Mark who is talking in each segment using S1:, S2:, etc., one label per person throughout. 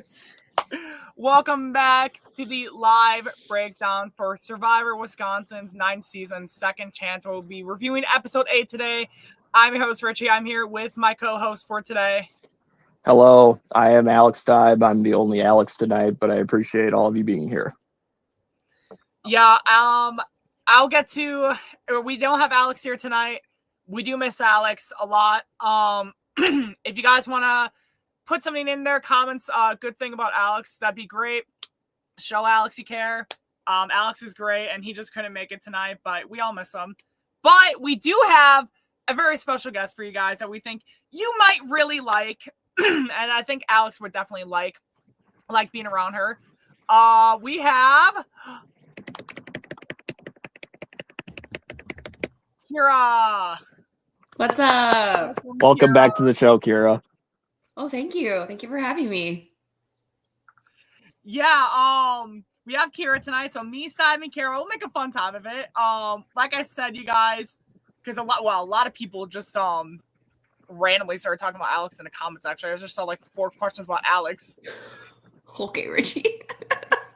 S1: right. Welcome back to the live breakdown for Survivor Wisconsin's 9th season, second chance. We'll be reviewing episode 8 today. I'm your host, Richie. I'm here with my co-host for today.
S2: Hello, I am Alex Steib. I'm the only Alex tonight, but I appreciate all of you being here.
S1: Yeah, I'll get to, we don't have Alex here tonight. We do miss Alex a lot. If you guys want to put something in their comments, good thing about Alex, that'd be great. Show Alex you care. Alex is great, and he just couldn't make it tonight, but we all miss him. But we do have a very special guest for you guys that we think you might really like, and I think Alex would definitely like being around her. We have Kira.
S3: What's up?
S2: Welcome back to the show, Kira.
S3: Oh, thank you. Thank you for having me.
S1: Yeah, we have Kira tonight, so me, Steib, and Kira, we'll make a fun time of it. Like I said, you guys, because a lot of people just randomly started talking about Alex in the comments. Actually, I just saw like 4 questions about Alex.
S3: Okay, Richie.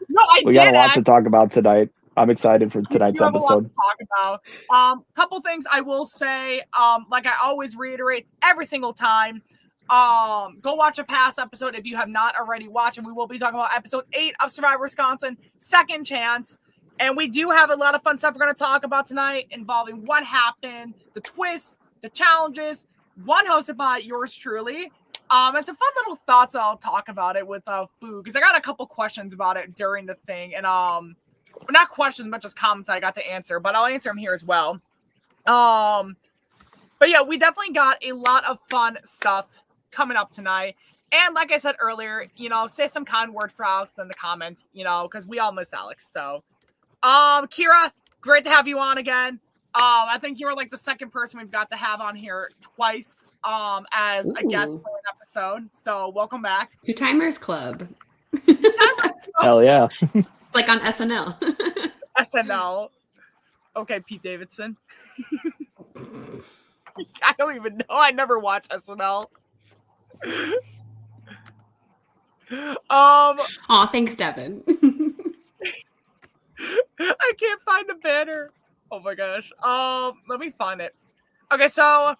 S1: No,
S2: we got a lot to talk about tonight. I'm excied for tonight's episode.
S1: To talk about. Couple things I will say. Like I always reiterate every single time. Go watch a past episode if you have not already watched, and we will be talking about episode 8 of Survivor Wisconsin, Second Chance. And we do have a lot of fun stuff we're going to talk about tonight involving what happened, the twists, the challenges, one hosted by yours truly. And some fun little thoughts I'll talk about it with Boo, because I got a couple questions about it during the thing, and well, not questions, but just comments I got to answer, but I'll answer them here as well. But yeah, we definitely got a lot of fun stuff coming up tonight. And like I said earlier, say some kind word for Alex in the comments, because we all miss Alex. So, Kira, great to have you on again. I think you were like the second person we've got to have on here twice as a guest for an episode. So welcome back.
S3: Two Timers Club.
S2: Hell yeah.
S3: It's like on SNL.
S1: SNL. Okay, Pete Davidson. I don't even know. I never watched SNL.
S3: Aw, thanks, Devin.
S1: I can't find the banner. Oh my gosh. Let me find it. Okay, so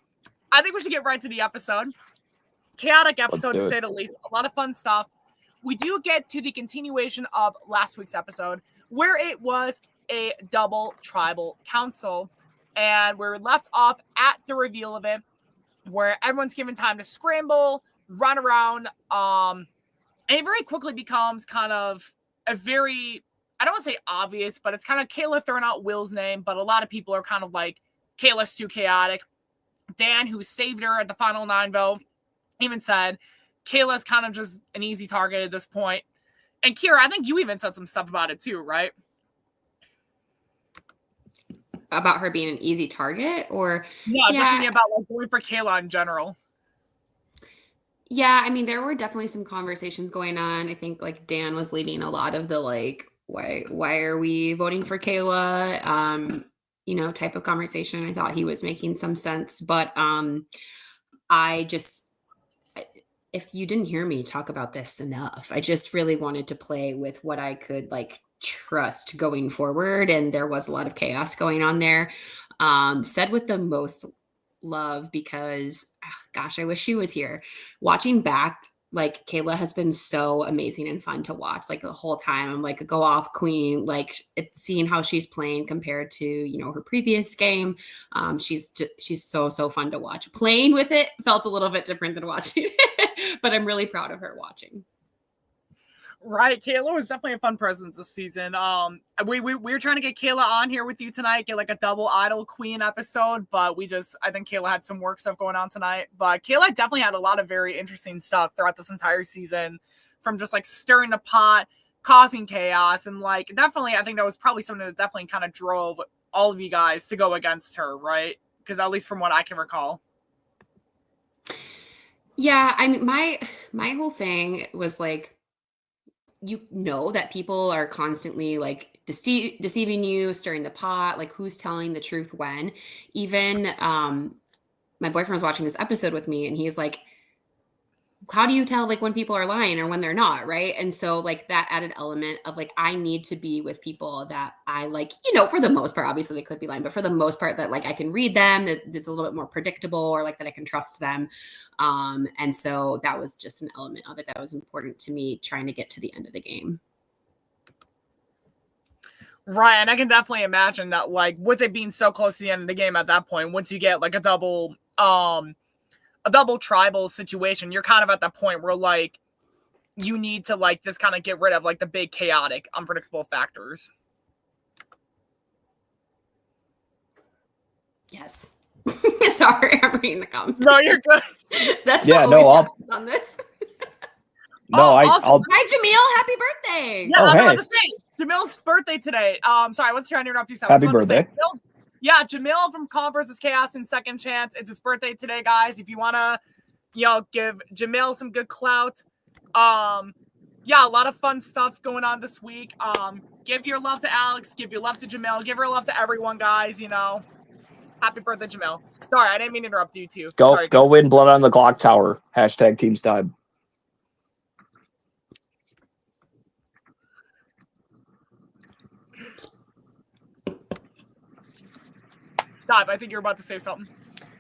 S1: I think we should get right to the episode. Chaotic episode, to say the least. A lot of fun stuff. We do get to the continuation of last week's episode, where it was a double tribal council. And we're left off at the reveal of it, where everyone's given time to scramble, run around, and it very quickly becomes kind of a very, I don't want to say obvious, but it's kind of Kayla throwing out Will's name, but a lot of people are kind of like, Kayla's too chaotic. Dan, who saved her at the final 9 vote, even said, Kayla's kind of just an easy target at this point. And Kira, I think you even said some stuff about it too, right?
S3: About her being an easy target, or
S1: just thinking about like going for Kayla in general.
S3: Yeah, I mean, there were definitely some conversations going on. I think like Dan was leading a lot of the like, why are we voting for Kayla? Type of conversation. I thought he was making some sense, but if you didn't hear me talk about this enough, I just really wanted to play with what I could like trust going forward. And there was a lot of chaos going on there. Said with the most love, because gosh, I wish she was here. Watching back, like Kayla has been so amazing and fun to watch. Like the whole time I'm like, go off queen, like seeing how she's playing compared to, her previous game. She's so fun to watch. Playing with it felt a little bit different than watching it, but I'm really proud of her watching.
S1: Right, Kayla was definitely a fun presence this season. We were trying to get Kayla on here with you tonight, get like a double Idol Queen episode, but I think Kayla had some work stuff going on tonight. But Kayla definitely had a lot of very interesting stuff throughout this entire season, from just like stirring the pot, causing chaos, and like definitely, I think that was probably something that definitely kind of drove all of you guys to go against her, right? Because at least from what I can recall.
S3: Yeah, I mean, my whole thing was like, that people are constantly like deceiving you, stirring the pot, like who's telling the truth when. Even my boyfriend was watching this episode with me, and he's like, how do you tell like when people are lying or when they're not, right? And so like that added element of like I need to be with people that I like, for the most part, obviously they could be lying, but for the most part that like I can read them, that it's a little bit more predictable, or like that I can trust them. And so that was just an element of it that was important to me trying to get to the end of the game.
S1: Right, and I can definitely imagine that, like, with it being so close to the end of the game at that point, once you get like a double tribal situation, you're kind of at that point where like you need to like just kind of get rid of like the big chaotic, unpredictable factors.
S3: Yes. Sorry, I'm reading the comments.
S1: No, you're good.
S3: That's what always happens on this.
S1: Awesome.
S3: Hi, Jamil. Happy birthday.
S1: Yeah, I was about to say Jamil's birthday today. Sorry, I was trying to interrupt you.
S2: Happy birthday.
S1: Jamil from Call vs. Chaos and Second Chance. It's his birthday today, guys. If you want to, give Jamil some good clout. A lot of fun stuff going on this week. Give your love to Alex. Give your love to Jamil. Give her love to everyone, guys. Happy birthday, Jamil. Sorry, I didn't mean to interrupt you too.
S2: Go win Blood on the Clock Tower. # Team Steib.
S1: Stop. I think you're about to say something.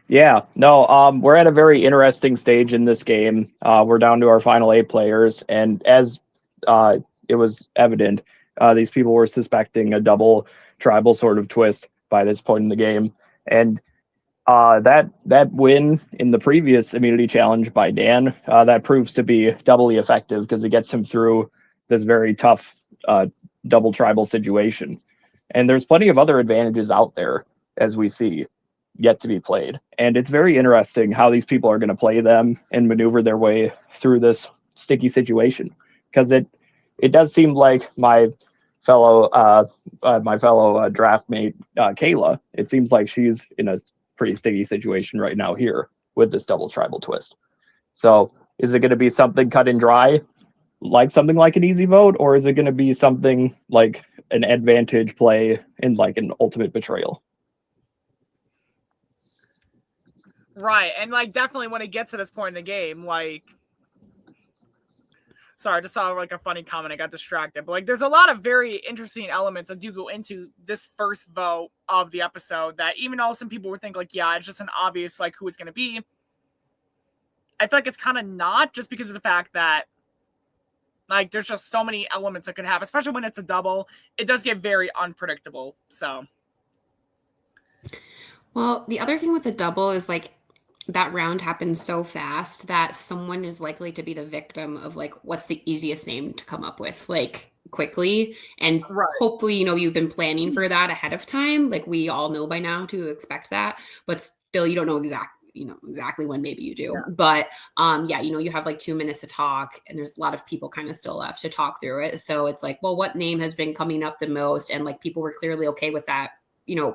S2: Yeah, no, we're at a very interesting stage in this game. We're down to our final 8 players, and as it was evident, these people were suspecting a double tribal sort of twist by this point in the game. And that win in the previous immunity challenge by Dan, that proves to be doubly effective because it gets him through this very tough double tribal situation. And there's plenty of other advantages out there, as we see, yet to be played. And it's very interesting how these people are going to play them and maneuver their way through this sticky situation. Because it does seem like my fellow draft mate, Kayla, it seems like she's in a pretty sticky situation right now here with this double tribal twist. So is it going to be something cut and dry, like something like an easy vote, or is it going to be something like an advantage play in like an ultimate betrayal?
S1: Right, and like definitely when it gets to this point in the game, like, sorry, I just saw like a funny comment. I got distracted, but like, there's a lot of very interesting elements that do go into this first vote of the episode. That even though some people would think like, yeah, it's just an obvious like who it's going to be. I feel like it's kind of not, just because of the fact that like there's just so many elements that could happen, especially when it's a double. It does get very unpredictable. So,
S3: well, the other thing with the double is like, that round happens so fast that someone is likely to be the victim of like what's the easiest name to come up with like quickly. And hopefully you've been planning for that ahead of time, like we all know by now to expect that, but still you don't know exactly when. Maybe you do, but you have like 2 minutes to talk, and there's a lot of people kind of still left to talk through it. So it's like, well, what name has been coming up the most? And like people were clearly okay with that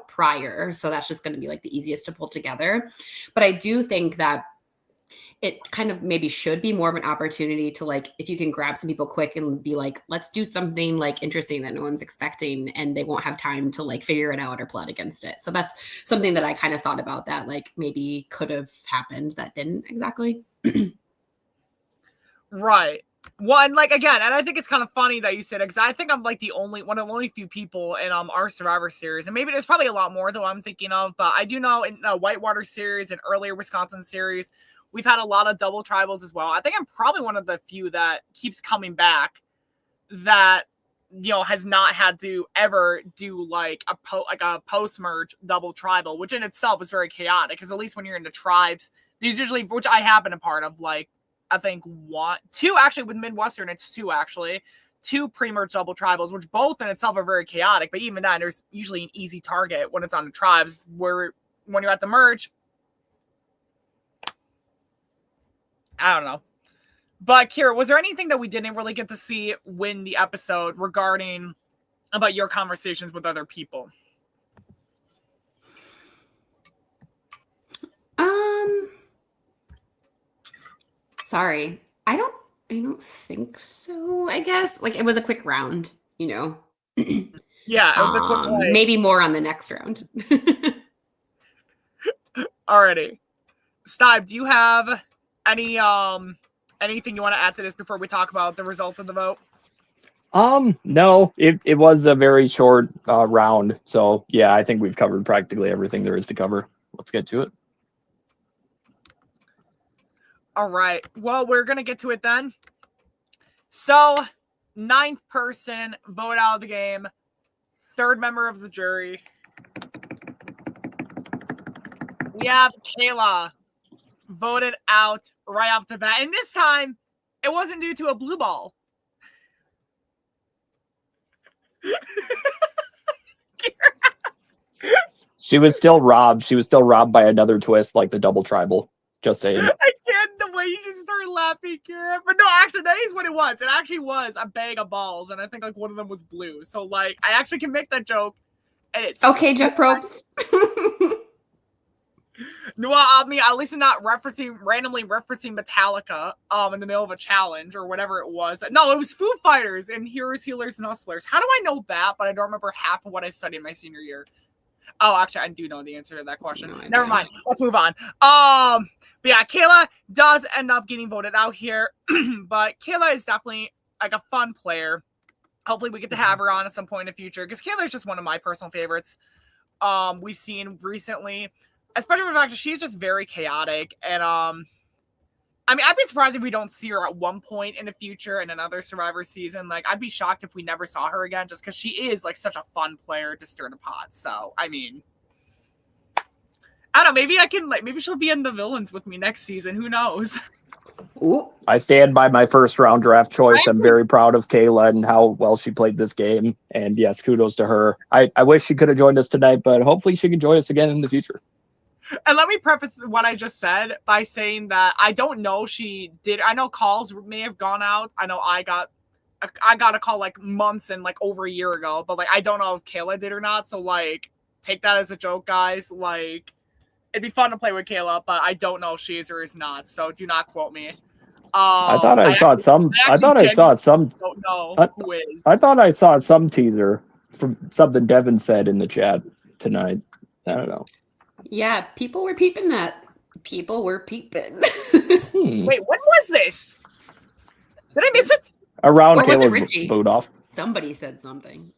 S3: prior. So that's just going to be like the easiest to pull together. But I do think that it kind of maybe should be more of an opportunity to like, if you can grab some people quick and be like, let's do something like interesting that no one's expecting, and they won't have time to like figure it out or plot against it. So that's something that I kind of thought about that like maybe could have happened that didn't exactly.
S1: Right. Well, and like again, and I think it's kind of funny that you said it, because I think I'm like one of the only few people in our Survivor series, and maybe there's probably a lot more though I'm thinking of, but I do know in the Whitewater series and earlier Wisconsin series, we've had a lot of double tribals as well. I think I'm probably one of the few that keeps coming back that has not had to ever do like a post merge double tribal, which in itself is very chaotic. Because at least when you're into tribes, these usually, which I have been a part of, like. I think 2 actually with Midwestern, it's 2 actually. 2 pre-merge double tribals, which both in itself are very chaotic, but even then there's usually an easy target when it's on the tribes, where when you're at the merge, I don't know. But Kira, was there anything that we didn't really get to see win the episode regarding about your conversations with other people?
S3: Sorry. I don't think so, I guess. Like it was a quick round,
S1: Yeah, it was a quick one.
S3: Maybe more on the next round.
S1: Alrighty. Steib, do you have any Anything you want to add to this before we talk about the result of the vote?
S2: No, it was a very short round. So yeah, I think we've covered practically everything there is to cover. Let's get to it.
S1: All right. Well, we're going to get to it then. So, 9th person vote out of the game. 3rd member of the jury. We have Kayla voted out right off the bat. And this time, it wasn't due to a blue ball.
S2: She was still robbed. She was still robbed by another twist, like the double tribal. Just saying.
S1: I did the way you just started laughing, Kira. But no, actually, that is what it was. It actually was a bag of balls, and I think like one of them was blue. So like, I actually can make that joke. And it's
S3: okay, Jeff Probst.
S1: No, I mean, at least not randomly referencing Metallica in the middle of a challenge or whatever it was. No, it was Foo Fighters and Heroes, Healers, and Hustlers. How do I know that? But I don't remember half of what I studied my senior year. Oh, actually, I do know the answer to that question. No, never mind. Let's move on. But yeah, Kayla does end up getting voted out here. But Kayla is definitely like a fun player. Hopefully we get to have her on at some point in the future because Kayla is just one of my personal favorites. We've seen recently, especially with the fact that she's just very chaotic. And I mean, I'd be surprised if we don't see her at one point in the future in another Survivor season. Like, I'd be shocked if we never saw her again just because she is, like, such a fun player to stir the pot. So, I mean, I don't know. Maybe I can, like, maybe she'll be in the villains with me next season. Who knows?
S3: Ooh.
S2: I stand by my first round draft choice. I'm very proud of Kayla and how well she played this game. And yes, kudos to her. I wish she could have joined us tonight, but hopefully she can join us again in the future.
S1: And let me preface what I just said by saying that I don't know she did. I know calls may have gone out. I know I got a call like months and like over a year ago, but like I don't know if Kayla did or not. So like take that as a joke, guys. Like it'd be fun to play with Kayla, but I don't know if she is or is not. So do not quote me.
S2: I thought I saw some teaser from something Devin said in the chat tonight. I don't know.
S3: Yeah, people were peeping that. People were peeping.
S1: Wait, when was this? Did I miss it?
S2: Around Kayla's boot off.
S3: Somebody said something.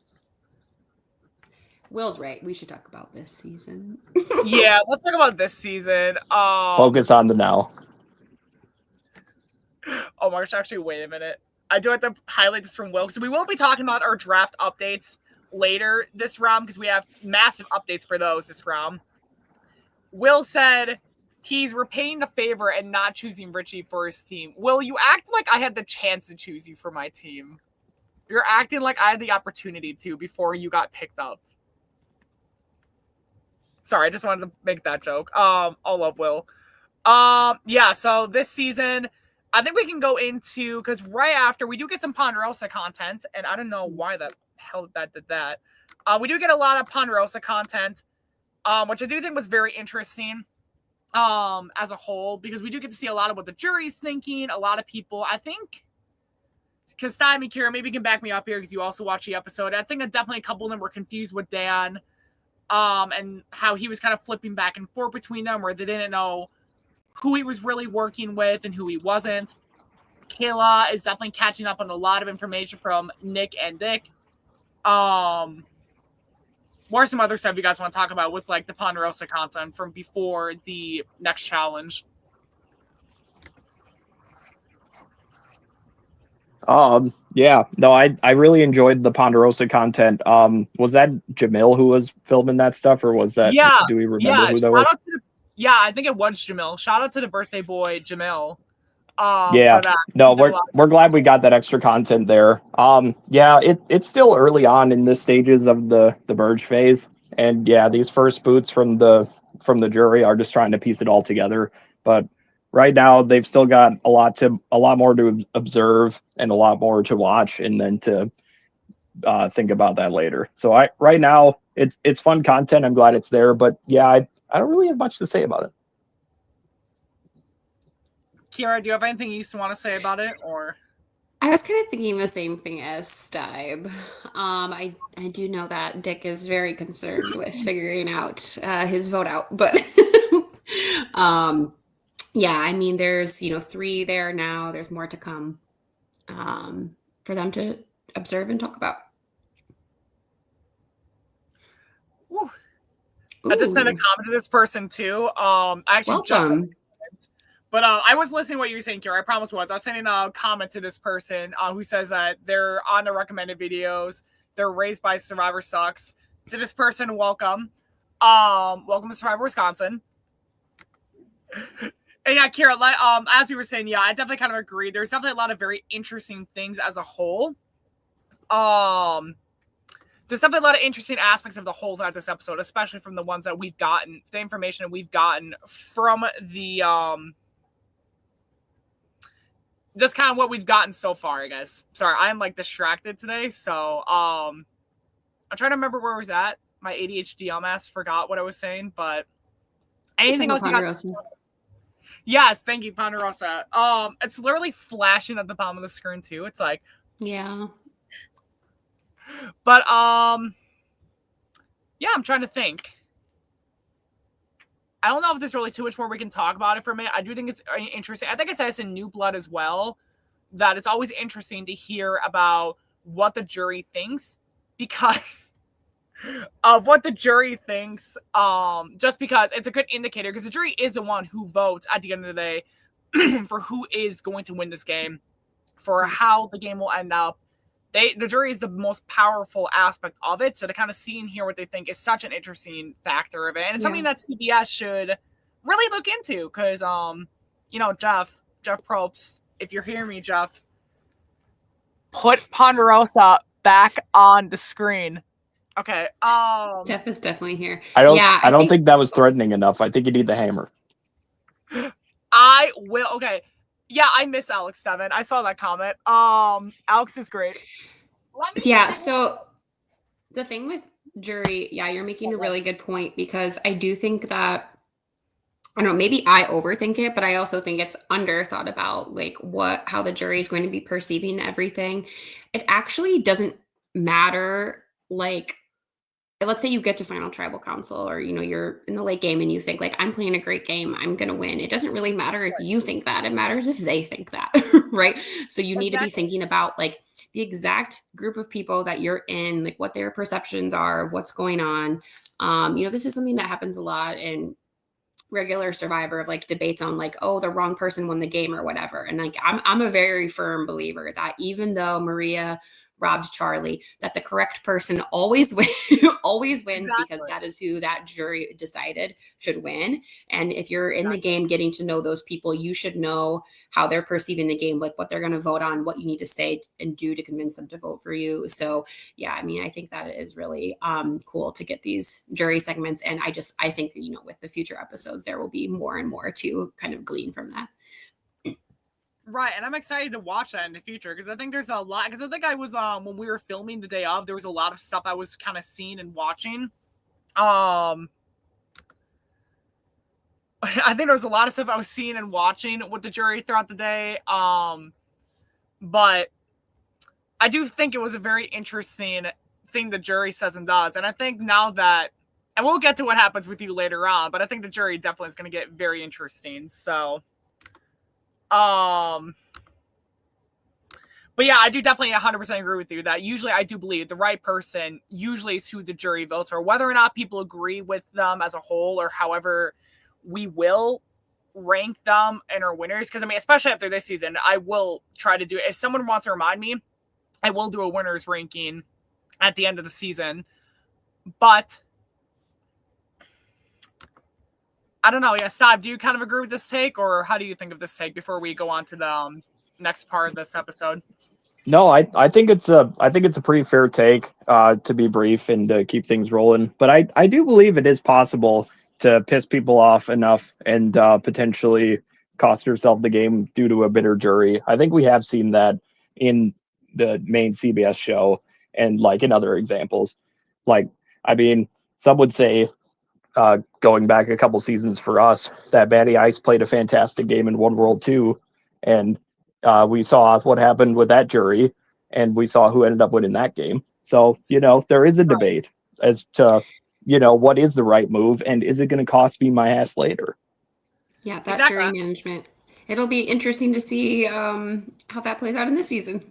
S3: Will's right. We should talk about this season.
S1: Yeah, let's talk about this season.
S2: Focus on the now.
S1: Oh my gosh, actually, wait a minute. I do have to highlight this from Will. So we will be talking about our draft updates later this round because we have massive updates for those this round. Will said he's repaying the favor and not choosing Richie for his team. Will, you act like I had the chance to choose you for my team. You're acting like I had the opportunity to before you got picked up. Sorry, I just wanted to make that joke. All love Will. Yeah, so this season, I think we can go into, because right after, we do get some Ponderosa content, and I don't know why the hell that did that. We do get a lot of Ponderosa content. Which I do think was very interesting as a whole, because we do get to see a lot of what the jury's thinking. A lot of people, I think, because Steib and Kira, maybe you can back me up here because you also watched the episode. I think that definitely a couple of them were confused with Dan and how he was kind of flipping back and forth between them, where they didn't know who he was really working with and who he wasn't. Kayla is definitely catching up on a lot of information from Nick and Dick. What are some other stuff you guys want to talk about with like the Ponderosa content from before the next challenge?
S2: Yeah, no, I really enjoyed the Ponderosa content. Was that Jamil who was filming that stuff, or was that?
S1: Yeah,
S2: do we remember who that was?
S1: I think it was Jamil. Shout out to the birthday boy Jamil.
S2: Yeah, no, we're glad we got that extra content there. Yeah, it's still early on in the stages of the merge phase, and yeah, these first boots from the jury are just trying to piece it all together. But right now, they've still got a lot more to observe and a lot more to watch, and then to think about that later. So right now, it's fun content. I'm glad it's there, but yeah, I don't really have much to say about it.
S1: Kira, do you have anything you want to say about it, or?
S3: I was kind of thinking the same thing as Steib. I do know that Dick is very concerned with figuring out his vote out, but yeah, I mean, there's 3 there now. There's more to come for them to observe and talk about.
S1: Ooh. I just sent a
S3: Ooh,
S1: comment to this person too. I actually just sent a
S3: welcome.
S1: comment. But I was listening to what you were saying, Kira. I promise was. I was sending a comment to this person who says that they're on the recommended videos. They're raised by Survivor Sucks. To this person, welcome. Welcome to Survivor Wisconsin. And yeah, Kira, as you were saying, yeah, I definitely kind of agree. There's definitely a lot of very interesting things as a whole. There's definitely a lot of interesting aspects of the whole throughout this episode, especially from the ones that we've gotten, the information that we've gotten from the just kind of what we've gotten so far, I guess. Sorry, I'm like distracted today, so I'm trying to remember where I was at. My ADHD dumbass forgot what I was saying, but anything else you guys? Yes, thank you, Ponderosa. It's literally flashing at the bottom of the screen too. It's like,
S3: yeah.
S1: But yeah, I'm trying to think. I don't know if there's really too much more we can talk about it for a minute. I do think it's interesting. I think I said this in New Blood as well, that it's always interesting to hear about what the jury thinks because of what the jury thinks. Just because it's a good indicator, because the jury is the one who votes at the end of the day for who is going to win this game, for how the game will end up. The jury is the most powerful aspect of it. So to kind of see and hear what they think is such an interesting factor of it. And it's something that CBS should really look into because, Jeff Probst, if you're hearing me, Jeff, put Ponderosa back on the screen. Okay.
S3: Jeff is definitely here.
S2: I don't think that was threatening enough. I think you need the hammer.
S1: I will. Okay. Yeah, I miss Alex 7. I saw that comment. Alex is great.
S3: Yeah, so the thing with jury, yeah, you're making a really good point because I do think that, I don't know, maybe I overthink it, but I also think it's under thought about like how the jury is going to be perceiving everything. It actually doesn't matter. Like, let's say you get to final tribal council or, you're in the late game and you think like, I'm playing a great game, I'm going to win. It doesn't really matter if you think that, it matters if they think that, right? So you need to be thinking about like the exact group of people that you're in, like what their perceptions are of what's going on. This is something that happens a lot in regular Survivor, of like debates on like, oh, the wrong person won the game or whatever. And like, I'm a very firm believer that even though Maria robbed Charlie, that the correct person always wins, because that is who that jury decided should win. And if you're in the game getting to know those people, you should know how they're perceiving the game, like what they're going to vote on, what you need to say and do to convince them to vote for you. So yeah, I mean, I think that is really cool to get these jury segments. And I think that, with the future episodes, there will be more and more to kind of glean from that.
S1: Right, and I'm excited to watch that in the future because I think there's a lot. Because I think I was when we were filming the day of, there was a lot of stuff I was kind of seeing and watching. I think there was a lot of stuff I was seeing and watching with the jury throughout the day. But I do think it was a very interesting thing the jury says and does, and I think now that, and we'll get to what happens with you later on, but I think the jury definitely is going to get very interesting. So. But yeah, I do definitely 100% agree with you that usually I do believe the right person usually is who the jury votes for, whether or not people agree with them as a whole or however we will rank them and our winners. Because I mean, especially after this season, I will try to do it. If someone wants to remind me, I will do a winners ranking at the end of the season. But I don't know. Yeah, Steib, do you kind of agree with this take, or how do you think of this take before we go on to the next part of this episode?
S2: No, I think it's a pretty fair take, to be brief and to keep things rolling. But I do believe it is possible to piss people off enough and potentially cost yourself the game due to a bitter jury. I think we have seen that in the main CBS show and like in other examples. Like, I mean, some would say, going back a couple seasons for us, that Matty Ice played a fantastic game in One World 2, and we saw what happened with that jury, and we saw who ended up winning that game. So, there is a debate as to, what is the right move, and is it going to cost me my ass later?
S3: Yeah, that
S1: Exactly.
S3: jury management. It'll be interesting to see how that plays out in this season.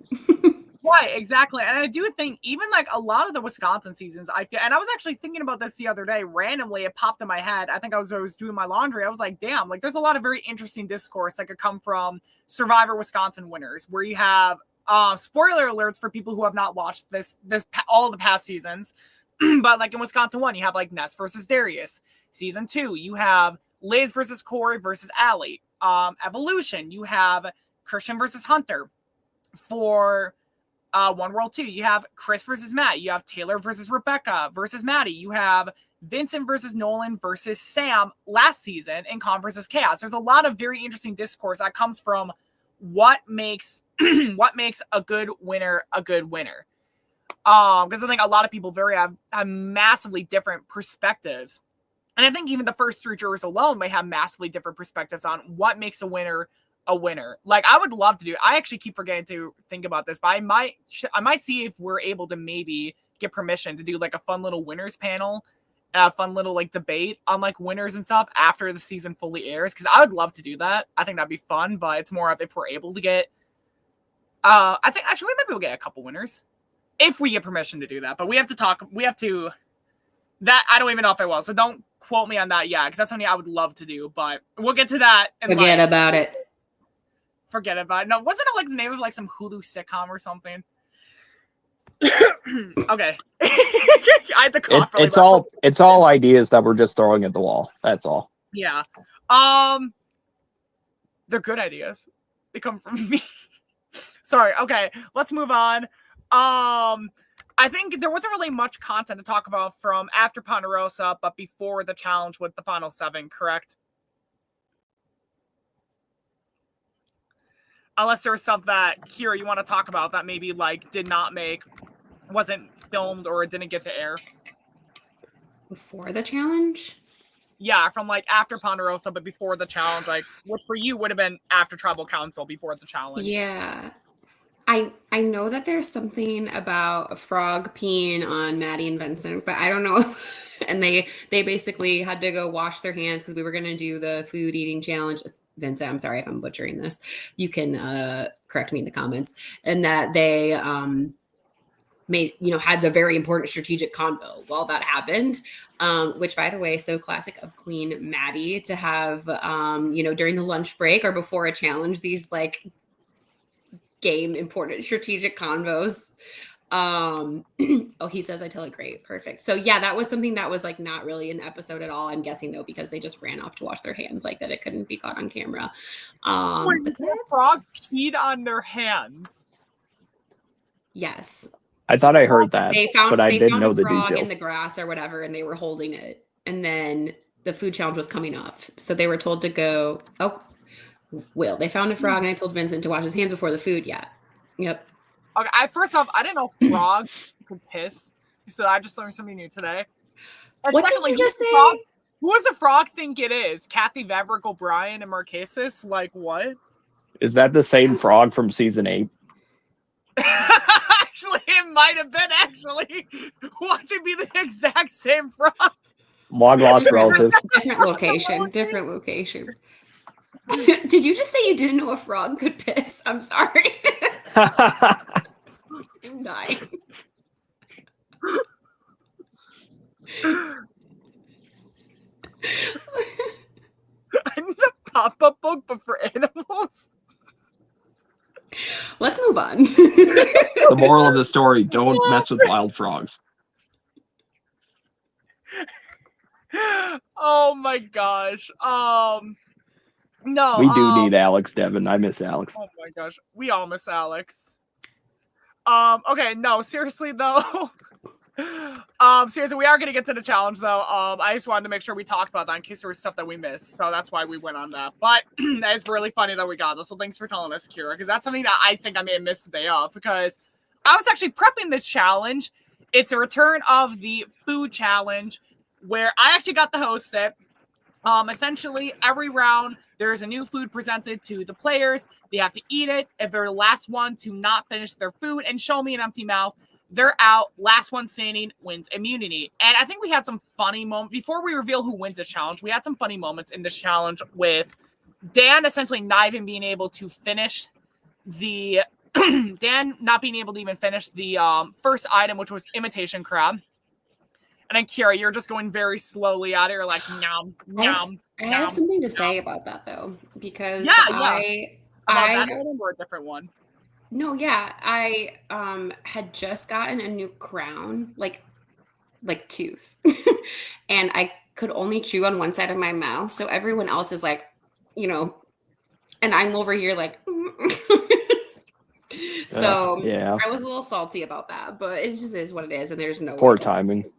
S1: Right, exactly. And I do think even like a lot of the Wisconsin seasons, I feel, and I was actually thinking about this the other day, randomly, it popped in my head. I think I was doing my laundry. I was like, damn, like there's a lot of very interesting discourse that could come from Survivor Wisconsin winners, where you have spoiler alerts for people who have not watched this all the past seasons. But like in Wisconsin 1, you have like Ness versus Darius. Season 2, you have Liz versus Corey versus Allie. Evolution, you have Christian versus Hunter. For One World 2, you have Chris versus Matt. You have Taylor versus Rebecca versus Maddie. You have Vincent versus Nolan versus Sam last season in Con versus Chaos. There's a lot of very interesting discourse that comes from what makes what makes a good winner a good winner. Because I think a lot of people have massively different perspectives. And I think even the first 3 jurors alone may have massively different perspectives on what makes a winner a winner. Like I would love to do. I actually keep forgetting to think about this, but I might see if we're able to maybe get permission to do like a fun little winners panel, a fun little like debate on like winners and stuff after the season fully airs. Because I would love to do that. I think that'd be fun. But it's more of if we're able to get. I think actually we might be able to get a couple winners if we get permission to do that. But we have to talk. We have to. That I don't even know if I will. So don't quote me on that yet, because that's something I would love to do. But we'll get to that.
S3: Forget about it.
S1: Forget about it. No, wasn't it like the name of like some Hulu sitcom or something? Okay. I had to cough.
S2: It's all ideas that we're just throwing at the wall. That's all.
S1: Yeah. They're good ideas. They come from me. Sorry. Okay. Let's move on. I think there wasn't really much content to talk about from after Ponderosa, but before the challenge with the final 7, correct? Unless there was stuff that, Kira, you want to talk about that maybe like wasn't filmed or it didn't get to air.
S3: Before the challenge?
S1: Yeah, from like after Ponderosa, but before the challenge, like which for you would have been after Tribal Council before the challenge.
S3: Yeah. I know that there's something about a frog peeing on Maddie and Vincent, but I don't know. And they basically had to go wash their hands because we were going to do the food eating challenge. Vincent, I'm sorry if I'm butchering this. You can correct me in the comments. And that they had the very important strategic convo while that happened, which, by the way, so classic of Queen Maddie to have, during the lunch break or before a challenge, these like game important strategic convos. He says I tell it great. Perfect. So yeah, that was something that was like not really an episode at all. I'm guessing though, because they just ran off to wash their hands, like that it couldn't be caught on camera.
S1: Frogs peed on their hands.
S3: Yes.
S2: I thought I heard that, but I didn't know the details.
S3: In the grass or whatever, and they were holding it. And then the food challenge was coming up. So they were told to go, they found a frog, and I told Vincent to wash his hands before the food. Yeah. Yep.
S1: Okay, first off, I didn't know frogs could piss. So I just learned something new today. And
S3: what
S1: secondly,
S3: did you just say?
S1: Who does a frog think it is? Kathy Vavrick O'Brien and Marquesas? Like what?
S2: Is that the same frog from season 8?
S1: Actually, it might have been actually. Watch it be the exact same frog.
S2: Long lost relative.
S3: Different location. Did you just say you didn't know a frog could piss? I'm sorry. I'm dying.
S1: I'm the pop-up book, but for animals.
S3: Let's move on.
S2: The moral of the story: don't mess with wild frogs.
S1: Oh my gosh. No.
S2: We do need Alex, Devin. I miss Alex.
S1: Oh my gosh. We all miss Alex. Okay, no, seriously though. Seriously, we are gonna get to the challenge though. I just wanted to make sure we talked about that in case there was stuff that we missed. So that's why we went on that. But that is really funny that we got this. So thanks for telling us, Kira, because that's something that I think I may have missed the day of, because I was actually prepping this challenge. It's a return of the food challenge where I actually got the host it. Essentially, every round, there is a new food presented to the players. They have to eat it. If they're the last one to not finish their food and show me an empty mouth, they're out. Last one standing wins immunity. And I think we had some funny moments before we reveal who wins this challenge. We had some funny moments in this challenge with Dan essentially not even being able to finish the Dan not being able to even finish the first item, which was imitation crab. And then Kira, you're just going very slowly at it. You're like, nom, nom.
S3: I have something to say about that though, because
S1: I that item or a different one.
S3: No, yeah, I had just gotten a new crown, like tooth, and I could only chew on one side of my mouth. So everyone else is like, you know, and I'm over here like. So
S2: yeah,
S3: I was a little salty about that, but it just is what it is, and there's no
S2: poor timing.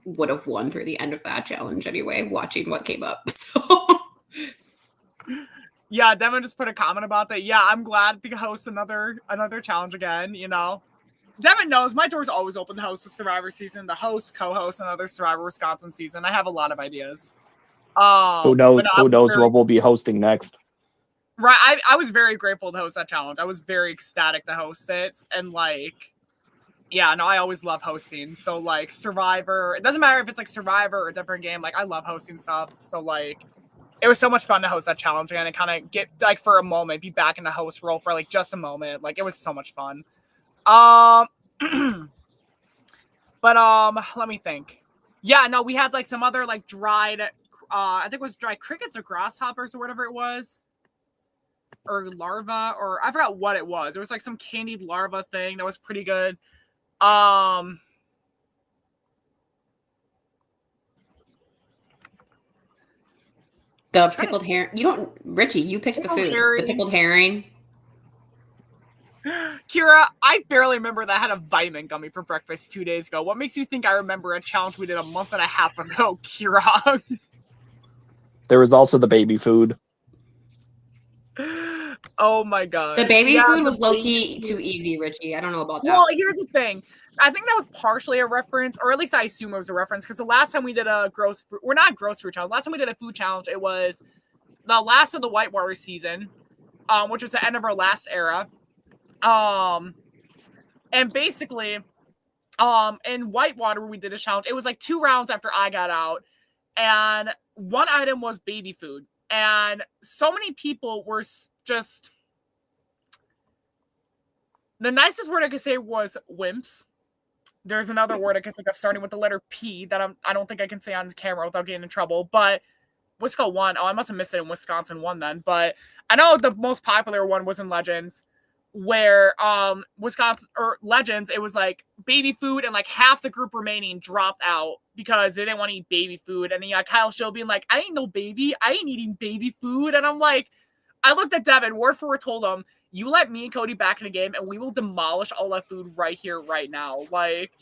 S3: Would have won through the end of that challenge anyway, watching what came up. So
S1: yeah, Devin just put a comment about that. Yeah, I'm glad to host another challenge again, you know. Devin knows my door's always open to host a Survivor season, to host, co-host another Survivor Wisconsin season. I have a lot of ideas.
S2: Who knows what we'll be hosting next?
S1: Right, I was very grateful to host that challenge. I was very ecstatic to host it, and like, yeah, no, I always love hosting. So like Survivor, it doesn't matter if it's like Survivor or a different game. Like I love hosting stuff. So like, it was so much fun to host that challenge again and kind of get like for a moment, be back in the host role for like just a moment. Like it was so much fun. But let me think. Yeah, no, we had like some other like dried, I think it was dried crickets or grasshoppers or whatever it was. Or larva, or I forgot what it was. It was like some candied larva thing that was pretty good. The
S3: pickled herring. You don't, Richie. You picked the food. The pickled herring.
S1: Kira, I barely remember that I had a vitamin gummy for breakfast 2 days ago. What makes you think I remember a challenge we did a month and a half ago, Kira?
S2: There was also the baby food.
S1: Oh my god.
S3: The baby food was low-key too easy, Richie. I don't know about that.
S1: Well, here's the thing. I think that was partially a reference, or at least I assume it was a reference, because the last time we did a grocery challenge. Last time we did a food challenge, it was the last of the Whitewater season, which was the end of our last era. And basically, in Whitewater, we did a challenge. It was like 2 rounds after I got out, and one item was baby food. And so many people were just, the nicest word I could say was wimps. There's another word I could think of starting with the letter P that I don't think I can say on camera without getting in trouble. But Wisco won. Oh, I must have missed it, and Wisconsin won then. But I know the most popular one was in Legends, where Wisconsin or Legends, it was like baby food, and like half the group remaining dropped out because they didn't want to eat baby food. And then Kyle Show being like, I ain't no baby, I ain't eating baby food. And I'm like, I looked at Devin, word for word told him, you let me and Cody back in the game and we will demolish all that food right here, right now. Like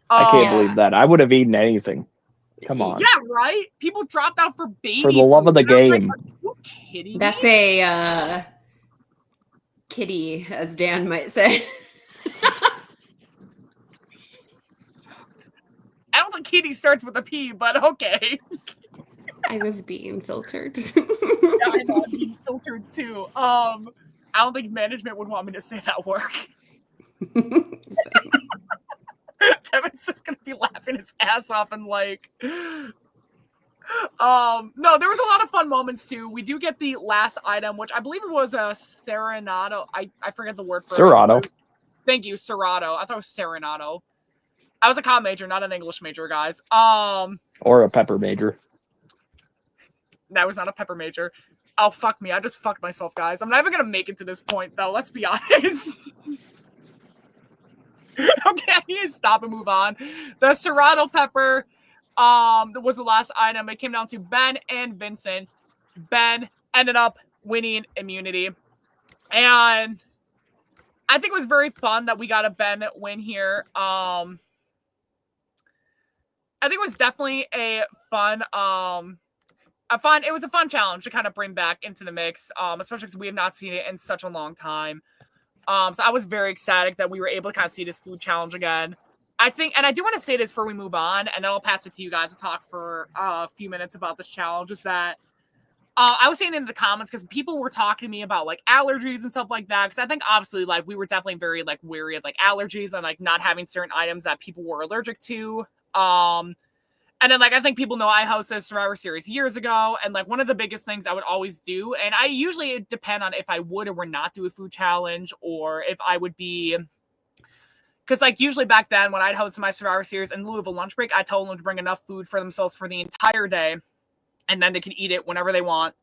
S2: I can't believe that. I would have eaten anything. Come on.
S1: Yeah, right? People dropped out for baby
S2: for the love
S1: food.
S2: of the game.
S1: Like, are you kidding
S3: That's
S1: me?
S3: a kitty, as Dan might say.
S1: I don't think kitty starts with a P, but okay.
S3: I was being filtered.
S1: Yeah, I know, I'm being filtered too. I don't think management would want me to say that word. Devin's just gonna be laughing his ass off and like no, there was a lot of fun moments too. We do get the last item, which I believe it was a Serenado. I forget the word for
S2: Serrato.
S1: it. Thank you, Serrato. I thought it was Serenado. I was a comm major, not an English major, guys.
S2: Or a pepper major.
S1: That was not a pepper major. Oh, fuck me. I just fucked myself, guys. I'm never going to make it to this point, though. Let's be honest. Okay, I need to stop and move on. The Serrato pepper that was the last item. It came down to Ben and Vincent. Ben ended up winning immunity. And I think it was very fun that we got a Ben win here. I think it was definitely it was a fun challenge to kind of bring back into the mix, especially because we have not seen it in such a long time. So I was very ecstatic that we were able to kind of see this food challenge again. I think, and I do want to say this before we move on, and then I'll pass it to you guys to talk for a few minutes about this challenge, is that I was saying in the comments because people were talking to me about like allergies and stuff like that. Because I think obviously like we were definitely very like wary of like allergies and like not having certain items that people were allergic to. And then like I think people know I hosted a Survivor Series years ago, and like one of the biggest things I would always do, and I usually depend on if I would or would not do a food challenge, or if I would be. Because, like, usually back then when I'd host my Survivor Series in lieu of a lunch break, I told them to bring enough food for themselves for the entire day, and then they can eat it whenever they want.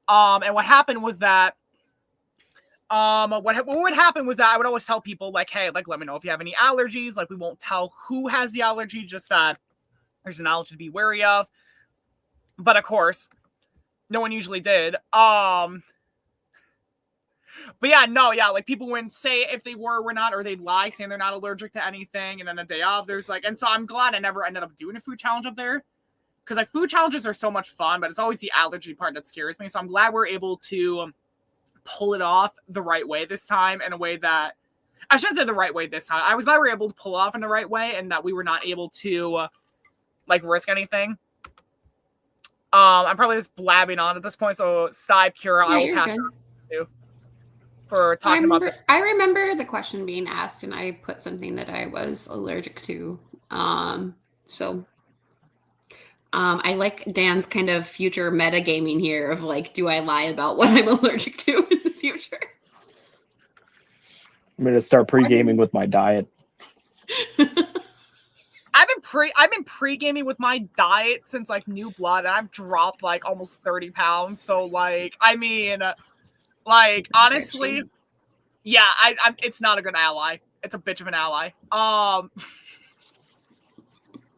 S1: And what happened was that, what would happen was that I would always tell people, like, hey, like, let me know if you have any allergies. Like, we won't tell who has the allergy, just that there's an allergy to be wary of. But, of course, no one usually did. But yeah, no, yeah, like people wouldn't say if they were or not, or they'd lie saying they're not allergic to anything. And then the day of, there's like, and so I'm glad I never ended up doing a food challenge up there. Because like food challenges are so much fun, but it's always the allergy part that scares me. So I'm glad we're able to pull it off the right way this time, in a way that, I shouldn't say the right way this time. I was glad we were able to pull it off in the right way, and that we were not able to like risk anything. I'm probably just blabbing on at this point. So Steib, Kira, I will pass it on to you. For talking about this.
S3: I remember the question being asked, and I put something that I was allergic to. So I like Dan's kind of future metagaming here of like, do I lie about what I'm allergic to in the future?
S2: I'm going to start pre-gaming with my diet.
S1: I've been pre-gaming with my diet since like New Blood, and I've dropped like almost 30 pounds. So like, I mean, like honestly, yeah, I'm. It's not a good ally. It's a bitch of an ally.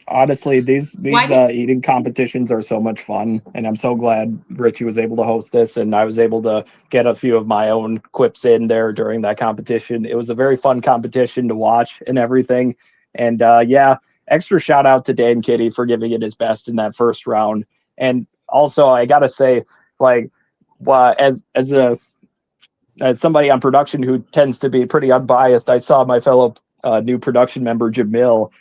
S2: Honestly, these eating competitions are so much fun, and I'm so glad Richie was able to host this, and I was able to get a few of my own quips in there during that competition. It was a very fun competition to watch and everything. And yeah, extra shout out to Dan Kitty for giving it his best in that first round. And also, I gotta say, like, as somebody on production who tends to be pretty unbiased, I saw my fellow new production member Jamil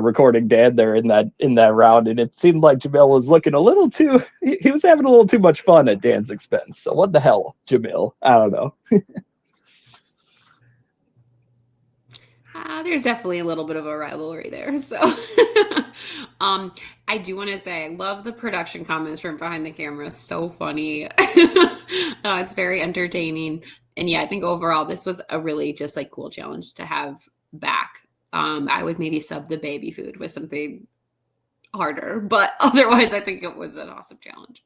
S2: recording Dan there in that round, and it seemed like Jamil was looking a little too. He was having a little too much fun at Dan's expense. So what the hell, Jamil? I don't know.
S3: There's definitely a little bit of a rivalry there. So I do want to say I love the production comments from behind the camera. So funny. It's very entertaining. And yeah, I think overall this was a really just like cool challenge to have back. I would maybe sub the baby food with something harder, but otherwise I think it was an awesome challenge.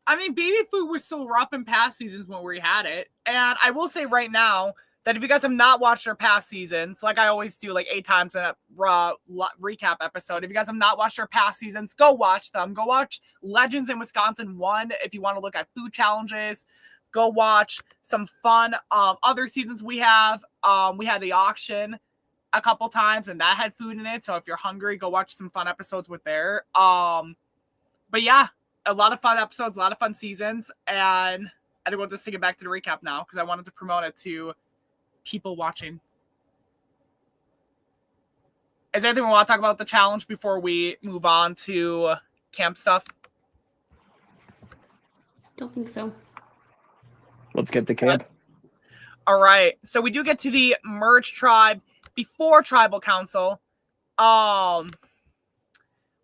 S1: I mean, baby food was so rough in past seasons when we had it. And I will say right now that if you guys have not watched our past seasons, like I always do like 8 times in a recap episode, if you guys have not watched our past seasons, go watch them. Go watch Legends in Wisconsin 1 if you want to look at food challenges. Go watch some fun other seasons we have. We had the auction a couple times, and that had food in it. So if you're hungry, go watch some fun episodes with there. But yeah, a lot of fun episodes, a lot of fun seasons. And I think we'll just take it back to the recap now, because I wanted to promote it to people watching. Is there anything we want to talk about the challenge before we move on to camp stuff?
S3: Don't think so.
S2: Let's get to camp.
S1: All right. So we do get to the merge tribe before tribal council.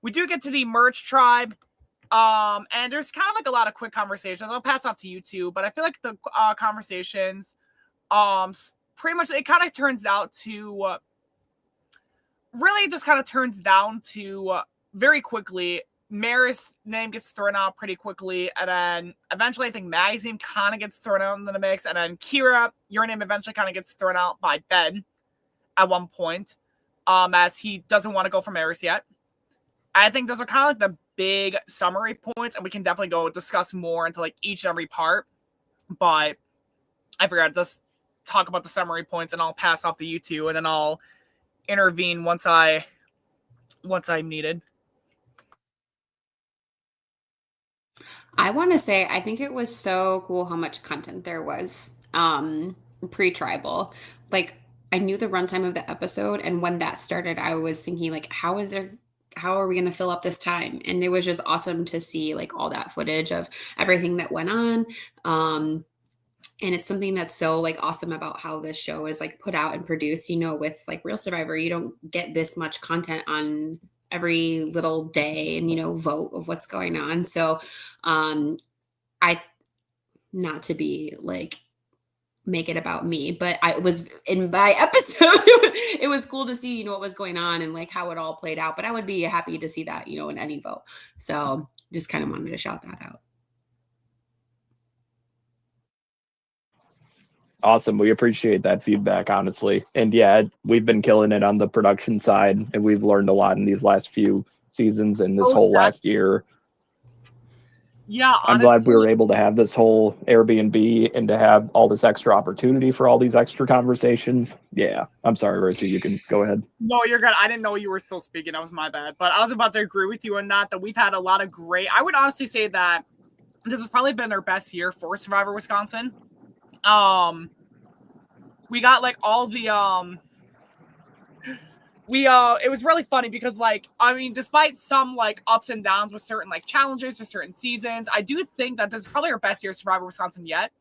S1: We do get to the merge tribe. And there's kind of like a lot of quick conversations. I'll pass off to you two, but I feel like the conversations, pretty much it kind of turns out to really just kind of turns down to very quickly. Maris' name gets thrown out pretty quickly, and then eventually I think Maggie's name kind of gets thrown out into the mix, and then Kira, your name eventually kind of gets thrown out by Ben at one point, as he doesn't want to go for Maris yet. I think those are kind of like the big summary points, and we can definitely go discuss more into like each and every part, but I figured I'd just talk about the summary points, and I'll pass off to you two, and then I'll intervene once I'm needed.
S3: I want to say, I think it was so cool how much content there was pre-tribal. Like, I knew the runtime of the episode, and when that started, I was thinking, like, how how are we going to fill up this time? And it was just awesome to see like all that footage of everything that went on. And it's something that's so like awesome about how this show is like put out and produced. With like Real Survivor, you don't get this much content on every little day and vote of what's going on. So I, not to be like make it about me, but I was in my episode. It was cool to see what was going on and like how it all played out, but I would be happy to see that in any vote. So just kind of wanted to shout that out.
S2: Awesome. We appreciate that feedback, honestly. And yeah, we've been killing it on the production side, and we've learned a lot in these last few seasons and this whole last year.
S1: Yeah, honestly,
S2: I'm glad we were able to have this whole Airbnb and to have all this extra opportunity for all these extra conversations. Yeah. I'm sorry, Richie, you can go ahead.
S1: No, you're good. I didn't know you were still speaking. That was my bad. But I was about to agree with you on that we've had a lot of great, I would honestly say that this has probably been our best year for Survivor Wisconsin. We got like all the it was really funny because despite some like ups and downs with certain like challenges or certain seasons, I do think that this is probably our best year of Survivor Wisconsin yet.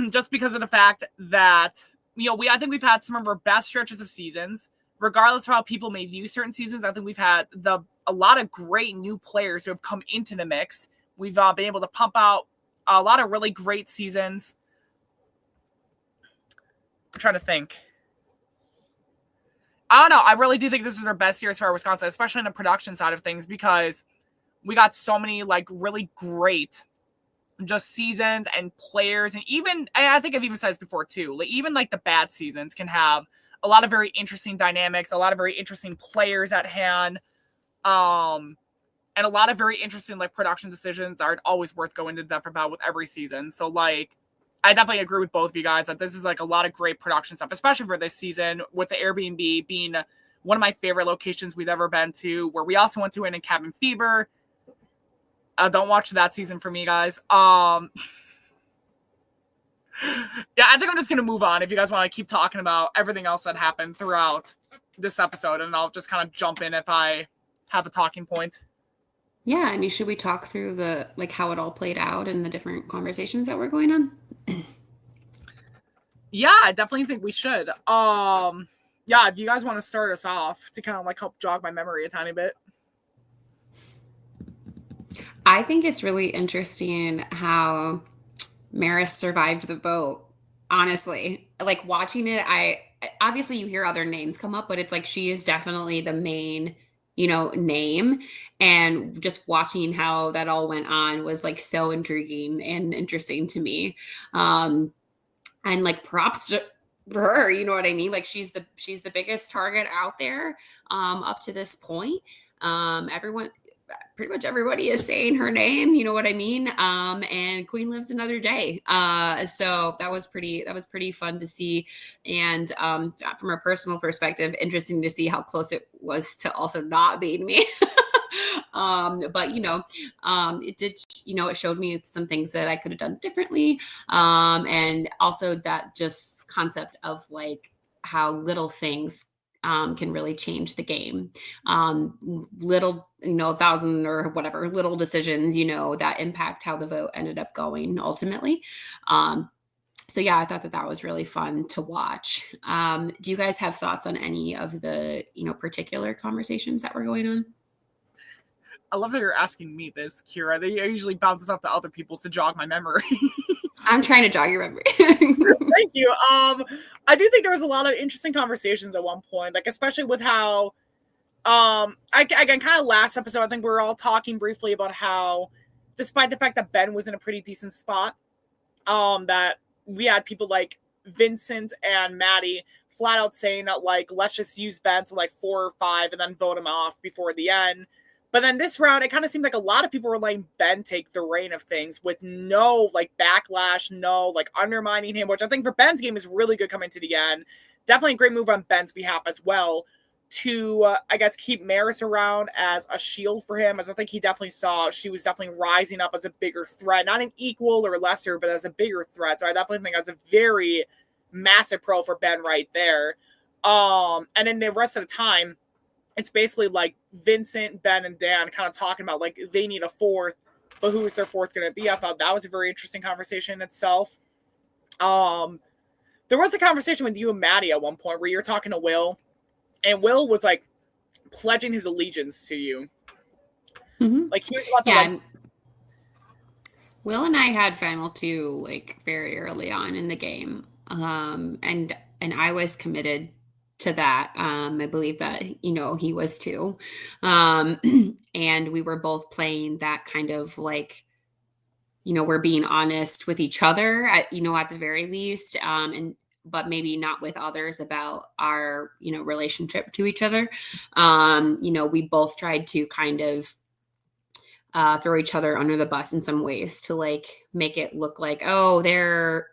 S1: Just because of the fact that I think we've had some of our best stretches of seasons, regardless of how people may view certain seasons. I think we've had a lot of great new players who have come into the mix. We've been able to pump out a lot of really great seasons. I'm trying to think. I don't know. I really do think this is our best year as far as Wisconsin, especially in the production side of things, because we got so many like really great just seasons and players. And even, I think I've even said this before too, like even like the bad seasons can have a lot of very interesting dynamics, a lot of very interesting players at hand. And a lot of very interesting like production decisions are always worth going to depth about with every season. So like, I definitely agree with both of you guys that this is like a lot of great production stuff, especially for this season, with the Airbnb being one of my favorite locations we've ever been to, where we also went to in Cabin Fever. Don't watch that season for me, guys. Yeah, I think I'm just going to move on if you guys want to keep talking about everything else that happened throughout this episode, and I'll just kind of jump in if I have a talking point.
S3: Yeah, I mean, should we talk through how it all played out and the different conversations that were going on?
S1: Yeah, I definitely think we should. Yeah, if you guys want to start us off to kind of like help jog my memory a tiny bit.
S3: I think it's really interesting how Maris survived the vote. Honestly, like watching it, obviously you hear other names come up, but it's like she is definitely the main name, and just watching how that all went on was like so intriguing and interesting to me. And like props for her, you know what I mean? Like she's the biggest target out there up to this point. Pretty much everybody is saying her name, you know what I mean? And Queen lives another day. So that was pretty fun to see. And from a personal perspective, interesting to see how close it was to also not being me. But it did, it showed me some things that I could have done differently. And also that just concept of like how little things can really change the game. Little, 1,000 or whatever little decisions, that impact how the vote ended up going ultimately. So yeah, I thought that was really fun to watch. Do you guys have thoughts on any of the, particular conversations that were going on?
S1: I love that you're asking me this, Kira. They usually bounce this off to other people to jog my memory.
S3: I'm trying to jog your memory.
S1: Thank you. I do think there was a lot of interesting conversations at one point, like especially with how, again, kind of last episode, I think we were all talking briefly about how, despite the fact that Ben was in a pretty decent spot, that we had people like Vincent and Maddie flat out saying that like, let's just use Ben to like 4 or 5 and then vote him off before the end. But then this round, it kind of seemed like a lot of people were letting Ben take the reign of things with no like backlash, no like undermining him, which I think for Ben's game is really good coming to the end. Definitely a great move on Ben's behalf as well to, I guess, keep Maris around as a shield for him, as I think he definitely saw she was definitely rising up as a bigger threat, not an equal or lesser, but as a bigger threat. So I definitely think that's a very massive pro for Ben right there. And then the rest of the time, it's basically like Vincent, Ben, and Dan kind of talking about like they need a fourth, but who is their fourth going to be? I thought that was a very interesting conversation in itself. There was a conversation with you and Maddie at one point where you're talking to Will, and Will was like pledging his allegiance to you.
S3: Mm-hmm.
S1: Like he was about to
S3: Will and I had final two like very early on in the game. And I was committed to that. I believe that, he was too. And we were both playing that kind of like, we're being honest with each other at the very least. But maybe not with others about our, relationship to each other. We both tried to kind of throw each other under the bus in some ways to like make it look like, oh, they're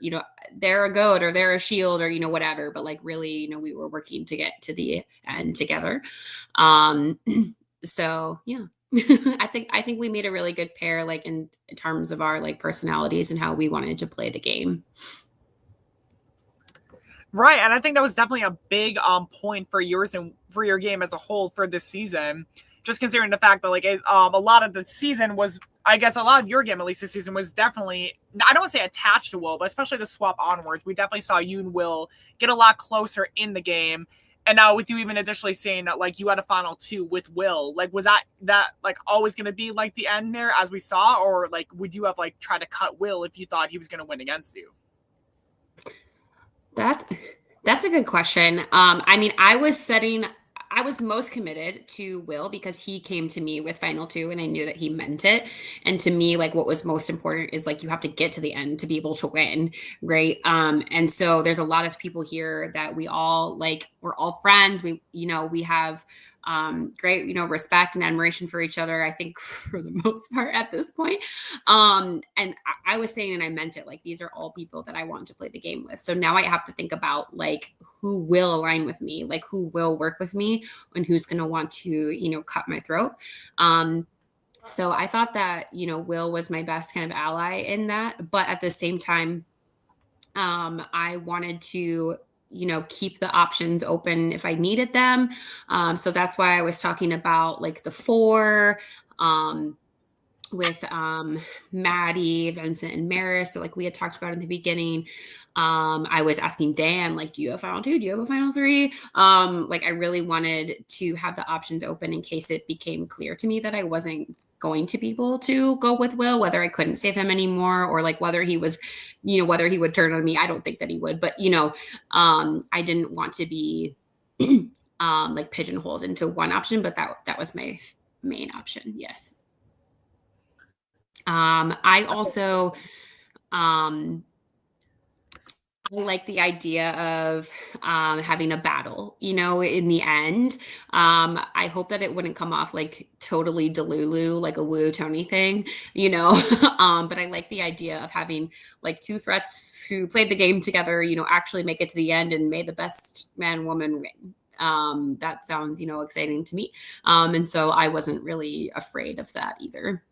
S3: a goat or they're a shield or, whatever. But like really, we were working to get to the end together. So yeah, I think we made a really good pair, like in terms of our like personalities and how we wanted to play the game.
S1: Right. And I think that was definitely a big point for yours and for your game as a whole for this season. Just considering the fact that like a lot of the season was, I guess a lot of your game, at least this season, was definitely, I don't want to say attached to Will, but especially the swap onwards, we definitely saw you and Will get a lot closer in the game. And now with you even additionally saying that like you had a final two with Will, like was that like always going to be like the end there as we saw, or like would you have like tried to cut Will if you thought he was going to win against you?
S3: That's a good question. I mean, I was most committed to Will because he came to me with final two and I knew that he meant it. And to me, like what was most important is like you have to get to the end to be able to win, right? And so there's a lot of people here that we all like, we're all friends. We have great, respect and admiration for each other, I think for the most part at this point. And I was saying, and I meant it, like, these are all people that I want to play the game with. So now I have to think about like, who will align with me, like who will work with me and who's going to want to, cut my throat. So I thought that, Will was my best kind of ally in that. But at the same time, I wanted to, keep the options open if I needed them. So that's why I was talking about like the four, with Maddie, Vincent, and Maris that like we had talked about in the beginning. I was asking Dan, like, do you have final two? Do you have a final three? Like I really wanted to have the options open in case it became clear to me that I wasn't going to be able to go with Will, whether I couldn't save him anymore or like whether he was, whether he would turn on me. I don't think that he would, but I didn't want to be like pigeonholed into one option, but that was my main option. Yes. I also, I like the idea of having a battle, in the end. I hope that it wouldn't come off like totally Delulu, like a Woo Tony thing, but I like the idea of having like two threats who played the game together, actually make it to the end and may the best man woman win. That sounds, exciting to me. And so I wasn't really afraid of that either.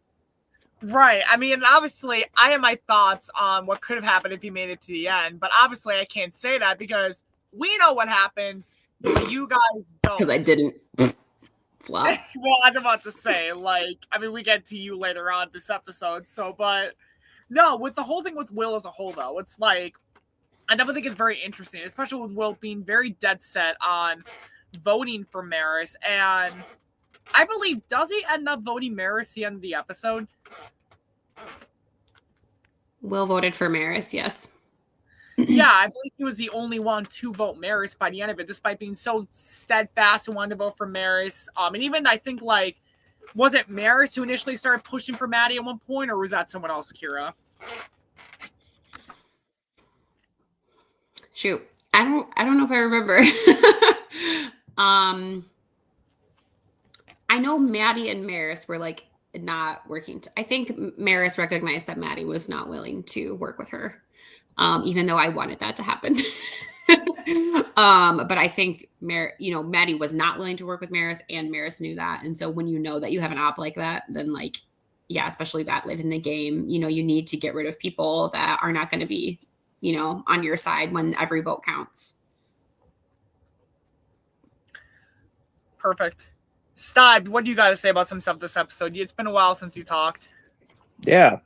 S1: Right. I mean, obviously, I have my thoughts on what could have happened if you made it to the end, but obviously, I can't say that because we know what happens. You guys don't.
S3: Because I didn't flop.
S1: Well, I was about to say, like, I mean, we get to you later on this episode, so, but no, with the whole thing with Will as a whole, though, it's like, I definitely think it's very interesting, especially with Will being very dead set on voting for Maris, and I believe, does he end up voting Maris at the end of the episode?
S3: Will voted for Maris, yes.
S1: Yeah, I believe he was the only one to vote Maris by the end of it, despite being so steadfast and wanting to vote for Maris. And even I think like, was it Maris who initially started pushing for Maddie at one point, or was that someone else, Kira?
S3: Shoot, I don't know if I remember. I know Maddie and Maris were like not working. I think Maris recognized that Maddie was not willing to work with her, even though I wanted that to happen. But I think Maddie was not willing to work with Maris, and Maris knew that. And so when you know that you have an op like that, then like, yeah, especially that late in the game, you need to get rid of people that are not going to be, on your side when every vote counts.
S1: Perfect. Steib, what do you got to say about some stuff this episode? It's been a while since you talked.
S2: Yeah,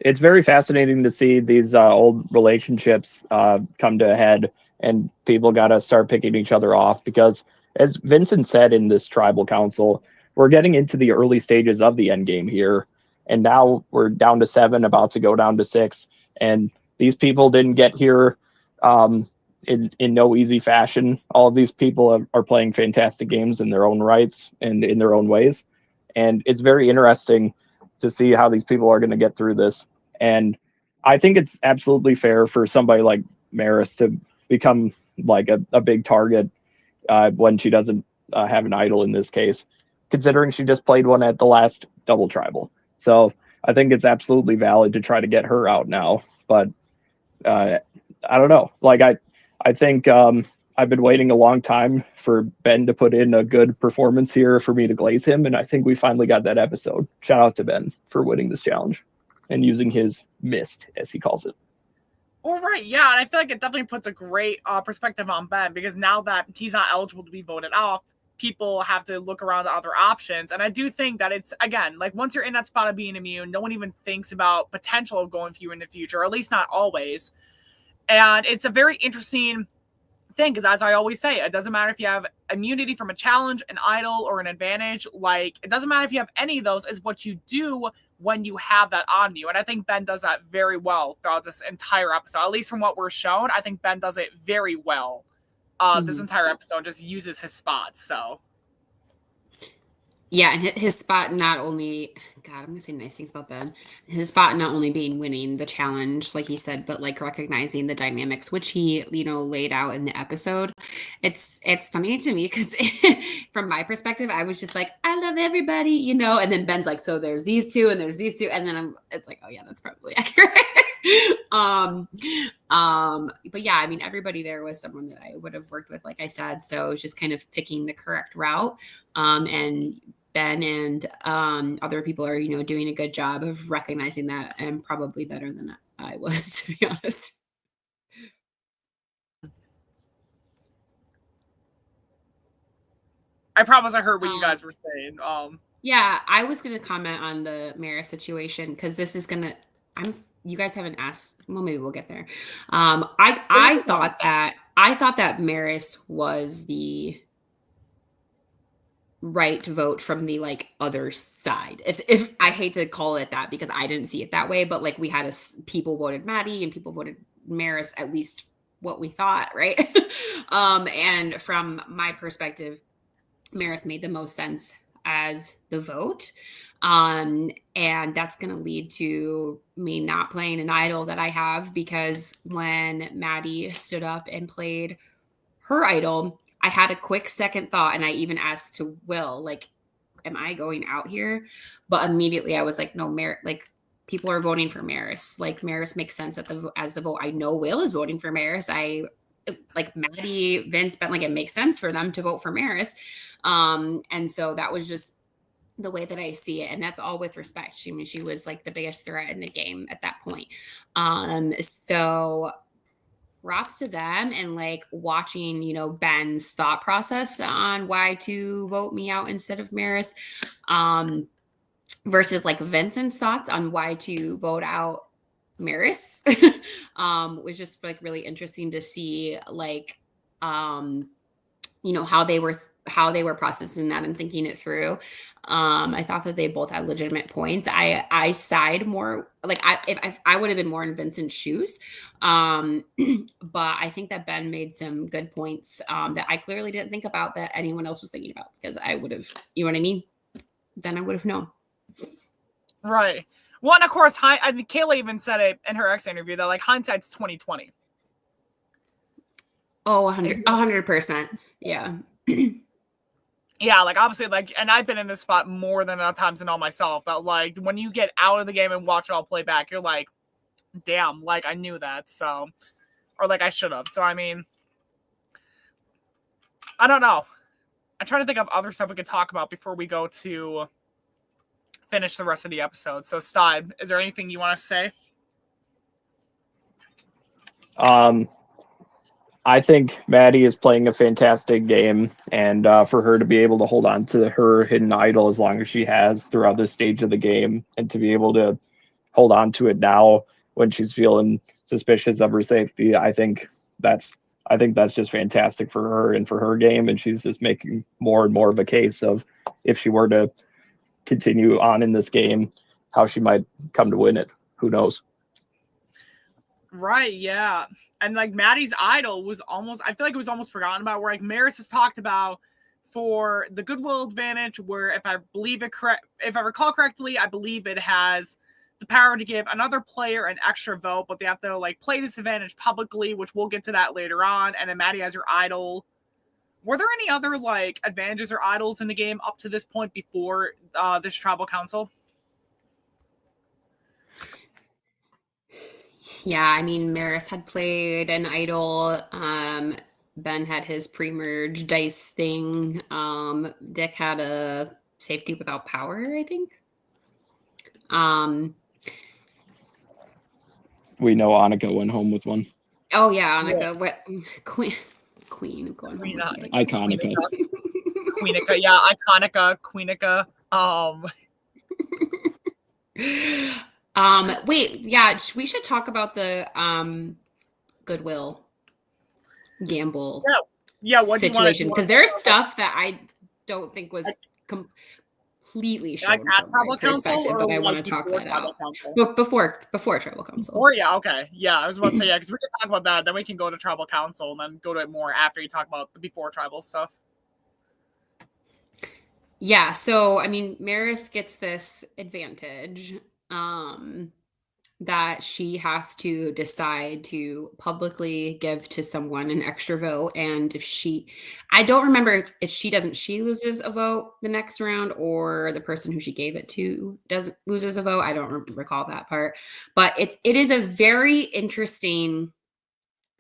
S2: it's very fascinating to see these old relationships come to a head, and people got to start picking each other off because, as Vincent said in this tribal council, we're getting into the early stages of the end game here, and now we're down to 7, about to go down to 6, and these people didn't get here in no easy fashion. All of these people are playing fantastic games in their own rights and in their own ways, and it's very interesting to see how these people are going to get through this. And I think it's absolutely fair for somebody like Maris to become like a big target when she doesn't have an idol in this case, considering she just played one at the last double tribal. So I think it's absolutely valid to try to get her out now. But I don't know. Like, I think I've been waiting a long time for Ben to put in a good performance here for me to glaze him, and I think we finally got that episode. Shout out to Ben for winning this challenge and using his mist, as he calls it.
S1: All right, yeah, and I feel like it definitely puts a great perspective on Ben, because now that he's not eligible to be voted off, people have to look around at other options. And I do think that it's, again, like, once you're in that spot of being immune, no one even thinks about potential of going for you in the future, or at least not always. And it's a very interesting thing, because as I always say, it doesn't matter if you have immunity from a challenge, an idol, or an advantage. Like, it doesn't matter if you have any of those, is what you do when you have that on you. And I think Ben does that very well throughout this entire episode. At least from what we're shown, I think Ben does it very well. This entire episode just uses his spots. So
S3: yeah, and his spot not only, God, I'm gonna say nice things about Ben. His spot not only being winning the challenge, like he said, but like recognizing the dynamics which he, laid out in the episode. It's funny to me because from my perspective, I was just like, I love everybody, and then Ben's like, so there's these two and there's these two, and then it's like, oh yeah, that's probably accurate. But yeah, I mean, everybody there was someone that I would have worked with, like I said. So it was just kind of picking the correct route. And Ben and other people are, doing a good job of recognizing that, and probably better than I was, to be honest.
S1: I promise I heard what you guys were saying.
S3: Yeah, I was going to comment on the Maris situation, because this is going to, you guys haven't asked, well, maybe we'll get there. I thought that Maris was the right vote from the other side. If I hate to call it that, because I didn't see it that way, but we had people voted Maddie and people voted Maris, at least what we thought, right? And from my perspective, Maris made the most sense as the vote. And that's going to lead to me not playing an idol that I have, because when Maddie stood up and played her idol, I had a quick second thought, and I even asked to Will, am I going out here? But immediately I was like, no, people are voting for Maris. Maris makes sense as the vote. I know Will is voting for Maris. Maddie, Vince, Ben, it makes sense for them to vote for Maris. And so that was just the way that I see it. And that's all with respect. I mean, she was the biggest threat in the game at that point. So props to them, and watching, Ben's thought process on why to vote me out instead of Maris, versus Vincent's thoughts on why to vote out Maris, was just really interesting to see, how they were processing that and thinking it through. I thought that they both had legitimate points. I side more, if I would have been more in Vincent's shoes. But I think that Ben made some good points that I clearly didn't think about, that anyone else was thinking about, because I would have, you know what I mean? Then I would have known.
S1: Right. Well, and of course, I mean, Kayla even said it in her X interview that hindsight's 20/20.
S3: Oh, 100%. Yeah.
S1: Yeah, obviously, and I've been in this spot more than enough times to know myself that when you get out of the game and watch it all play back, you're like, damn, I knew that, so, or I should have. So I mean, I don't know. I'm trying to think of other stuff we could talk about before we go to finish the rest of the episode. So Steib, is there anything you want to say?
S2: I think Maddie is playing a fantastic game, and for her to be able to hold on to her hidden idol as long as she has throughout this stage of the game, and to be able to hold on to it now when she's feeling suspicious of her safety, I think that's just fantastic for her and for her game, and she's just making more and more of a case of if she were to continue on in this game, how she might come to win it. Who knows?
S1: Right, yeah. And like Maddie's idol was almost, I feel like it was almost forgotten about, where like Maris has talked about for the goodwill advantage, where if I recall correctly, I believe it has the power to give another player an extra vote, but they have to like play this advantage publicly, which we'll get to that later on. And then Maddie has her idol. Were there any other like advantages or idols in the game up to this point before this tribal council?
S3: Yeah, I mean, Maris had played an idol. Ben had his pre-merge dice thing. Dick had a safety without power, I think.
S2: We know Annika went home with one.
S3: Oh yeah, Annika, what queen of going home.
S2: Iconica.
S1: Queenika, yeah, Iconica, Queenika.
S3: Wait, yeah, we should talk about the goodwill gamble situation, because there's stuff that I don't think was completely shown from my perspective, but I want to talk that out. Before tribal council.
S1: Okay. Yeah, I was about to say, because we can talk about that, then we can go to tribal council and then go to it more after you talk about the before tribal stuff.
S3: Yeah, so I mean, Maris gets this advantage that she has to decide to publicly give to someone an extra vote. And I don't remember if she loses a vote the next round, or the person who she gave it to loses a vote. I don't recall that part, but it is a very interesting,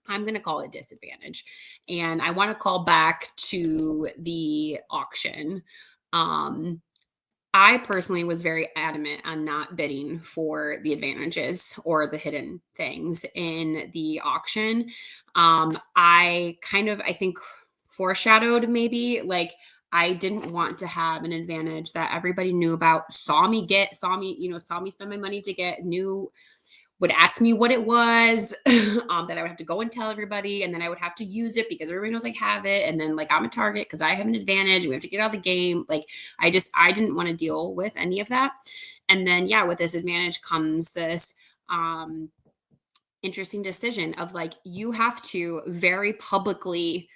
S3: I'm going to call it disadvantage. And I want to call back to the auction. I personally was very adamant on not bidding for the advantages or the hidden things in the auction. I think foreshadowed maybe, like, I didn't want to have an advantage that everybody knew about, saw me spend my money to get, would ask me what it was, that I would have to go and tell everybody, and then I would have to use it because everybody knows I have it, and then like I'm a target because I have an advantage and we have to get out of the game. Like I didn't want to deal with any of that. And then with this advantage comes this interesting decision of like, you have to very publicly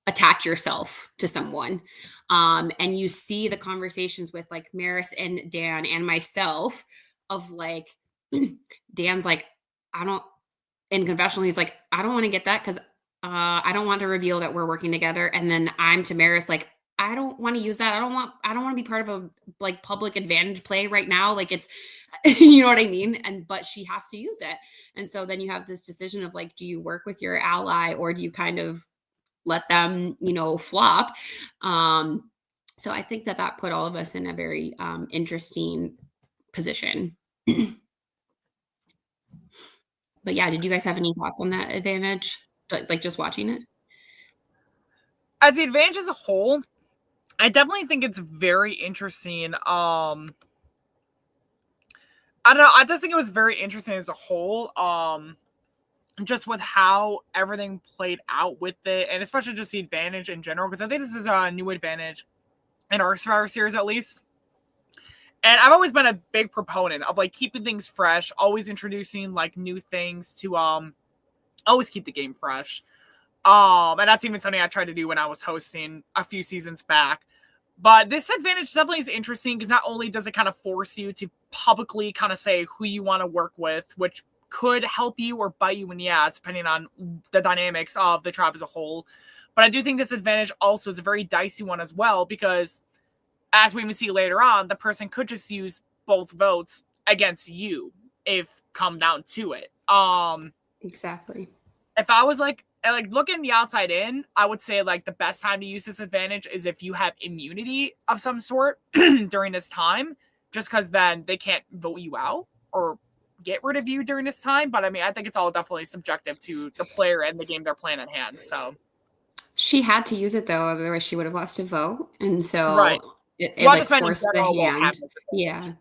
S3: attach yourself to someone. And you see the conversations with like Maris and Dan and myself of like, Dan's like, in confessional, he's like, I don't want to get that because I don't want to reveal that we're working together. And then I'm to Maris like, I don't want to use that. I don't want to be part of a like public advantage play right now. Like it's, you know what I mean? But she has to use it. And so then you have this decision of like, do you work with your ally or do you kind of let them, flop? So I think that put all of us in a very interesting position. But yeah, did you guys have any thoughts on that advantage? Like just watching it?
S1: As the advantage as a whole, I definitely think it's very interesting. I don't know. I just think it was very interesting as a whole. Just with how everything played out with it, and especially just the advantage in general, because I think this is a new advantage in our Survivor series, at least. And I've always been a big proponent of like keeping things fresh, always introducing like new things to always keep the game fresh. And that's even something I tried to do when I was hosting a few seasons back. But this advantage definitely is interesting because not only does it kind of force you to publicly kind of say who you want to work with, which could help you or bite you in the ass, depending on the dynamics of the tribe as a whole. But I do think this advantage also is a very dicey one as well, because as we even see later on, the person could just use both votes against you if come down to it.
S3: Exactly.
S1: If I was like looking the outside in, I would say like the best time to use this advantage is if you have immunity of some sort during this time, just because then they can't vote you out or get rid of you during this time. But I mean, I think it's all definitely subjective to the player and the game they're playing at hand. So
S3: she had to use it though, otherwise she would have lost a vote, and so
S1: right.
S3: it
S1: Well, I
S3: like
S1: just meant in
S3: forced the
S1: general about
S3: hand.
S1: having this advantage.
S3: Yeah.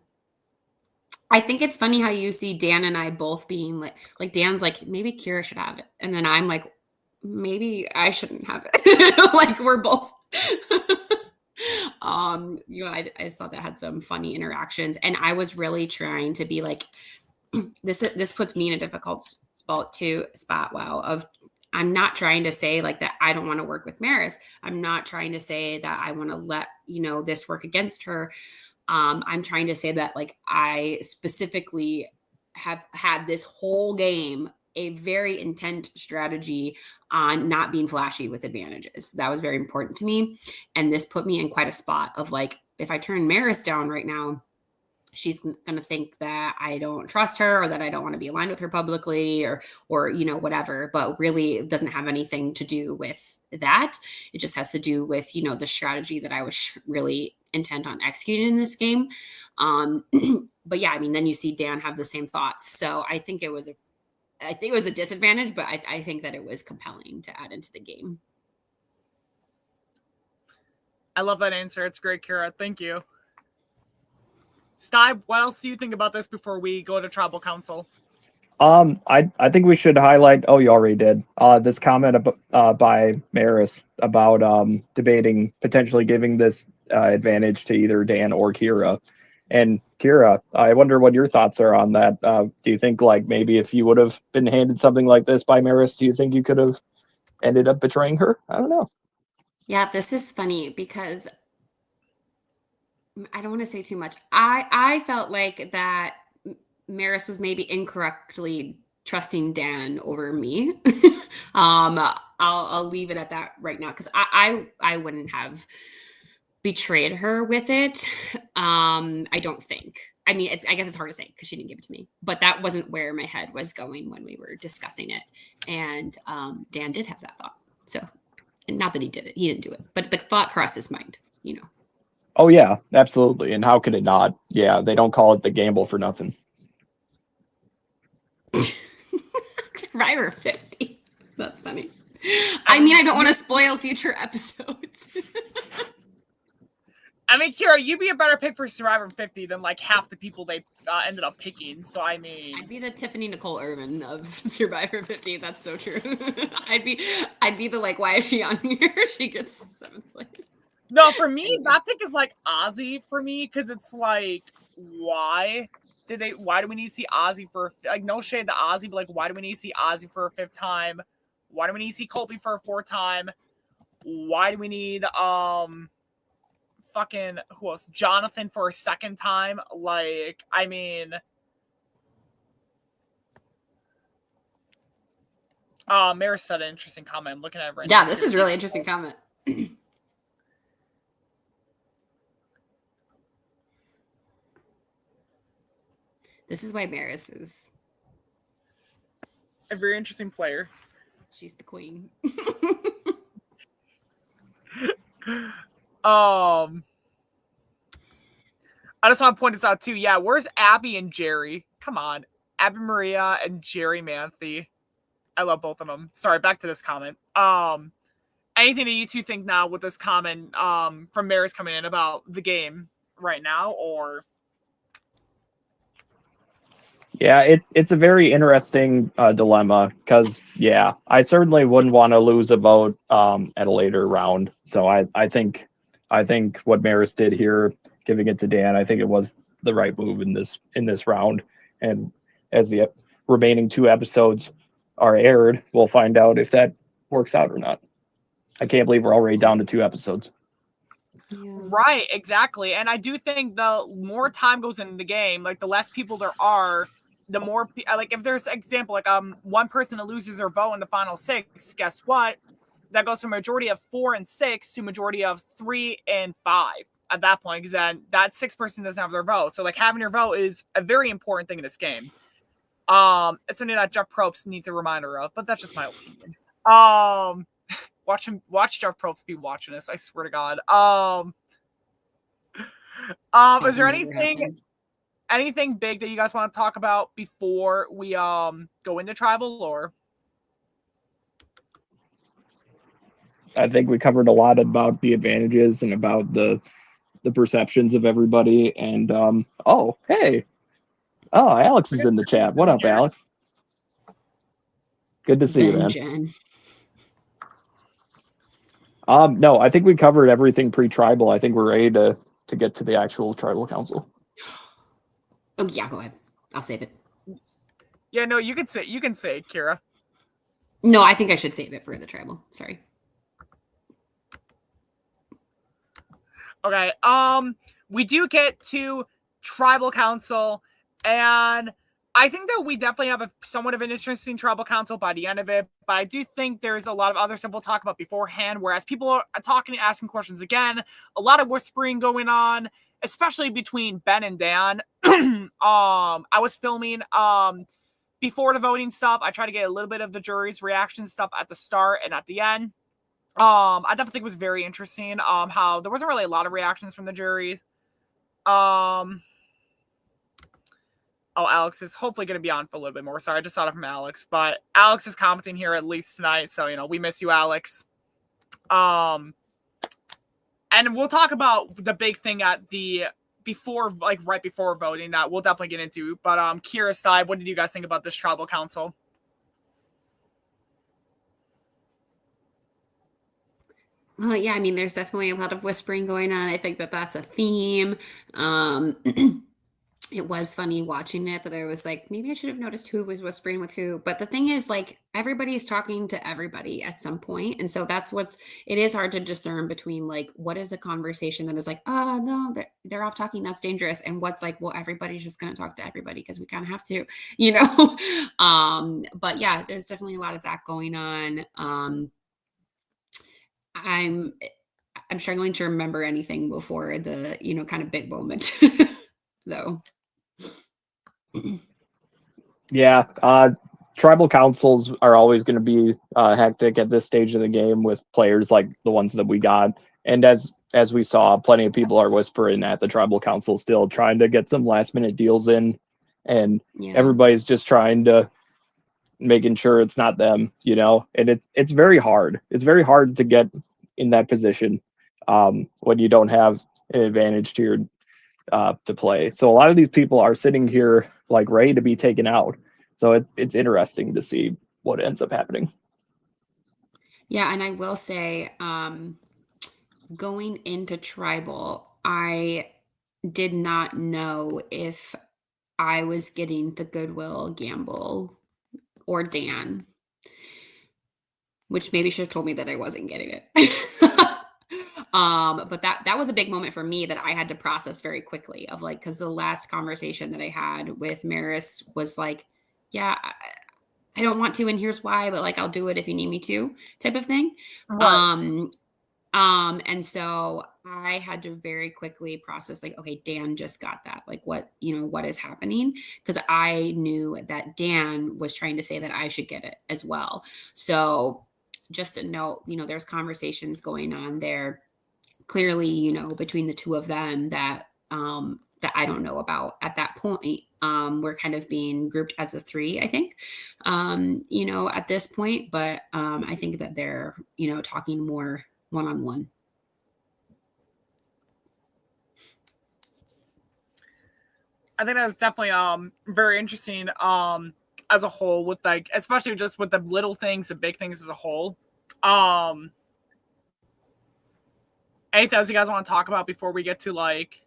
S3: I think it's funny how you see Dan and I both being like Dan's like, maybe Kira should have it. And then I'm like, maybe I shouldn't have it. Like we're both you know, I just thought that had some funny interactions. And I was really trying to be like, this puts me in a difficult spot, wow, of I'm not trying to say like that I don't want to work with Maris. I'm not trying to say that I want to let, you know, this work against her. I'm trying to say that like I specifically have had this whole game a very intent strategy on not being flashy with advantages. That was very important to me. And this put me in quite a spot of like, if I turn Maris down right now, she's going to think that I don't trust her or that I don't want to be aligned with her publicly or, you know, whatever, but really it doesn't have anything to do with that. It just has to do with, you know, the strategy that I was really intent on executing in this game. But yeah, I mean, then you see Dan have the same thoughts. So I think it was a disadvantage, but I think that it was compelling to add into the game.
S1: I love that answer. It's great, Kira. Thank you. Steib, what else do you think about this before we go to Tribal Council?
S2: I think we should highlight. Oh, you already did. This comment by Maris about debating potentially giving this advantage to either Dan or Kira. And Kira, I wonder what your thoughts are on that. Do you think like maybe if you would have been handed something like this by Maris, do you think you could have ended up betraying her? I don't know.
S3: Yeah, this is funny because I don't want to say too much. I felt like that Maris was maybe incorrectly trusting Dan over me. I'll leave it at that right now because I wouldn't have betrayed her with it. I don't think. I mean, I guess it's hard to say because she didn't give it to me, but that wasn't where my head was going when we were discussing it. And Dan did have that thought. So, and not that he did it, he didn't do it, but the thought crossed his mind, you know.
S2: Oh yeah, absolutely. And how could it not? Yeah, they don't call it the gamble for nothing.
S3: Survivor 50. That's funny. I mean, I don't want to spoil future episodes.
S1: I mean, Kira, you'd be a better pick for Survivor 50 than like half the people they ended up picking. So I mean,
S3: I'd be the Tiffany Nicole Irvin of Survivor 50. That's so true. I'd be the like, why is she on here? She gets 7th place.
S1: No, for me, that pick is like Ozzy for me because it's like, why do we need to see Ozzy for like no shade to Ozzy, but like why do we need to see Ozzy for a 5th time? Why do we need to see Colby for a 4th time? Why do we need fucking who else? Jonathan for a 2nd time? Like, I mean, Maris said an interesting comment. I'm looking at it right now.
S3: Yeah, this is really interesting comment. This is why Maris is
S1: a very interesting player.
S3: She's the queen.
S1: I just want to point this out too. Yeah, where's Abby and Jerry? Come on, Abby Maria and Jerry Manthe. I love both of them. Sorry, back to this comment. Anything that you two think now with this comment from Maris coming in about the game right now, or?
S2: Yeah, it's a very interesting dilemma because, yeah, I certainly wouldn't want to lose a vote at a later round. So I think what Maris did here, giving it to Dan, I think it was the right move in this round. And as the remaining 2 episodes are aired, we'll find out if that works out or not. I can't believe we're already down to 2 episodes.
S3: Yeah.
S1: Right, exactly. And I do think the more time goes into the game, like the less people there are, the more like if there's example like one person that loses their vote in the final 6, guess what? That goes from a majority of 4 and 6 to majority of 3 and 5 at that point, because then that 6th person doesn't have their vote. So like having your vote is a very important thing in this game. It's something that Jeff Probst needs a reminder of, but that's just my opinion. Watch Jeff Probst be watching this. I swear to God. Is there anything anything big that you guys want to talk about before we go into tribal, or?
S2: I think we covered a lot about the advantages and about the perceptions of everybody. And hey, Alex is in the chat. What up, Alex? Good to see you, man. No, I think we covered everything pre-tribal. I think we're ready to get to the actual tribal council.
S3: Oh yeah, go ahead. I'll save it.
S1: Yeah, no, you can say it, Kira.
S3: No, I think I should save it for the tribal. Sorry.
S1: Okay. We do get to tribal council, and I think that we definitely have somewhat of an interesting tribal council by the end of it, but I do think there's a lot of other stuff we'll talk about beforehand, whereas people are talking and asking questions again, a lot of whispering going on, especially between Ben and Dan. I was filming before the voting stuff. I tried to get a little bit of the jury's reaction stuff at the start and at the end. I definitely think it was very interesting how there wasn't really a lot of reactions from the juries. Oh, Alex is hopefully going to be on for a little bit more. Sorry, I just saw it from Alex. But Alex is commenting here at least tonight. So, we miss you, Alex. And we'll talk about the big thing at right before voting that we'll definitely get into. But Kira, Steib, what did you guys think about this tribal council?
S3: Yeah, I mean, there's definitely a lot of whispering going on. I think that that's a theme. It was funny watching it that I was like, maybe I should have noticed who was whispering with who. But the thing is, like, everybody's talking to everybody at some point. And so it is hard to discern between, like, what is a conversation that is like, oh, no, they're off talking, that's dangerous. And what's like, well, everybody's just going to talk to everybody because we kind of have to, But yeah, there's definitely a lot of that going on. I'm struggling to remember anything before the, kind of big moment, though.
S2: Yeah, tribal councils are always going to be hectic at this stage of the game with players like the ones that we got. And as we saw, plenty of people are whispering at the tribal council still, trying to get some last minute deals in, and everybody's just trying to making sure it's not them, and it's very hard. It's very hard to get in that position when you don't have an advantage to your to play. So a lot of these people are sitting here like ready to be taken out. So it's interesting to see what ends up happening.
S3: Yeah, and I will say, going into tribal, I did not know if I was getting the Goodwill gamble or Dan, which maybe should have told me that I wasn't getting it. But that was a big moment for me that I had to process very quickly of like, because the last conversation that I had with Maris was like, yeah, I don't want to, and here's why, but like, I'll do it if you need me to, type of thing.
S1: Right.
S3: And so I had to very quickly process like, okay, Dan just got that. Like what is happening? Because I knew that Dan was trying to say that I should get it as well. So just to note, there's conversations going on there clearly, between the two of them that I don't know about at that point. We're kind of being grouped as a 3, I think, at this point, but I think that they're, talking more one-on-one.
S1: I think that was definitely very interesting as a whole, with like, especially just with the little things, the big things as a whole. Anything else you guys want to talk about before we get to like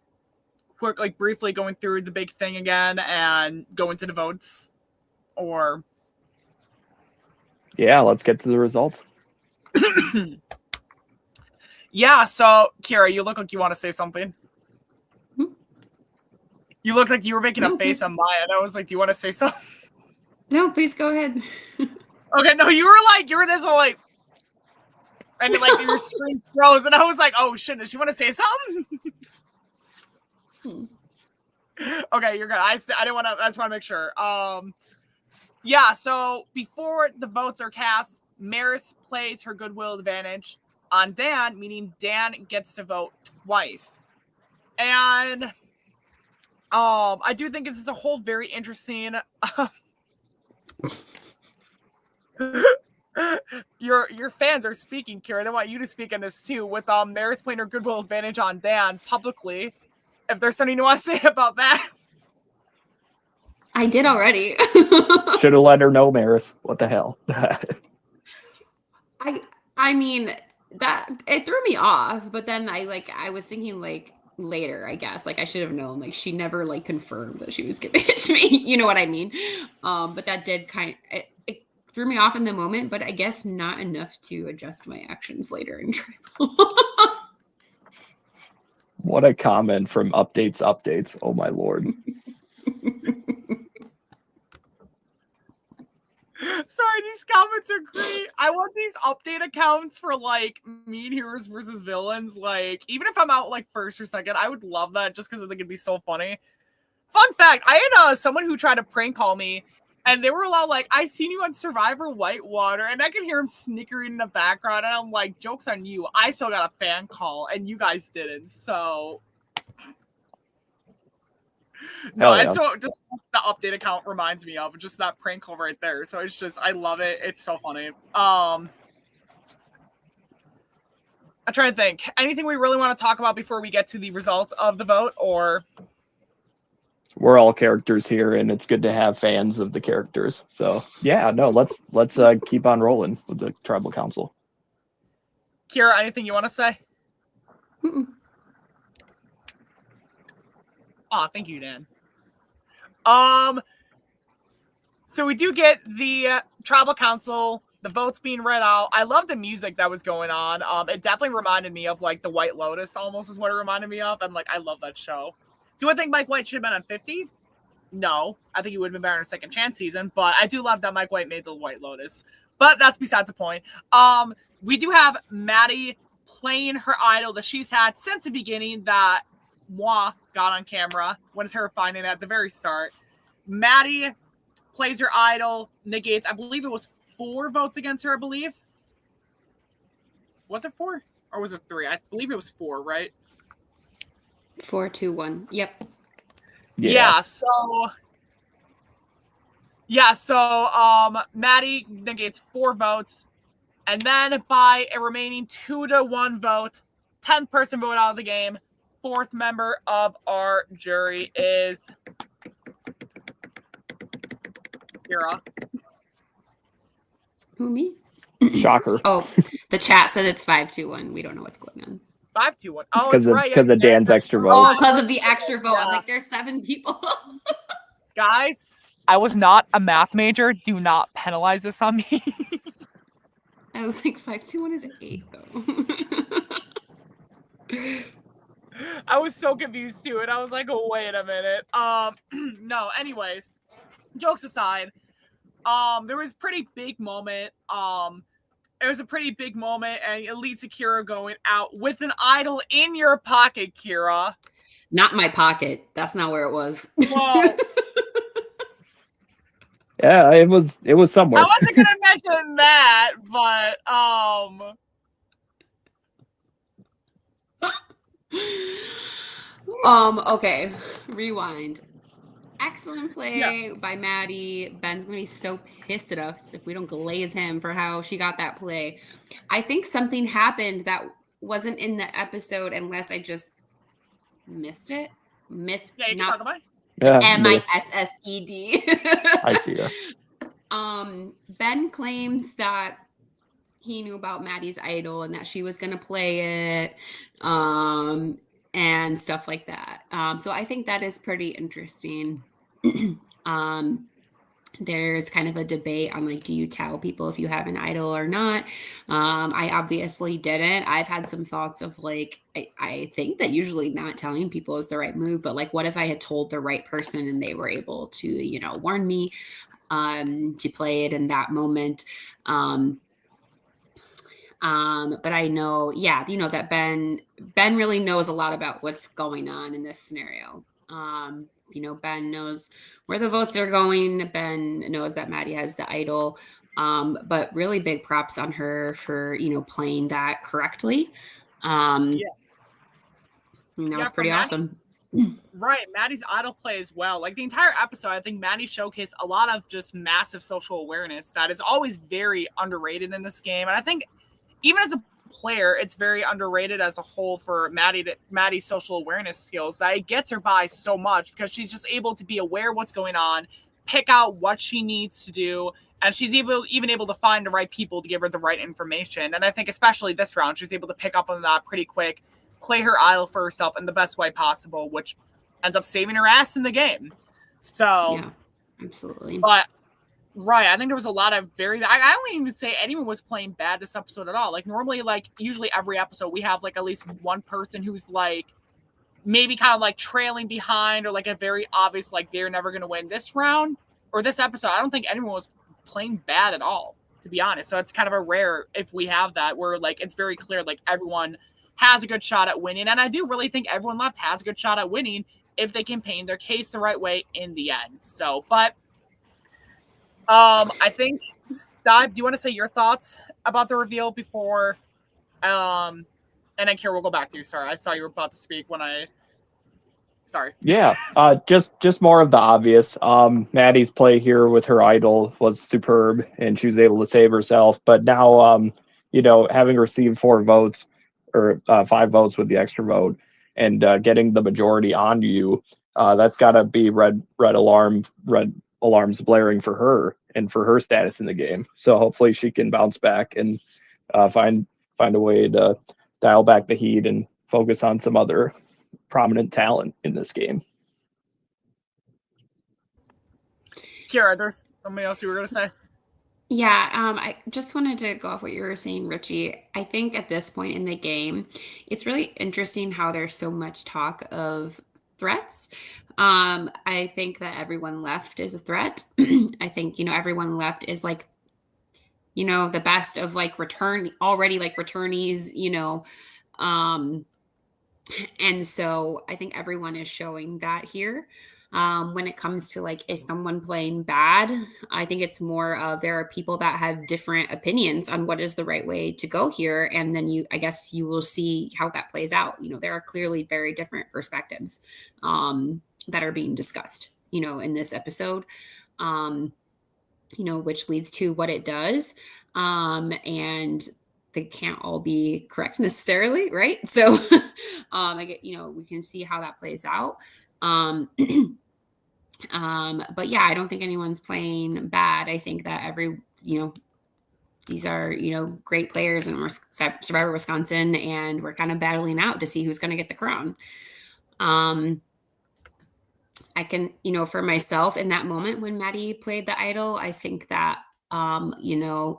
S1: quick, like briefly going through the big thing again and go into the votes? Or
S2: yeah, let's get to the results.
S1: Yeah, so Kira, you look like you want to say something. You look like you were making a face on Maya, and I was like, do you want to say something?
S3: No, please go ahead.
S1: Okay, no, you were this whole like, and like your screen froze, and I was like, oh shit, does she want to say something? Okay, you're good. I didn't want to. I just want to make sure. Yeah. So before the votes are cast, Maris plays her goodwill advantage on Dan, meaning Dan gets to vote twice. And I do think this is a whole very interesting. Your fans are speaking, Kira. They want you to speak on this too. With Maris playing her goodwill advantage on Dan publicly. If there's something you want to say about that,
S3: I did already.
S2: Should have let her know, Maris. What the hell?
S3: I mean, that it threw me off, but then I was thinking like later, I guess, like I should have known, like she never like confirmed that she was giving it to me. You know what I mean? But that did it threw me off in the moment, but I guess not enough to adjust my actions later in tribal.
S2: What a comment from updates. Oh my lord.
S1: Sorry, these comments are great. I want these update accounts for like mean heroes versus villains. Like, even if I'm out like first or second, I would love that just because I think it'd be so funny. Fun fact, I had someone who tried to prank call me, and they were all like, I seen you on Survivor Whitewater, and I could hear him snickering in the background, and I'm like, joke's on you. I still got a fan call, and you guys didn't, so... No,
S2: yeah.
S1: so just the update account reminds me of just that prank call right there. So it's just, I love it. It's so funny. I'm trying to think. Anything we really want to talk about before we get to the results of the vote, or...
S2: We're all characters here, and it's good to have fans of the characters. So yeah, no, let's keep on rolling with the tribal council.
S1: Kira, anything you want to say?
S3: Mm-mm.
S1: Oh, thank you, Dan. So we do get the tribal council, the votes being read out. I love the music that was going on. It definitely reminded me of like the White Lotus, almost is what it reminded me of. And like, I love that show. Do I think Mike White should have been on 50? No, I think he would have been better in a second chance season. But I do love that Mike White made the White Lotus. But that's besides the point. We do have Maddie playing her idol that she's had since the beginning that Moi got on camera when her finding it at the very start. Maddie plays her idol, negates, I believe it was 4 votes against her, I believe. Was it 4? Or was it 3? I believe it was 4, right?
S3: 4, 2, 1. Yep.
S1: Yeah, so Maddie negates 4 votes. And then by a remaining 2-1 vote, 10-person vote out of the game, 4th member of our jury is Kira.
S3: Who, me?
S2: Shocker.
S3: Oh, the chat said it's 5-2-1. We don't know what's going on.
S1: 5-2-1. Oh, it's right.
S2: Because of Dan's extra vote.
S3: Oh, because of the extra vote. I'm like, there's 7 people.
S1: Guys, I was not a math major. Do not penalize this on me.
S3: I was like, 5-2-1 is 8, though.
S1: I was so confused too, and I was like, oh, wait a minute. No, anyways, jokes aside, there was a pretty big moment. It was a pretty big moment, and it leads to Kira going out with an idol in your pocket, Kira.
S3: Not my pocket. That's not where it was.
S1: Whoa.
S2: Yeah, it was somewhere.
S1: I wasn't gonna mention that, but
S3: okay, rewind. Excellent play by Maddie. Ben's gonna be so pissed at us if we don't glaze him for how she got that play. I think something happened that wasn't in the episode unless I just missed it.
S1: Yeah, you can talk about it.
S2: Yeah,
S3: MISSED.
S2: I see ya.
S3: Ben claims that he knew about Maddie's idol and that she was gonna play it. And stuff like that. So I think that is pretty interesting. There's kind of a debate on like, do you tell people if you have an idol or not? I obviously didn't. I've had some thoughts of like, I think that usually not telling people is the right move, but like, what if I had told the right person and they were able to, you know, warn me to play it in that moment? But I know, you know, that Ben really knows a lot about what's going on in this scenario. You know, Ben knows where the votes are going. Ben knows that Maddie has the idol. But really big props on her for, you know, playing that correctly. That was pretty awesome.
S1: Right, Maddie's idol play as well. Like the entire episode, I think Maddie showcased a lot of just massive social awareness that is always very underrated in this game. And I think even as a player, it's very underrated as a whole for Maddie's social awareness skills. That it gets her by so much because she's just able to be aware of what's going on, pick out what she needs to do, and she's even able to find the right people to give her the right information. And I think especially this round, she's able to pick up on that pretty quick, play her idol for herself in the best way possible, which ends up saving her ass in the game. So,
S3: yeah, absolutely.
S1: But, right, I think there was a lot of I don't even say anyone was playing bad this episode at all. Like, normally, like, usually every episode, we have, like, at least one person who's, like, maybe kind of, like, trailing behind or, like, a very obvious, like, they're never going to win this round or this episode. I don't think anyone was playing bad at all, to be honest. So, it's kind of a rare if we have that where, like, it's very clear, like, everyone has a good shot at winning. And I do really think everyone left has a good shot at winning if they can paint their case the right way in the end. So, but I think, Steib, do you want to say your thoughts about the reveal before, and then Kira, we'll go back to you. Sorry, I saw you were about to speak sorry.
S2: Yeah, just more of the obvious. Maddie's play here with her idol was superb, and she was able to save herself. But now, having received 4 votes or 5 votes with the extra vote, and getting the majority on you, that's got to be red alarms blaring for her and for her status in the game. So hopefully she can bounce back and find a way to dial back the heat and focus on some other prominent talent in this game.
S1: Kira, there's something else you were going to say?
S3: Yeah, I just wanted to go off what you were saying, Richie. I think at this point in the game, it's really interesting how there's so much talk of threats. I think that everyone left is a threat. I think, everyone left is like, the best of like returnees, and so I think everyone is showing that here. When it comes to like, is someone playing bad? I think it's more of there are people that have different opinions on what is the right way to go here. And then I guess you will see how that plays out. There are clearly very different perspectives that are being discussed, in this episode, which leads to what it does. And they can't all be correct necessarily, right? So we can see how that plays out. But yeah, I don't think anyone's playing bad. I think that these are, great players in Survivor Wisconsin, and we're kind of battling out to see who's going to get the crown. I can, for myself in that moment when Maddie played the idol, I think that, a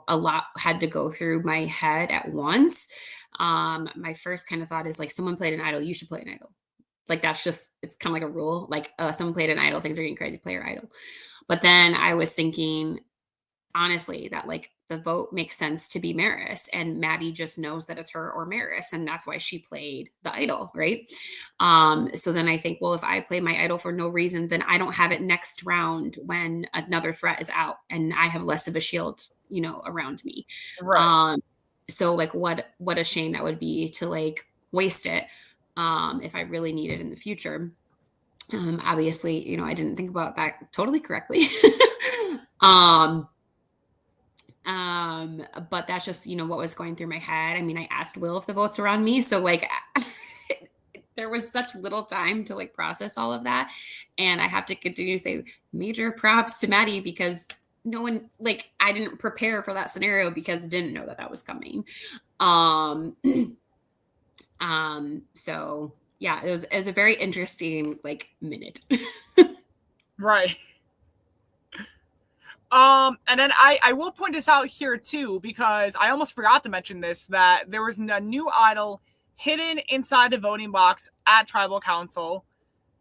S3: lot had to go through my head at once. My first kind of thought is like, someone played an idol, you should play an idol. Like, that's just, it's kind of like a rule. Like, someone played an idol, things are getting crazy, play your idol. But then I was thinking, honestly, that like the vote makes sense to be Maris, and Maddie just knows that it's her or Maris, and that's why she played the idol, right? So then I think, well, if I play my idol for no reason, then I don't have it next round when another threat is out, and I have less of a shield, around me.
S1: Right.
S3: So like, what a shame that would be to like waste it. If I really need it in the future. Obviously, I didn't think about that totally correctly. But that's just, what was going through my head. I mean, I asked Will if the votes were on me. So like, there was such little time to like process all of that. And I have to continue to say major props to Maddie, because no one, like, I didn't prepare for that scenario because I didn't know that was coming. So yeah, it was a very interesting like minute.
S1: Right. And then I will point this out here too, because I almost forgot to mention this, that there was a new idol hidden inside the voting box at Tribal Council,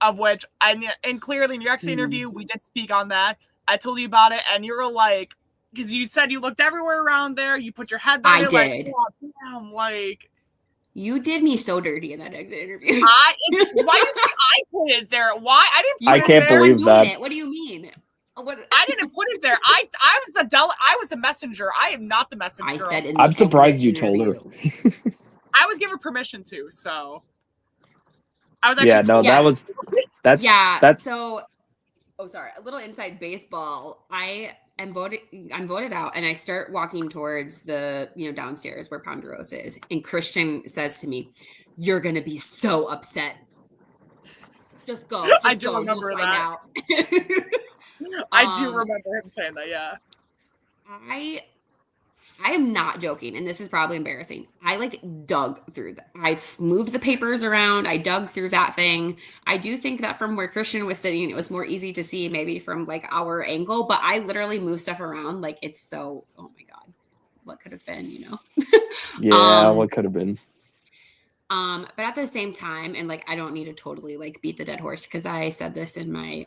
S1: of which, and clearly in your exit interview, we did speak on that. I told you about it, and you were like, because you said you looked everywhere around there, you put your head down.
S3: I did.
S1: Like, oh, damn, like,
S3: you did me so dirty in that exit interview.
S1: Why do you think I put it there? Why? I didn't put
S2: I
S1: it
S2: can't
S1: there.
S2: believe that.
S3: What do you mean?
S1: I didn't put it there. I was a messenger. I am not the messenger.
S3: I said
S2: I'm surprised you told her.
S1: I was given permission to, so. I was actually
S2: Yeah, no,
S3: Yes.
S2: that's
S3: Yeah. So, sorry. A little inside baseball. I'm voted out, and I start walking towards the downstairs where Ponderosa is, and Christian says to me, "You're gonna be so upset. Just go.
S1: I
S3: Just
S1: do
S3: go. You'll
S1: remember
S3: find
S1: that.
S3: out."
S1: I do
S3: um,
S1: remember him saying that. Yeah.
S3: I am not joking, and this is probably embarrassing. I like dug through that. I moved the papers around. I dug through that thing. I do think that from where Christian was sitting, it was more easy to see maybe from like our angle, but I literally moved stuff around. Like it's so, oh my God, what could have been,
S2: yeah, what could have been.
S3: But at the same time, and like I don't need to totally like beat the dead horse because I said this in my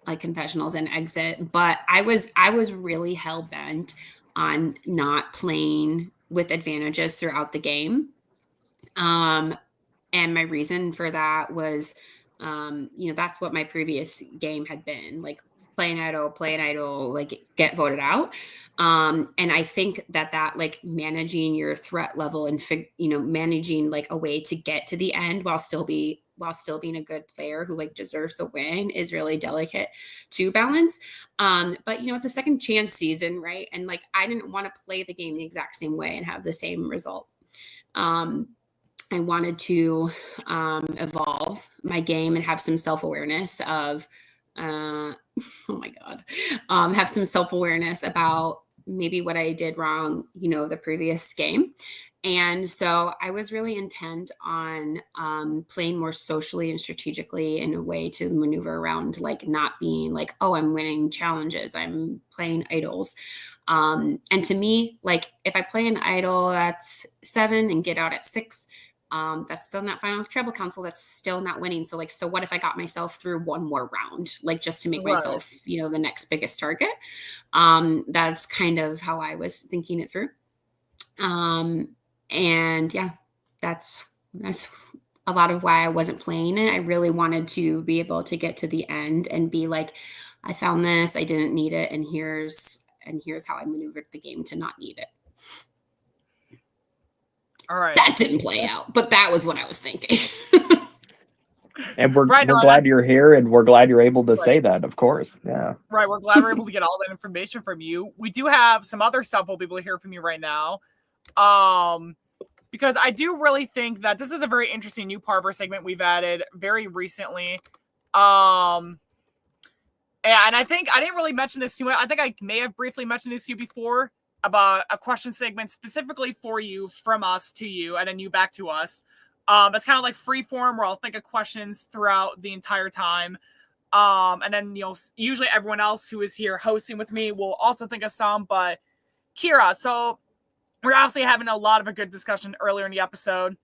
S3: like confessionals and exit, but I was really hell bent on not playing with advantages throughout the game. And my reason for that was, that's what my previous game had been like play an idol, like get voted out. And I think that like managing your threat level and managing like a way to get to the end while still being a good player who like deserves the win is really delicate to balance. But it's a second chance season, right? And like I didn't want to play the game the exact same way and have the same result. I wanted to evolve my game and have some self-awareness of oh my God, have some self-awareness about maybe what I did wrong, the previous game. And so I was really intent on playing more socially and strategically in a way to maneuver around, like not being like, oh, I'm winning challenges, I'm playing idols. And to me, like if I play an idol at 7 and get out at 6, that's still not final tribal council. That's still not winning. So so what if I got myself through one more round, like just to make myself, the next biggest target? That's kind of how I was thinking it through. And yeah, that's a lot of why I wasn't playing it. I really wanted to be able to get to the end and be like, I found this, I didn't need it, and here's how I maneuvered the game to not need it.
S1: All right.
S3: That didn't play out, but that was what I was thinking.
S2: And we're glad you're here, and we're glad you're able to say that, of course. Yeah.
S1: Right. We're glad we're able to get all that information from you. We do have some other stuff we'll be able to hear from you right now. Because I do really think that this is a very interesting new part of our segment we've added very recently. And I think I didn't really mention this to you. I think I may have briefly mentioned this to you before about a question segment specifically for you, from us to you, and then you back to us. It's kind of like free form where I'll think of questions throughout the entire time. And then, usually everyone else who is here hosting with me will also think of some, but Kira, so we're obviously having a lot of a good discussion earlier in the episode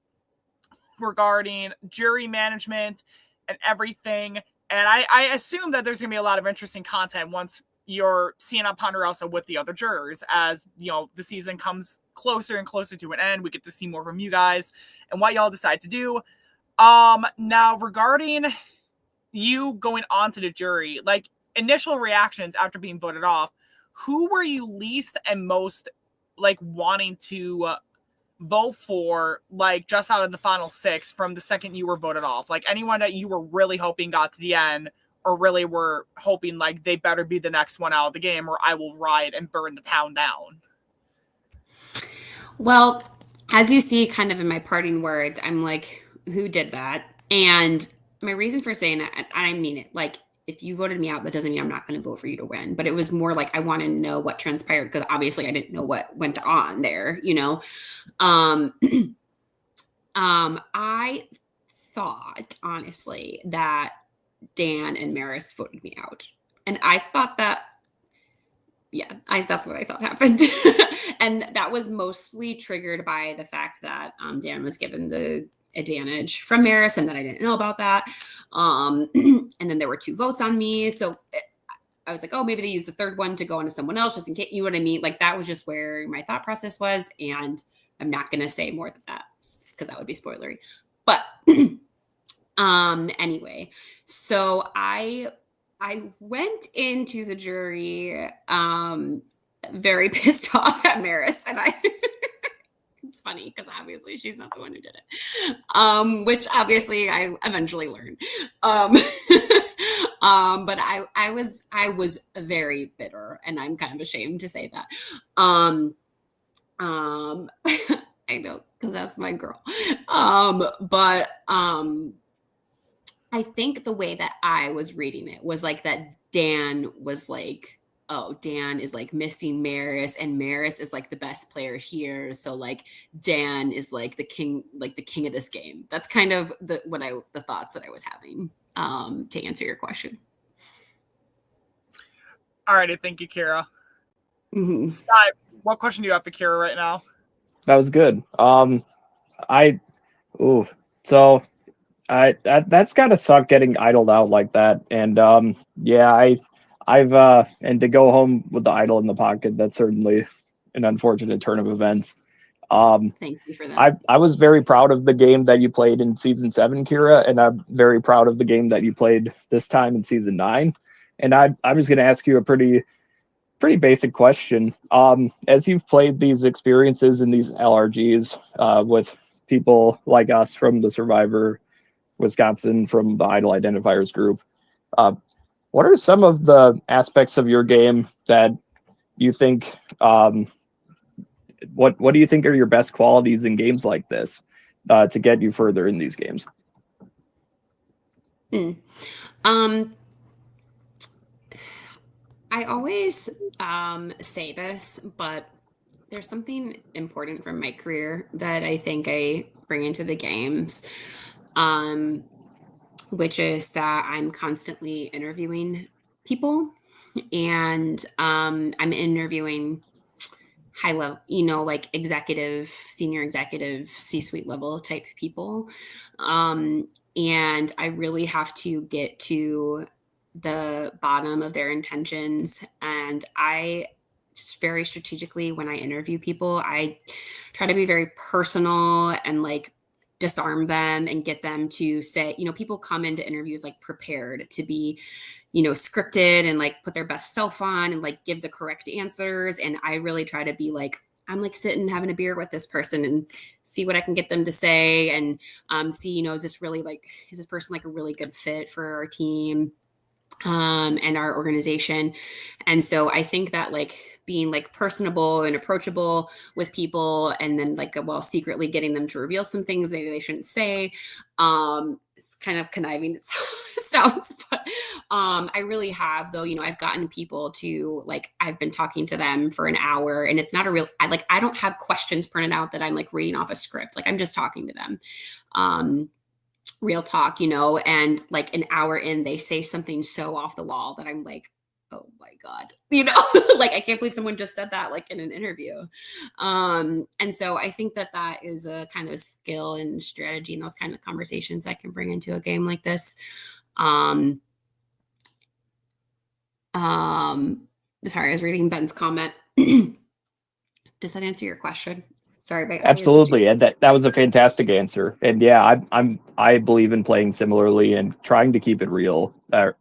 S1: regarding jury management and everything. And I assume that there's going to be a lot of interesting content once you're seeing on Ponderosa with the other jurors. As, the season comes closer and closer to an end, we get to see more from you guys and what y'all decide to do. Now, regarding you going on to the jury, like initial reactions after being voted off, who were you least and most like wanting to vote for, like just out of the final 6 from the second you were voted off? Like anyone that you were really hoping got to the end, or really were hoping like they better be the next one out of the game, or I will riot and burn the town down?
S3: Well, as you see kind of in my parting words, I'm like, who did that? And my reason for saying that, I mean it, like if you voted me out, that doesn't mean I'm not going to vote for you to win. But it was more like I want to know what transpired, because obviously I didn't know what went on there, I thought honestly that Dan and Maris voted me out, and I thought that, that's what I thought happened. And that was mostly triggered by the fact that Dan was given the advantage from Maris, and that I didn't know about that. And then there were 2 votes on me. So I was like, oh, maybe they used the third one to go onto someone else just in case, you know what I mean? Like that was just where my thought process was. And I'm not going to say more than that because that would be spoilery. But anyway, so I went into the jury very pissed off at Maris, and it's funny because obviously she's not the one who did it. Which obviously I eventually learned. But I was very bitter, and I'm kind of ashamed to say that. I know, because that's my girl. But I think the way that I was reading it was like that Dan was like, oh, Dan is like missing Maris, and Maris is like the best player here. So like Dan is like the king of this game. That's kind of the thoughts that I was having to answer your question.
S1: All righty, thank you, Kira.
S3: Mm-hmm.
S1: Steib, what question do you have for Kira right now?
S2: That was good. That's gotta suck getting idled out like that. And I've and to go home with the idol in the pocket, that's certainly an unfortunate turn of events.
S3: Thank you for that.
S2: I was very proud of the game that you played in season 7, Kira, and I'm very proud of the game that you played this time in season 9. And I was going to ask you a pretty basic question. As you've played these experiences in these LRGs with people like us from the Survivor Wisconsin, from the Idol Identifiers group, what are some of the aspects of your game that you think, what do you think are your best qualities in games like this to get you further in these games?
S3: I always say this, but there's something important from my career that I think I bring into the games, which is that I'm constantly interviewing people, and I'm interviewing high level, like executive, senior executive, C-suite level type people. And I really have to get to the bottom of their intentions. And I just very strategically, when I interview people, I try to be very personal and like disarm them and get them to say, people come into interviews like prepared to be, scripted and like put their best self on and like give the correct answers. And I really try to be like, I'm like sitting having a beer with this person and see what I can get them to say and see, is this person like a really good fit for our team and our organization? And so I think that like being like personable and approachable with people, and then like while secretly getting them to reveal some things maybe they shouldn't say, it's kind of conniving, it sounds, but I really have, though. I've gotten people to like, I've been talking to them for an hour, and it's not I don't have questions printed out that I'm like reading off a script. Like I'm just talking to them. Real talk, and like an hour in, they say something so off the wall that I'm like, oh my God, like I can't believe someone just said that like in an interview. And so I think that is a kind of skill and strategy and those kind of conversations I can bring into a game like this. Sorry, I was reading Ben's comment. Does that answer your question? Sorry,
S2: Absolutely, and that was a fantastic answer. And yeah, I believe in playing similarly and trying to keep it real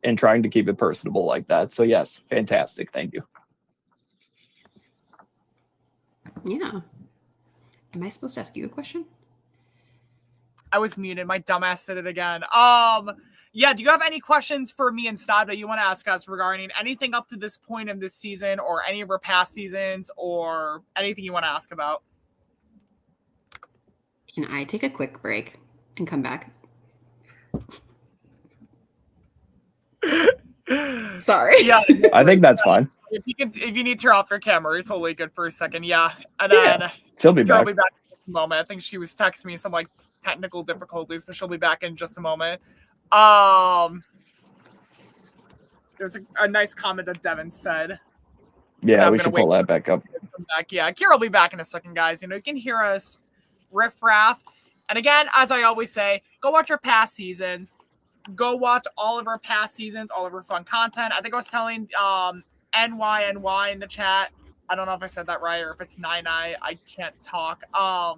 S2: and trying to keep it personable like that. So yes, fantastic. Thank you.
S3: Yeah. Am I supposed to ask you a question?
S1: I was muted. My dumbass did it again. Yeah. Do you have any questions for me and Steib that you want to ask us regarding anything up to this point in this season, or any of our past seasons, or anything you want to ask about?
S3: Can I take a quick break and come back? Sorry.
S1: Yeah,
S2: I think that's fine.
S1: If you need to turn off your camera, you're totally good for a second. Yeah, and then
S2: she'll be back.
S1: She'll be back in a moment. I think she was texting me some like technical difficulties, but she'll be back in just a moment. There's a nice comment that Devin said.
S2: Yeah, we should pull that back up.
S1: Yeah, Kira will be back in a second, guys. You can hear us riff-raff. And again, as I always say, go watch our past seasons. Go watch all of our past seasons, all of our fun content. I think I was telling NYNY in the chat. I don't know if I said that right or if it's Nine. I can't talk. I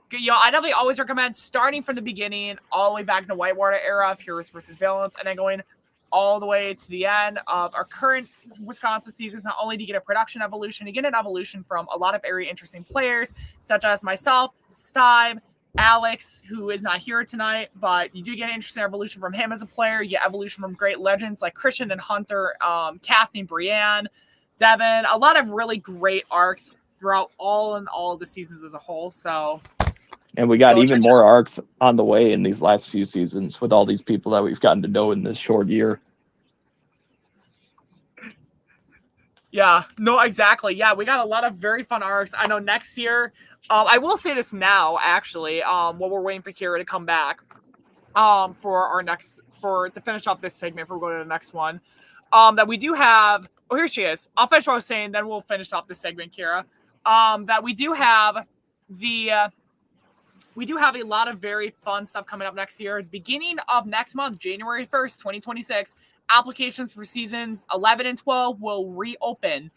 S1: definitely always recommend starting from the beginning all the way back in the Whitewater era of Heroes versus Villains, and then going all the way to the end of our current Wisconsin seasons. Not only do you get a production evolution, you get an evolution from a lot of very interesting players, such as myself, Steib, Alex, who is not here tonight, but you do get an interesting evolution from him as a player. You get evolution from great legends like Christian and Hunter, Kathy, Brienne, Devin. A lot of really great arcs throughout all of the seasons as a whole. So,
S2: and we got even more arcs on the way in these last few seasons with all these people that we've gotten to know in this short year.
S1: Yeah, no, exactly. Yeah, we got a lot of very fun arcs. I know next year, I will say this now, actually, while we're waiting for Kira to come back, to finish up this segment before we go to the next one, that we do have. Oh, here she is. I'll finish what I was saying, then we'll finish off this segment, Kira. That we do have we do have a lot of very fun stuff coming up next year. Beginning of next month, January 1st, 2026, applications for seasons 11 and 12 will reopen.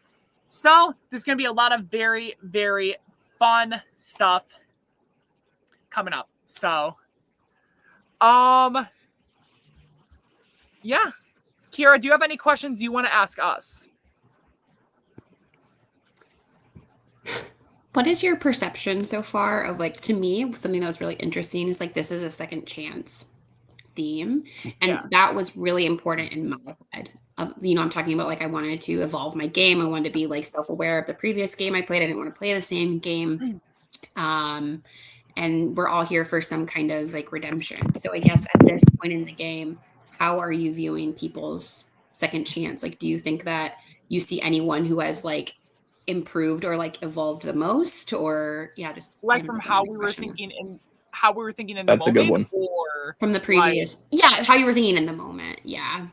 S1: So there's going to be a lot of very, very fun stuff coming up. So, yeah. Kira, do you have any questions you want to ask us?
S3: What is your perception so far of, like, to me, something that was really interesting is, like, this is a second chance theme. And that was really important in my head. I'm talking about, like, I wanted to evolve my game. I wanted to be, like, self-aware of the previous game I played. I didn't want to play the same game. And we're all here for some kind of, like, redemption. So I guess at this point in the game, how are you viewing people's second chance? Like, do you think that you see anyone who has, like, improved or, like, evolved the most? Or just
S1: like from how we were thinking in the
S2: That's
S1: moment,
S2: a good one.
S1: or
S3: from the previous, how you were thinking in the moment. Yeah.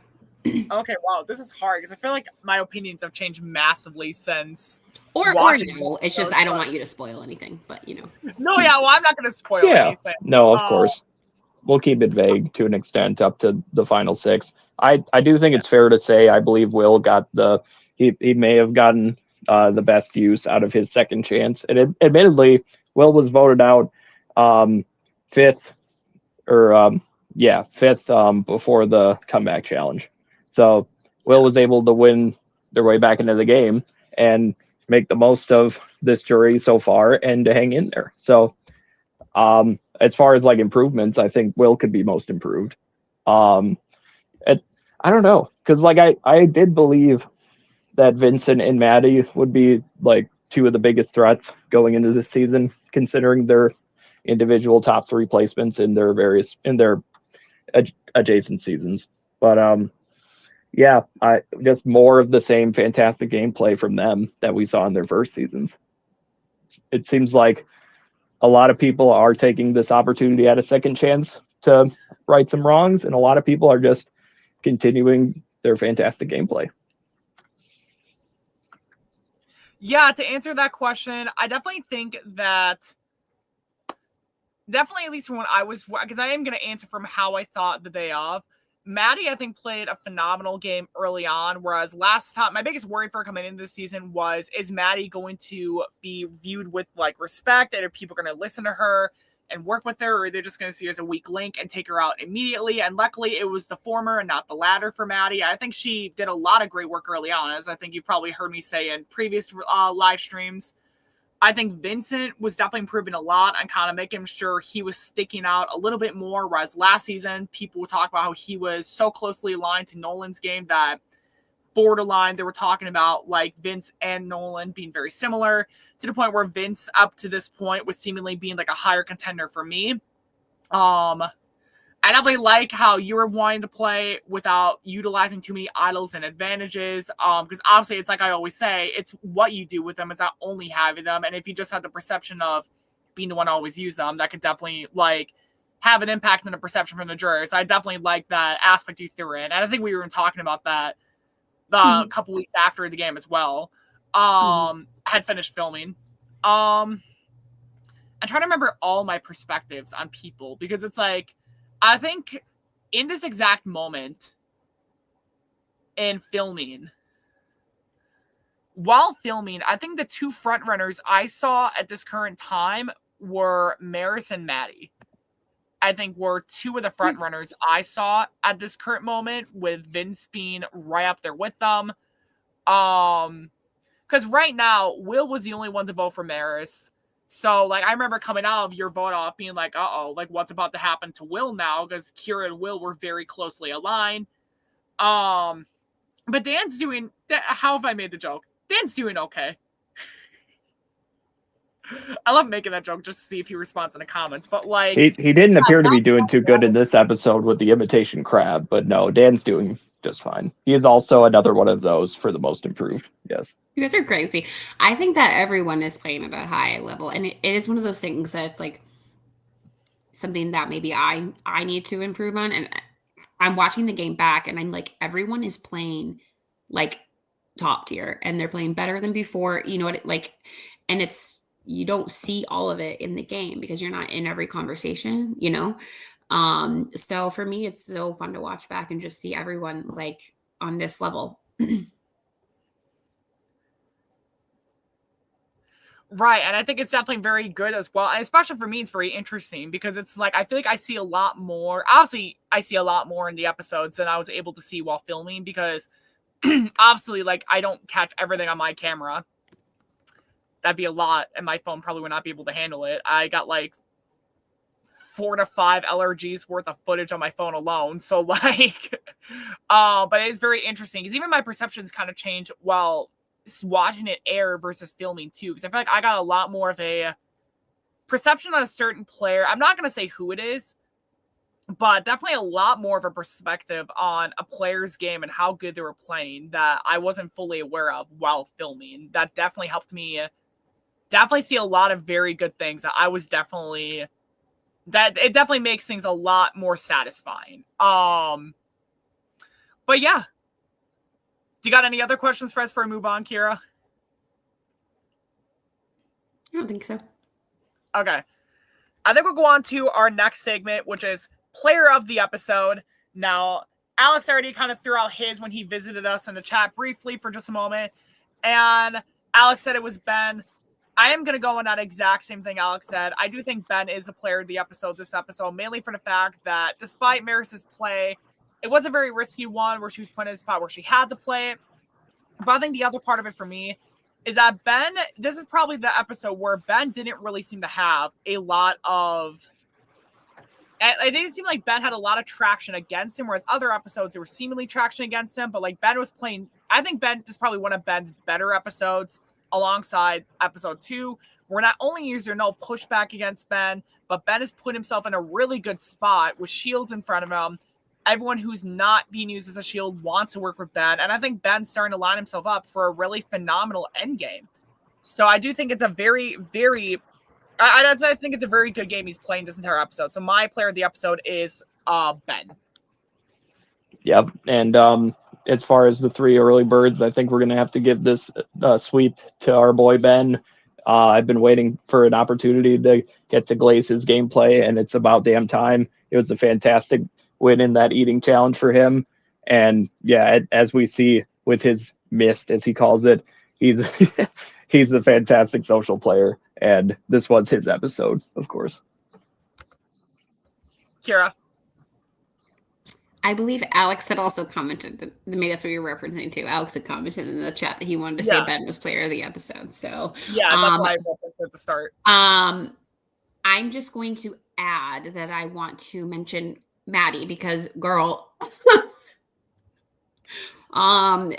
S1: Okay, wow, this is hard because I feel like my opinions have changed massively since.
S3: Or no, it's just I don't want you to spoil anything, but
S1: No, yeah, well, I'm not going to spoil anything.
S2: No, of course. We'll keep it vague to an extent up to the final 6. I do think it's fair to say I believe Will got he may have gotten the best use out of his second chance. And admittedly, Will was voted out 5th before the comeback challenge. So Will was able to win their way back into the game and make the most of this jury so far and to hang in there. So as far as, like, improvements, I think Will could be most improved. I don't know, because, like, I did believe that Vincent and Maddie would be, like, 2 of the biggest threats going into this season, considering their individual top 3 placements in their adjacent seasons. But I just more of the same fantastic gameplay from them that we saw in their first seasons. It seems like a lot of people are taking this opportunity at a second chance to right some wrongs, and a lot of people are just continuing their fantastic gameplay.
S1: Yeah, to answer that question, I definitely think that at least when I was, because I am going to answer from how I thought the day of. Maddie, I think, played a phenomenal game early on, whereas last time, my biggest worry for her coming into this season was, is Maddie going to be viewed with, like, respect, and are people going to listen to her and work with her, or they're just going to see her as a weak link and take her out immediately? And luckily, it was the former and not the latter for Maddie. I think she did a lot of great work early on, as I think you've probably heard me say in previous live streams. I think Vincent was definitely improving a lot and kind of making sure he was sticking out a little bit more, whereas last season, people would talk about how he was so closely aligned to Nolan's game that borderline, they were talking about, like, Vince and Nolan being very similar, to the point where Vince, up to this point, was seemingly being, like, a higher contender for me. I definitely like how you were wanting to play without utilizing too many idols and advantages. Because obviously, it's like I always say, it's what you do with them. It's not only having them. And if you just have the perception of being the one to always use them, that could definitely, like, have an impact on the perception from the jurors. I definitely like that aspect you threw in. And I think we were talking about that a couple weeks after the game as well. Had finished filming. I'm trying to remember all my perspectives on people, because it's like, I think in this exact moment in filming, while filming, I think the 2 frontrunners I saw at this current time were Maris and Maddie. I think were two of the front runners I saw at this current moment, with Vince being right up there with them. Because right now, Will was the only one to vote for Maris. So, like, I remember coming out of your vote off being like, uh-oh, like, what's about to happen to Will now? Because Kira and Will were very closely aligned. But Dan's doing, how have I made the joke? Dan's doing okay. I love making that joke just to see if he responds in the comments. But, like,
S2: he didn't appear to be doing too good in this episode with the imitation crab, but no, Dan's doing just fine. He is also another one of those for the most improved. Yes.
S3: You guys are crazy. I think that everyone is playing at a high level, and it is one of those things that's like something that maybe I need to improve on. And I'm watching the game back, and I'm like, everyone is playing like top tier, and they're playing better than before. You know what? Like, and it's, you don't see all of it in the game because you're not in every conversation, you know? So for me, it's so fun to watch back and just see everyone like on this level.
S1: Right, and I think it's definitely very good as well. And especially for me, it's very interesting because it's like, I feel like I see a lot more. Obviously, I see a lot more in the episodes than I was able to see while filming because obviously, like, I don't catch everything on my camera. That'd be a lot, and my phone probably would not be able to handle it. I got like 4 to 5 LRGs worth of footage on my phone alone. So, like, but it is very interesting because even my perceptions kind of change while watching it air versus filming too, because I feel like I got a lot more of a perception on a certain player. I'm not going to say who it is, but definitely a lot more of a perspective on a player's game and how good they were playing that I wasn't fully aware of while filming. That definitely helped me definitely see a lot of very good things that I was definitely, that it definitely makes things a lot more satisfying. But yeah. Do you got any other questions for us before we move on, Kira?
S3: I don't think so.
S1: Okay. I think we'll go on to our next segment, which is Player of the Episode. Now, Alex already kind of threw out his when he visited us in the chat briefly for just a moment. And Alex said it was Ben. I am going to go on that exact same thing Alex said. I do think Ben is the Player of the Episode this episode, mainly for the fact that despite Maris's play, it was a very risky one where she was put in a spot where she had to play it. But I think the other part of it for me is that Ben, this is probably the episode where Ben didn't really seem to have a lot of, it didn't seem like Ben had a lot of traction against him, whereas other episodes, there was seemingly traction against him, but like Ben was playing, I think Ben is probably one of Ben's better episodes alongside episode 2, where not only is there no pushback against Ben, but Ben has put himself in a really good spot with shields in front of him. Everyone who's not being used as a shield wants to work with Ben. And I think Ben's starting to line himself up for a really phenomenal endgame. So I do think it's a very, very, I think it's a very good game he's playing this entire episode. So my player of the episode is Ben.
S2: Yep. And as far as the 3 early birds, I think we're going to have to give this sweep to our boy Ben. I've been waiting for an opportunity to get to glaze his gameplay, and it's about damn time. It was a fantastic win in that eating challenge for him. And yeah, as we see with his mist, as he calls it, he's he's a fantastic social player. And this was his episode, of course.
S1: Kira.
S3: I believe Alex had also commented, maybe that's what you're referencing to. Alex had commented in the chat that he wanted to say Ben was player of the episode. So
S1: yeah, that's why I referenced at the start. I'm
S3: just going to add that I want to mention Maddie because girl,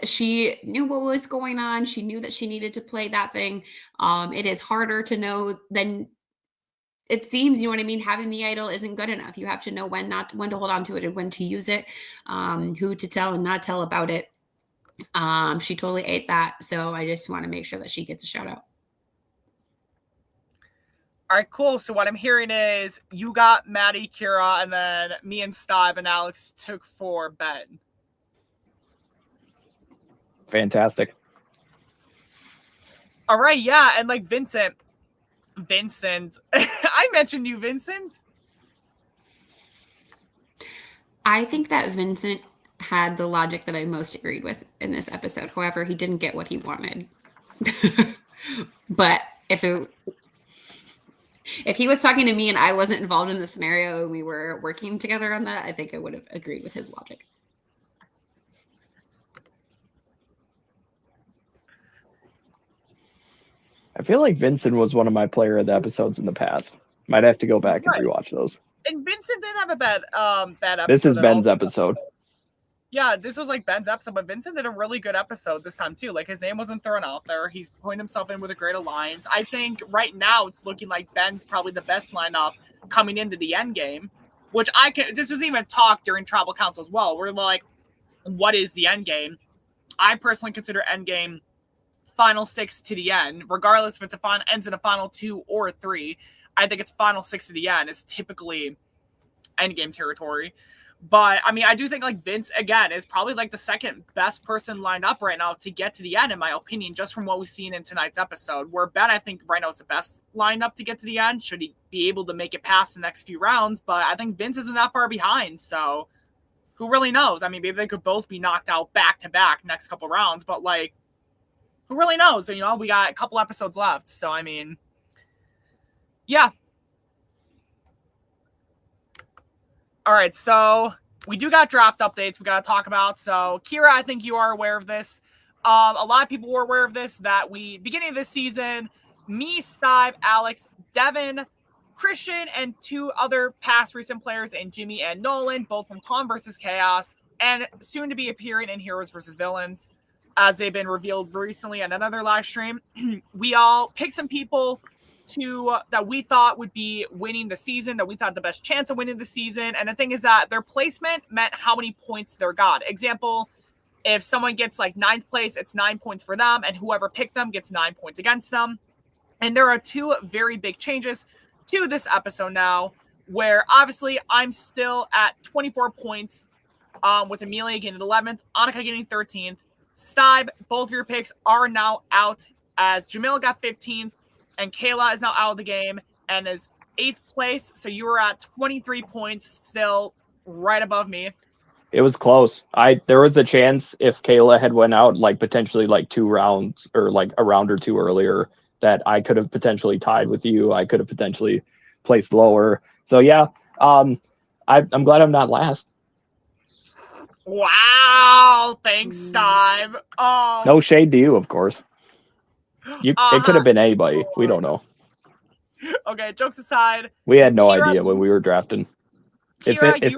S3: she knew what was going on. She knew that she needed to play that thing. It is harder to know than it seems, you know what I mean? Having the idol isn't good enough. You have to know when to hold on to it and when to use it, who to tell and not tell about it. She totally ate that. So I just want to make sure that she gets a shout out.
S1: All right, cool. So what I'm hearing is you got Maddie, Kira, and then me and Steib and Alex took for Ben.
S2: Fantastic.
S1: All right, yeah, and like Vincent, I mentioned you, Vincent.
S3: I think that Vincent had the logic that I most agreed with in this episode. However, he didn't get what he wanted. But If he was talking to me and I wasn't involved in the scenario and we were working together on that, I think I would have agreed with his logic.
S2: I feel like Vincent was one of my player of the episodes in the past. Might have to go back and rewatch those.
S1: And Vincent didn't have a bad episode.
S2: This is Ben's episode.
S1: Yeah, this was like Ben's episode, but Vincent did a really good episode this time too. Like his name wasn't thrown out there. He's putting himself in with a great alliance. I think right now it's looking like Ben's probably the best lineup coming into the end game, which this was even talked during tribal council as well. We're like, what is the end game? I personally consider end game final 6 to the end, regardless if it's ends in a final 2 or 3. I think it's final 6 to the end is typically end game territory. But I mean, I do think like Vince again is probably like the second best person lined up right now to get to the end, in my opinion, just from what we've seen in tonight's episode. Where Ben, I think right now is the best lined up to get to the end. Should he be able to make it past the next few rounds? But I think Vince isn't that far behind. So who really knows? I mean, maybe they could both be knocked out back to back next couple rounds. But like, who really knows? You know, we got a couple episodes left. So I mean, yeah. All right, so we do got draft updates we got to talk about. So, Kira, I think you are aware of this. A lot of people were aware of this, that beginning of this season, me, Steib, Alex, Devin, Christian, and 2 other past recent players, and Jimmy and Nolan, both from Con vs. Chaos, and soon to be appearing in Heroes vs. Villains, as they've been revealed recently on another live stream. We all picked some people that we thought would be winning the season, that we thought the best chance of winning the season. And the thing is that their placement meant how many points they got. Example, if someone gets like 9th place, it's 9 points for them, and whoever picked them gets 9 points against them. And there are 2 very big changes to this episode now, where obviously I'm still at 24 points with Amelia getting 11th, Annika getting 13th. Steib, both of your picks are now out, as Jamil got 15th, and Kayla is now out of the game and is 8th place. So you were at 23 points, still right above me.
S2: It was close. There was a chance if Kayla had went out like potentially like 2 rounds or like a round or 2 earlier that I could have potentially tied with you. I could have potentially placed lower. So yeah, I'm glad I'm not last.
S1: Wow, thanks, Steib.
S2: No shade to you, of course. It could have been anybody. We don't know.
S1: Okay, jokes aside.
S2: We had no idea when we were drafting.
S1: Kira,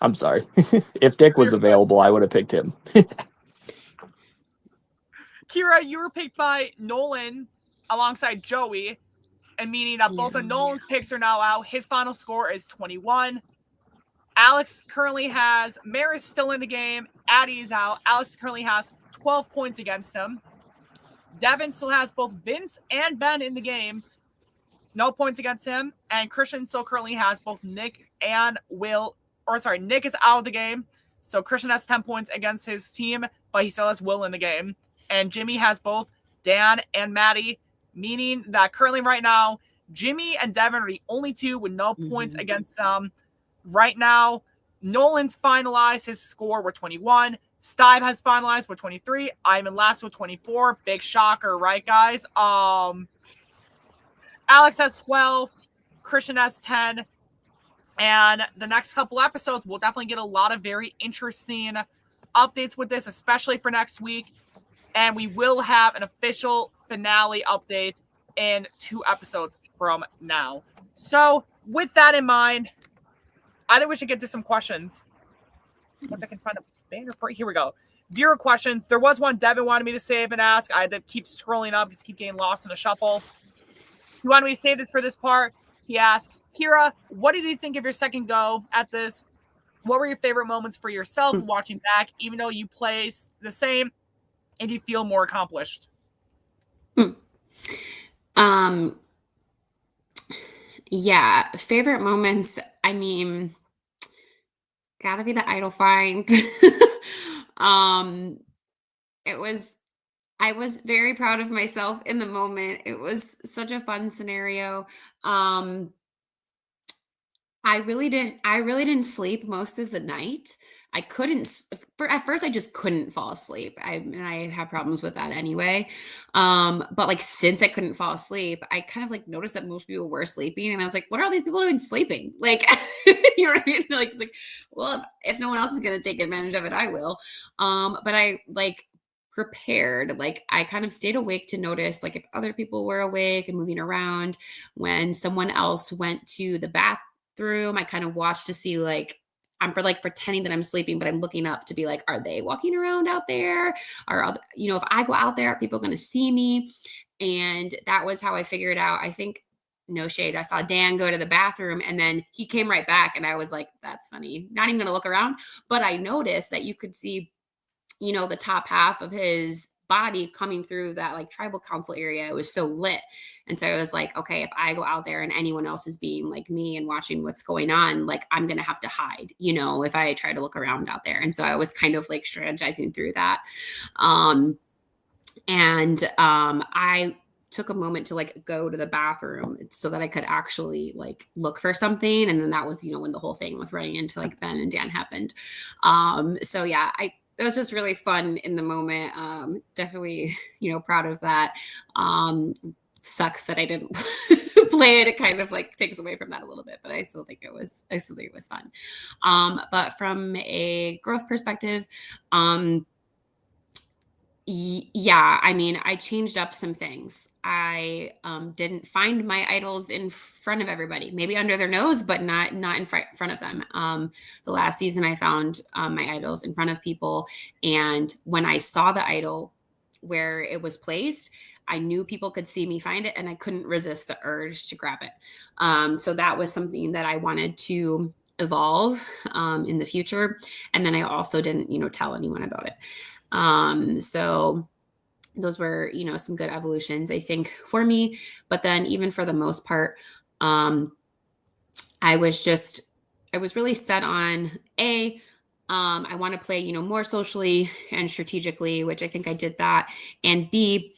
S2: I'm sorry. If Dick was available, I would have picked him.
S1: Kira, you were picked by Nolan alongside Joey, and meaning that both of Nolan's picks are now out. His final score is 21. Alex currently has Maris still in the game. Addie is out. Alex currently has 12 points against him. Devin still has both Vince and Ben in the game. No points against him. And Christian still currently has both Nick and Will. Nick is out of the game. So Christian has 10 points against his team, but he still has Will in the game. And Jimmy has both Dan and Maddie, meaning that currently right now, Jimmy and Devin are the only 2 with no points against them. Right now, Nolan's finalized his score with 21. Steib has finalized with 23. I'm in last with 24. Big shocker, right, guys? Alex has 12. Christian has 10. And the next couple episodes, we'll definitely get a lot of very interesting updates with this, especially for next week. And we will have an official finale update in 2 episodes from now. So with that in mind, I think we should get to some questions. Once I can find a banner for it. Here we go. Viewer questions. There was one Devin wanted me to save and ask. I had to keep scrolling up because I keep getting lost in the shuffle. He wanted me to save this for this part. He asks, Kira, what did you think of your second go at this? What were your favorite moments for yourself watching back, even though you play the same and you feel more accomplished?
S3: Yeah, favorite moments. I mean, gotta be the idol find. I was very proud of myself in the moment. It was such a fun scenario. I really didn't sleep most of the night. I couldn't, at first I just couldn't fall asleep. I have problems with that anyway. But like, since I couldn't fall asleep, I kind of like noticed that most people were sleeping. And I was like, what are all these people doing sleeping? Like, you know what I mean? Like, it's like, well, if no one else is going to take advantage of it, I will. But I like prepared, like I kind of stayed awake to notice like if other people were awake and moving around. When someone else went to the bathroom, I kind of watched to see like, I'm pretending that I'm sleeping, but I'm looking up to be like, are they walking around out there? Or, you know, if I go out there, are people going to see me? And that was how I figured out. I think, no shade, I saw Dan go to the bathroom and then he came right back. And I was like, that's funny. Not even going to look around. But I noticed that you could see, you know, the top half of his body coming through that like tribal council area. It was so lit. And so I was like, okay, if I go out there and anyone else is being like me and watching what's going on, like I'm going to have to hide, you know, if I try to look around out there. And so I was kind of like strategizing through that. I took a moment to like go to the bathroom so that I could actually like look for something. And then that was, you know, when the whole thing with running into like Ben and Dan happened. So yeah, it was just really fun in the moment. Definitely, you know, proud of that. Sucks that I didn't play it. It kind of like takes away from that a little bit, but I still think it was fun. But from a growth perspective, yeah, I mean, I changed up some things. I didn't find my idols in front of everybody, maybe under their nose, but not in front of them. The last season, I found my idols in front of people. And when I saw the idol where it was placed, I knew people could see me find it and I couldn't resist the urge to grab it. So that was something that I wanted to evolve in the future. And then I also didn't, you know, tell anyone about it. So those were, you know, some good evolutions, I think, for me. But then even for the most part, I was really set on I want to play, you know, more socially and strategically, which I think I did that. And B,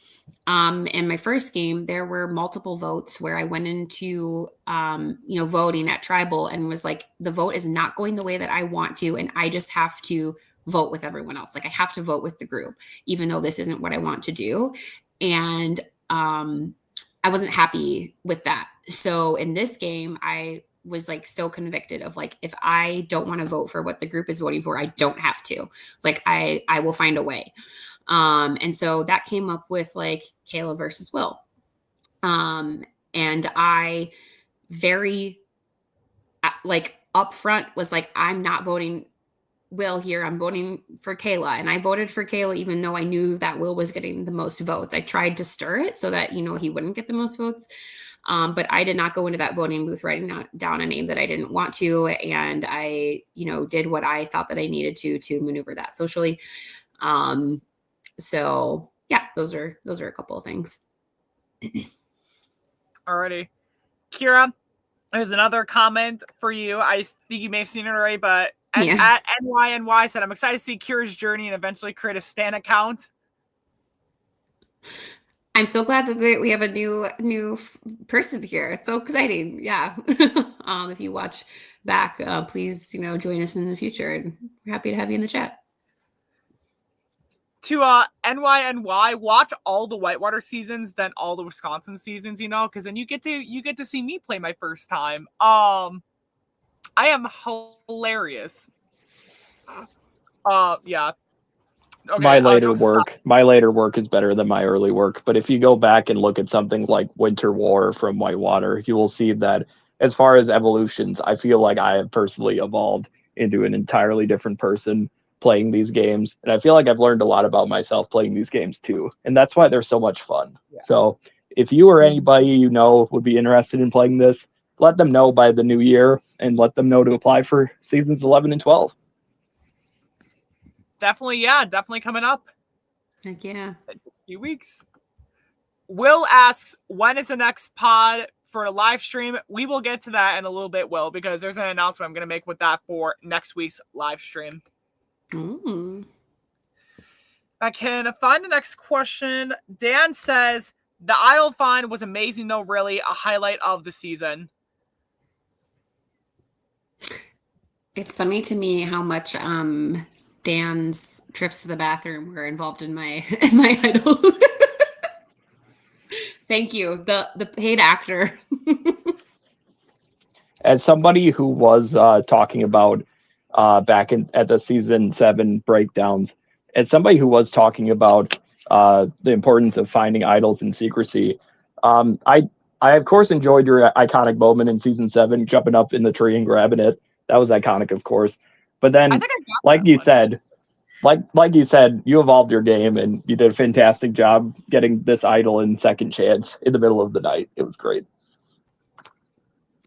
S3: in my first game, there were multiple votes where I went into, you know, voting at tribal and was like, the vote is not going the way that I want to. And I just have to vote with everyone else. Like I have to vote with the group, even though this isn't what I want to do. And I wasn't happy with that. So in this game, I was like so convicted of like, if I don't want to vote for what the group is voting for, I don't have to. Like I will find a way. And so that came up with like Kayla versus Will. And I very like upfront was like, I'm not voting Will here. I'm voting for Kayla. And I voted for Kayla, even though I knew that Will was getting the most votes. I tried to stir it so that, you know, he wouldn't get the most votes. But I did not go into that voting booth writing down a name that I didn't want to. And I, you know, did what I thought that I needed to maneuver that socially. So yeah, those are a couple of things.
S1: Alrighty. Kira, there's another comment for you. I think you may have seen it already, but at NYNY said, I'm excited to see Kira's journey and eventually create a Stan account.
S3: I'm so glad that we have a new person here. It's so exciting. Yeah. If you watch back, please, you know, join us in the future. And we're happy to have you in the chat.
S1: To NYNY, watch all the Whitewater seasons, then all the Wisconsin seasons, you know, because then you get to see me play my first time. I am hilarious. Yeah. Okay,
S2: my later work is better than my early work. But if you go back and look at something like Winter War from Whitewater, you will see that as far as evolutions, I feel like I have personally evolved into an entirely different person playing these games. And I feel like I've learned a lot about myself playing these games too. And that's why they're so much fun. Yeah. So if you or anybody you know would be interested in playing this, let them know by the new year and let them know to apply for seasons 11 and 12.
S1: Definitely coming up.
S3: Heck yeah.
S1: In a few weeks. Will asks, when is the next pod for a live stream? We will get to that in a little bit, Will, because there's an announcement I'm going to make with that for next week's live stream. I can find the next question. Dan says, the Idol find was amazing, though, really, a highlight of the season.
S3: It's funny to me how much Dan's trips to the bathroom were involved in my my idol. Thank you, the paid actor.
S2: As somebody who was talking about back at the season 7 breakdowns, as somebody who was talking about the importance of finding idols in secrecy, I of course enjoyed your iconic moment in season 7, jumping up in the tree and grabbing it. That was iconic, of course. But then,
S1: I think I got
S2: like
S1: that
S2: you
S1: one.
S2: said, like you said, you evolved your game and you did a fantastic job getting this idol in second chance in the middle of the night. It was great.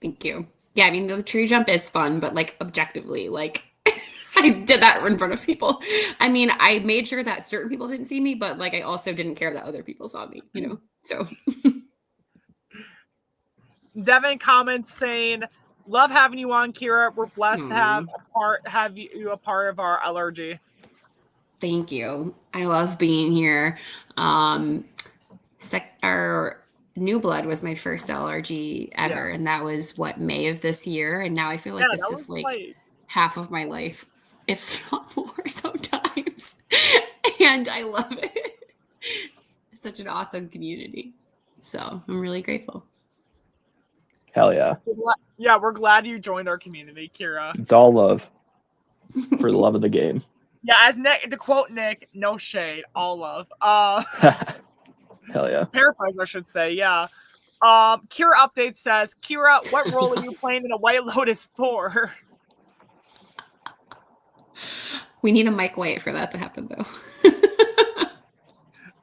S3: Thank you. Yeah, I mean the tree jump is fun, but like objectively, like I did that in front of people. I mean, I made sure that certain people didn't see me, but like I also didn't care that other people saw me, you know? So
S1: Devin comments saying, "Love having you on, Kira. We're blessed to have you a part of our LRG."
S3: thank you. I love being here. Our New Blood was my first LRG ever, and that was what, May of this year. And now I feel like this is like half of my life, if not more sometimes. And I love it. It's such an awesome community. So I'm really grateful.
S2: Hell yeah.
S1: Yeah, we're glad you joined our community, Kira.
S2: It's all love for the love of the game.
S1: Yeah, as Nick, to quote Nick, no shade, all love.
S2: Hell yeah.
S1: Paraphrase, I should say, yeah. Kira Update says, Kira, what role are you playing in a White Lotus 4?
S3: We need a Mike White for that to happen, though.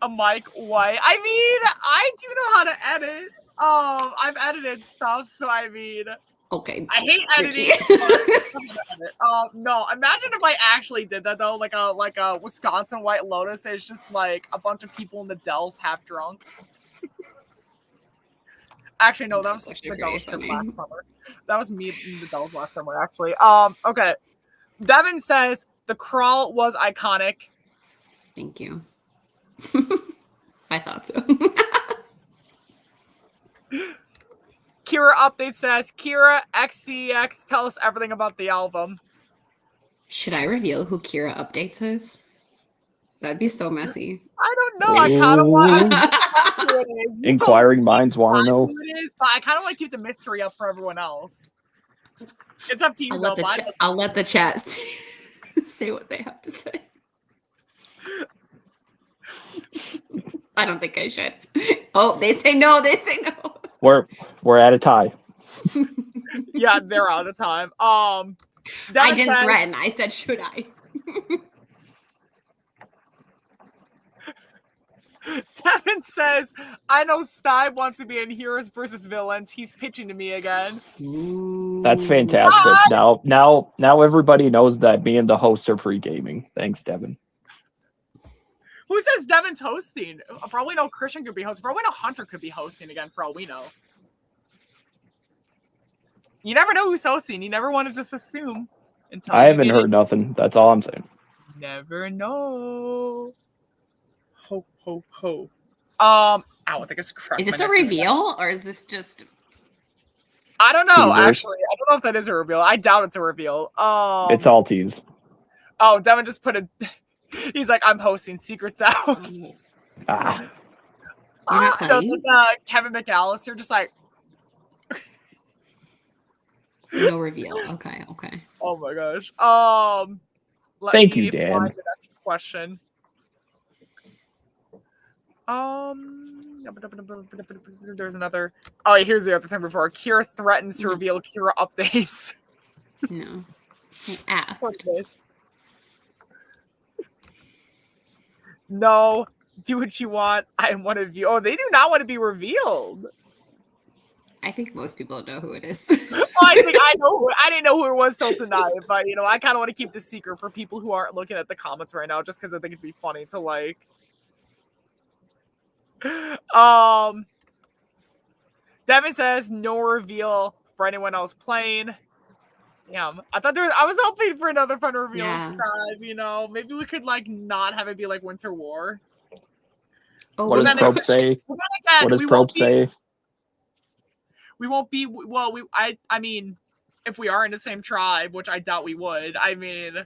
S1: A Mike White. I mean, I do know how to edit. I've edited stuff, so I mean,
S3: okay.
S1: I hate editing. No, imagine if I actually did that though, like a Wisconsin White Lotus. It's just like a bunch of people in the Dells half drunk. Actually, no, that was the Dells trip last summer. That was me in the Dells last summer, actually. Okay. Devin says the crawl was iconic.
S3: Thank you. I thought so.
S1: Kira Update says, Kira XCX, tell us everything about the album.
S3: Should I reveal who Kira Updates is? That'd be so messy.
S1: I don't know. I kind of want
S2: inquiring minds want to know
S1: who it is, but I kind of want to keep the mystery up for everyone else. It's up to you.
S3: I'll let the chat say what they have to say. I don't think I should. Oh, they say no. They say no.
S2: We're at a tie.
S1: Yeah, they're out of time.
S3: I didn't threaten. I said, should I?
S1: Devin says, I know Steib wants to be in Heroes versus Villains. He's pitching to me again.
S2: That's fantastic. Now everybody knows that me and the host are pre-gaming. Thanks, Devin.
S1: Who says Devin's hosting? For all we know, Christian could be hosting. For all we know, Hunter could be hosting again, for all we know. You never know who's hosting. You never want to just assume. Until
S2: I haven't heard nothing. That's all I'm saying.
S1: Never know. Ho, ho, ho. I think it's correct.
S3: Is this a reveal, or is this just...
S1: I don't know, actually. I don't know if that is a reveal. I doubt it's a reveal.
S2: It's all tease.
S1: Oh, Devin just put a... He's like, I'm hosting Secrets Out.
S2: Ah.
S1: Kevin McAllister just like...
S3: No reveal. Okay.
S1: Oh my gosh.
S2: Thank you, Dan.
S1: The next question. There's another. Oh, here's the other thing before. Kira threatens to reveal Kira updates.
S3: No. I asked.
S1: No, do what you want. I am one of you. Oh, they do not want to be revealed.
S3: I think most people know who it is.
S1: I think I know. I didn't know who it was till tonight, but I kind of want to keep the secret for people who aren't looking at the comments right now, just because I think it'd be funny to like. Devin says no reveal for anyone else playing. Damn, I was hoping for another fun reveal.
S3: Yeah.
S1: Style, maybe we could like not have it be like Winter War.
S2: Oh, what does Probe say? What does Probe say?
S1: We won't be. Well, I mean, if we are in the same tribe, which I doubt we would. I mean,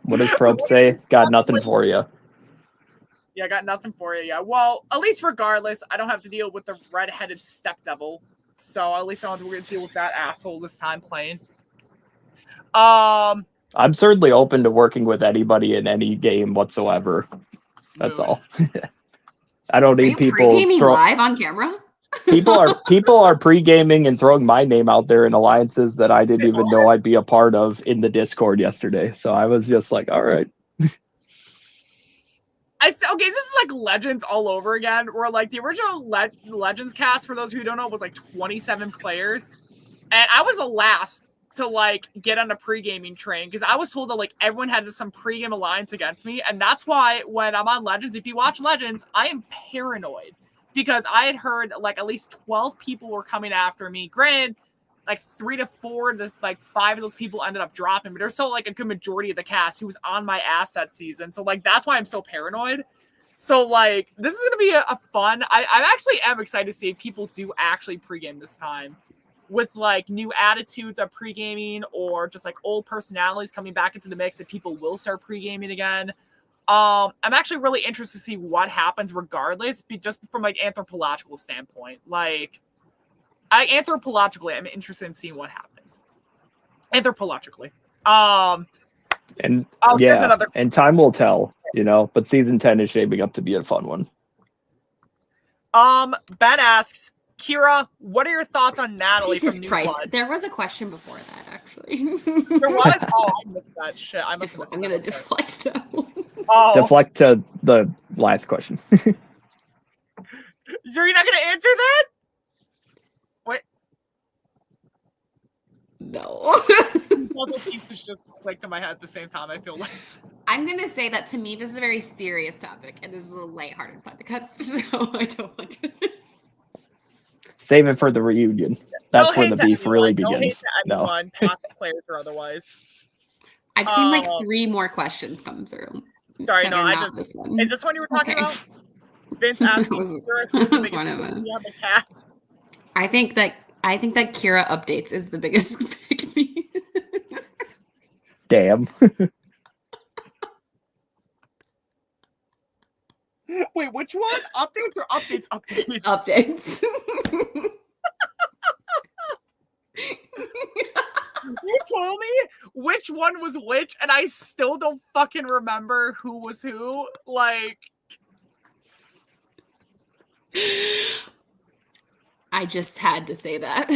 S2: What does Probe say? Got nothing for you.
S1: Yeah, got nothing for you. Yeah. Well, at least regardless, I don't have to deal with the red-headed step devil. So at least I don't have to deal with that asshole this time playing.
S2: I'm certainly open to working with anybody in any game whatsoever. That's all. I don't need people
S3: pre-gaming live on camera.
S2: people are pre-gaming and throwing my name out there in alliances that I didn't even know I'd be a part of in the Discord yesterday. So I was just like, all right.
S1: Okay, this is like Legends all over again. Where like the original Legends cast, for those who don't know, was like 27 players, and I was the last to like get on a pre-gaming train because I was told that like everyone had some pre-game alliance against me, and that's why when I'm on Legends, if you watch Legends, I am paranoid because I had heard like at least 12 people were coming after me. Granted, like 3 to 4 to like 5 of those people ended up dropping, but there's still like a good majority of the cast who was on my ass that season. So like that's why I'm so paranoid. So like this is gonna be a fun. I actually am excited to see if people do actually pregame this time, with like new attitudes of pre-gaming or just like old personalities coming back into the mix. That people will start pre-gaming again. I'm actually really interested to see what happens regardless, just from like anthropological standpoint. Like. Anthropologically, I'm interested in seeing what happens. Anthropologically.
S2: And yeah, and time will tell, but season 10 is shaping up to be a fun one.
S1: Ben asks, Kira, what are your thoughts on Natalie
S3: Jesus
S1: from New
S3: Christ.
S1: Blood?
S3: There was a question before that, actually.
S1: There was? Oh, I missed that shit. I'm
S3: going to deflect that one.
S1: Oh.
S2: Deflect to the last question.
S1: So you're not going to answer that? What?
S3: No.
S1: Multiple pieces just clicked in my head at the same time, I feel like.
S3: I'm going to say that to me, this is a very serious topic, and this is a lighthearted podcast, so I don't want to.
S2: Save it for the reunion. That's where the beef really begins.
S1: Don't hate to anyone, past players or otherwise.
S3: I've seen like 3 more questions come through.
S1: Sorry, no, I just...
S3: This one.
S1: Is this one you were talking about? Vince asking
S3: was one of them.
S1: The cast.
S3: I think that Kira updates is the biggest pick me.
S2: Damn.
S1: Wait, which one? Updates or updates? Updates.
S3: Updates.
S1: You told me which one was which, and I still don't fucking remember who was who. Like,
S3: I just had to say that.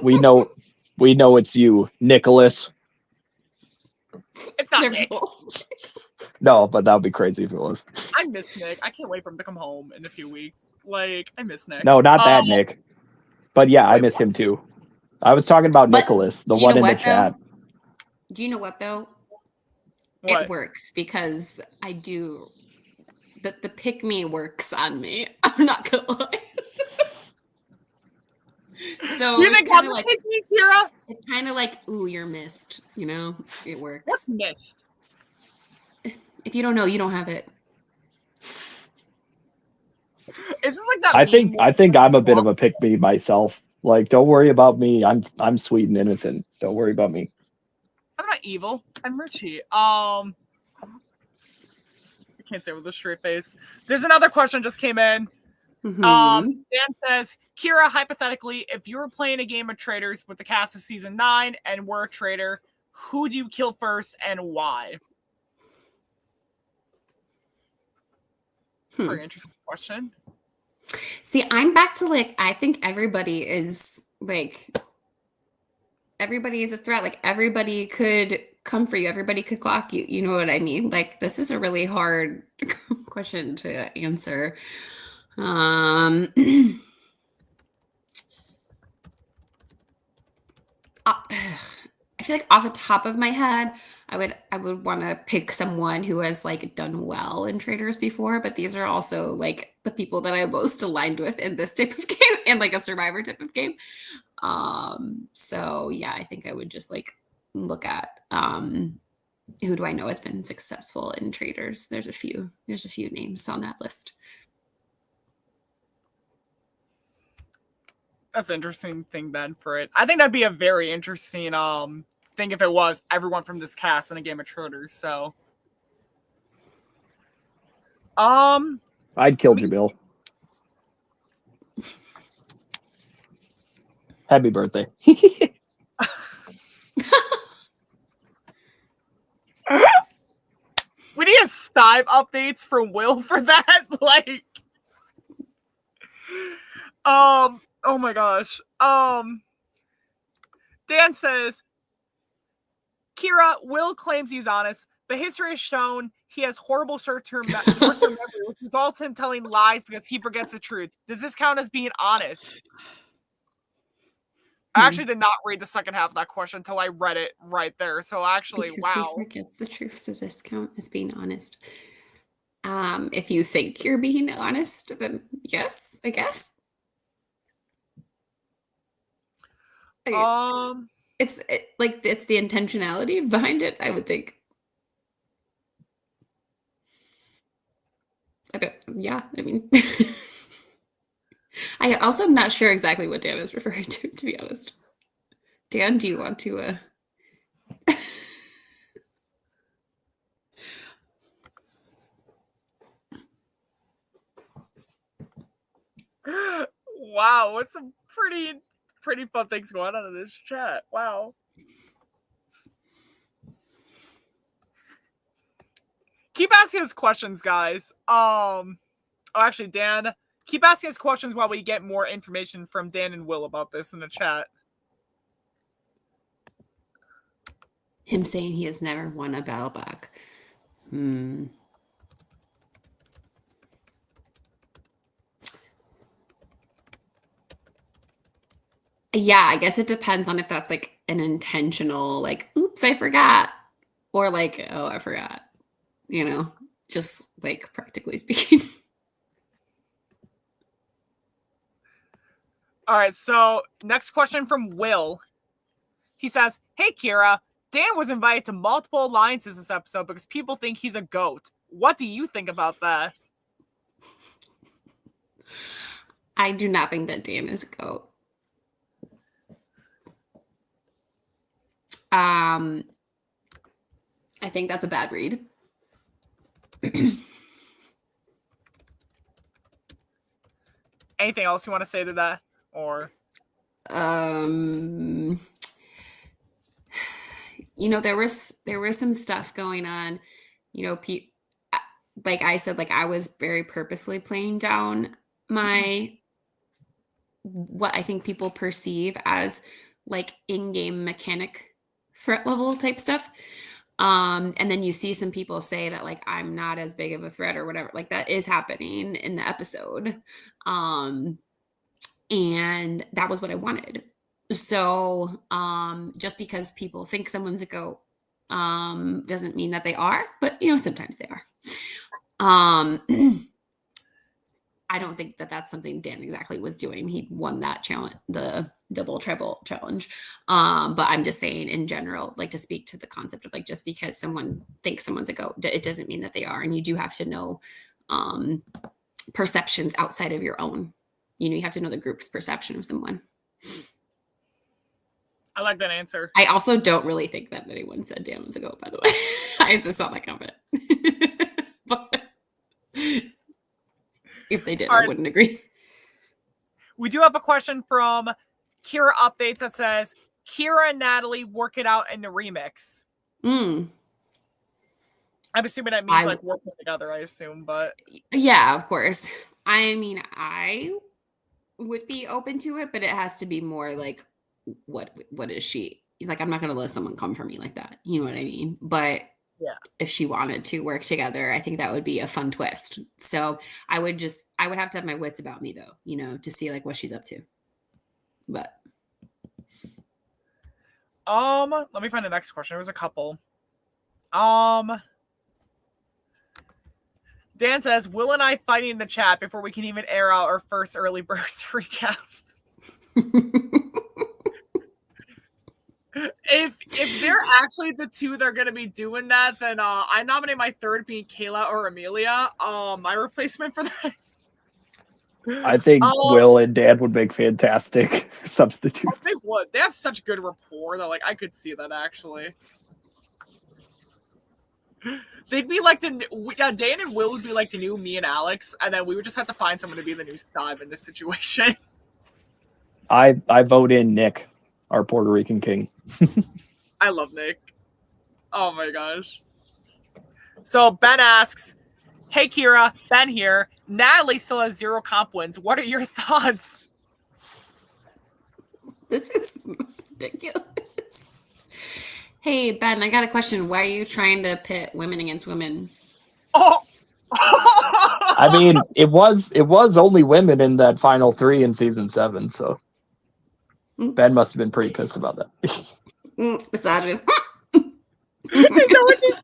S2: We know it's you, Nicholas.
S1: It's not Nick.
S2: No, but that would be crazy if it was.
S1: I miss Nick. I can't wait for him to come home in a few weeks. Like, I miss Nick.
S2: No, not that Nick. But yeah, I miss him too. I was talking about Nicholas, the one in the chat.
S3: Do you know what though?
S1: What?
S3: It works because I do. The pick me works on me. I'm not gonna lie. So
S1: do you think I'm like, pick me, Kira?
S3: It's kind of like, ooh, you're missed. It works.
S1: What's missed?
S3: If you don't know, you don't have it.
S1: Is this like that?
S2: I think I'm a bit of a pick me myself. Like, don't worry about me. I'm sweet and innocent. Don't worry about me.
S1: I'm not evil. I'm Richie. I can't say it with a straight face. There's another question just came in.
S3: Mm-hmm.
S1: Dan says, Kira, hypothetically, if you were playing a game of traitors with the cast of season 9 and were a traitor, who do you kill first and why? Very interesting question.
S3: See, I'm back to like, I think everybody is like, everybody is a threat. Like everybody could come for you. Everybody could clock you. You know what I mean? Like this is a really hard question to answer. I feel like off the top of my head, I would want to pick someone who has like done well in traders before, but these are also like the people that I'm most aligned with in this type of game and like a survivor type of game. So yeah, I think I would just like look at who do I know has been successful in traders. There's a few names on that list.
S1: That's an interesting thing then for it. I think that'd be a very interesting thing if it was everyone from this cast in a game of Trotters. So
S2: I'd kill Jabil. Happy birthday.
S1: we need a Steib updates from Will for that. Like oh my gosh. Dan says Kira, Will claims he's honest, but history has shown he has horrible short-term memory, which results in him telling lies because he forgets the truth. Does this count as being honest? I actually did not read the second half of that question until I read it right there. So actually,
S3: because
S1: wow.
S3: he forgets the truth. Does this count as being honest? If you think you're being honest, then yes, I guess. It's the intentionality behind it, I would think. I mean, I also am not sure exactly what Dan is referring to be honest. Dan, do you want to
S1: Wow, what's some pretty fun things going on in this chat. Wow. Keep asking us questions, guys. Actually, Dan, keep asking us questions while we get more information from Dan and Will about this in the chat.
S3: Him saying he has never won a battle back. Yeah, I guess it depends on if that's like an intentional, like, oops, I forgot. Or like, oh, I forgot. You know, just like practically speaking.
S1: All right, so next question from Will. He says, hey, Kira, Dan was invited to multiple alliances this episode because people think he's a goat. What do you think about that?
S3: I do not think that Dan is a goat. I think that's a bad read.
S1: Anything else you want to say to that? Or
S3: you know, there was some stuff going on, you know, like I said, like I was very purposely playing down what I think people perceive as like in-game mechanic threat level type stuff. And then you see some people say that like I'm not as big of a threat or whatever, like that is happening in the episode. And that was what I wanted. So just because people think someone's a goat doesn't mean that they are, but you know, sometimes they are. I don't think that that's something Dan exactly was doing. He won that challenge, the double treble challenge. But I'm just saying in general, like to speak to the concept of like, just because someone thinks someone's a goat, it doesn't mean that they are. And you do have to know perceptions outside of your own. You know, you have to know the group's perception of someone.
S1: I like that answer.
S3: I also don't really think that anyone said Dan was a goat, by the way. I just saw that comment. But if they did, I wouldn't agree.
S1: We do have a question from Kira Updates that says, Kira and Natalie work it out in the remix. I'm assuming that means like working together, I assume, but
S3: yeah, of course. I mean, I would be open to it, but it has to be more like what is she? Like, I'm not gonna let someone come for me like that. You know what I mean? But
S1: yeah,
S3: if she wanted to work together, I think that would be a fun twist. So I would have to have my wits about me though, you know, to see like what she's up to. But
S1: let me find the next question. There was a couple. Dan says, Will and I fighting in the chat before we can even air out our first early birds recap. If they're actually the two that are going to be doing that, then I nominate my third being Kayla or Amelia, my replacement for that.
S2: I think Will and Dan would make fantastic substitutes.
S1: They would. They have such good rapport that like I could see that actually. They'd be like Dan and Will would be like the new me and Alex, and then we would just have to find someone to be the new Steib in this situation.
S2: I vote in Nick, our Puerto Rican king.
S1: I love Nick. Oh my gosh. So Ben asks, "Hey Kira, Ben here. Natalie still has 0 comp wins. What are your thoughts?"
S3: This is ridiculous. Hey, Ben, I got a question. Why are you trying to pit women against women?
S1: Oh!
S2: I mean, it was only women in that final 3 in season 7, so Ben must have been pretty pissed about that.
S3: Misogynist.
S1: Is that what you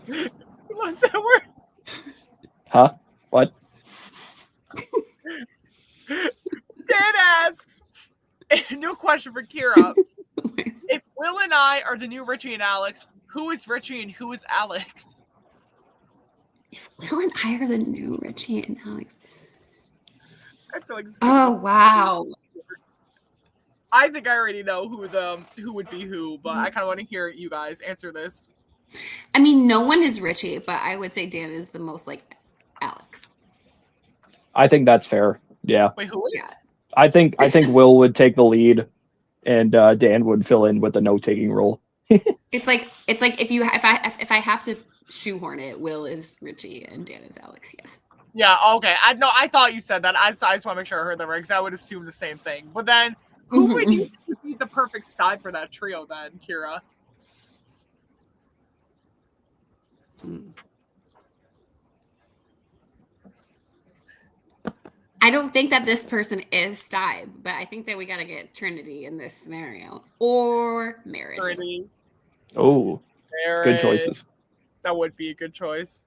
S1: said? What's that word?
S2: Huh? What?
S1: Dan asks, new question for Kira. If Will and I are the new Richie and Alex, who is Richie and who is Alex?
S3: If Will and I are the new Richie and Alex.
S1: I feel like
S3: wow.
S1: I think I already know who would be who, but I kind of want to hear you guys answer this.
S3: I mean, no one is Richie, but I would say Dan is the most like Alex.
S2: I think that's fair. Yeah.
S1: Wait, who is?
S3: Yeah.
S2: I think Will would take the lead, and Dan would fill in with the note-taking role.
S3: It's like if I have to shoehorn it, Will is Richie and Dan is Alex. Yes.
S1: Yeah. Okay. I thought you said that. I just want to make sure I heard that right because I would assume the same thing. But then, who would you think would be the perfect Steib for that trio then, Kira?
S3: I don't think that this person is Steib, but I think that we got to get Trinity in this scenario or Maris.
S1: Trinity.
S2: Oh, good choices.
S1: That would be a good choice.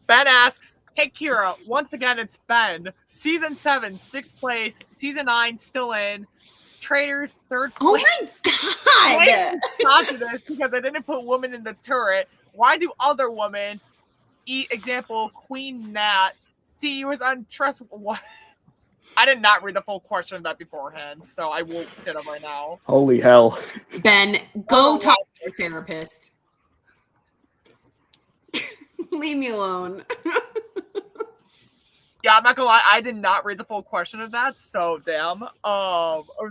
S1: Ben asks, "Hey Kira, once again it's Ben. Season 7, 6th place. Season 9, still in. Traders, 3rd place."
S3: Oh my god!
S1: Not to this because I didn't put women in the turret. Why do other women, example Queen Nat, see you as untrustworthy? I did not read the full question of that beforehand, so I will sit up right now.
S2: Holy hell.
S3: Ben, go talk to your therapist. Leave me alone.
S1: Yeah, I'm not gonna lie, I did not read the full question of that, so damn.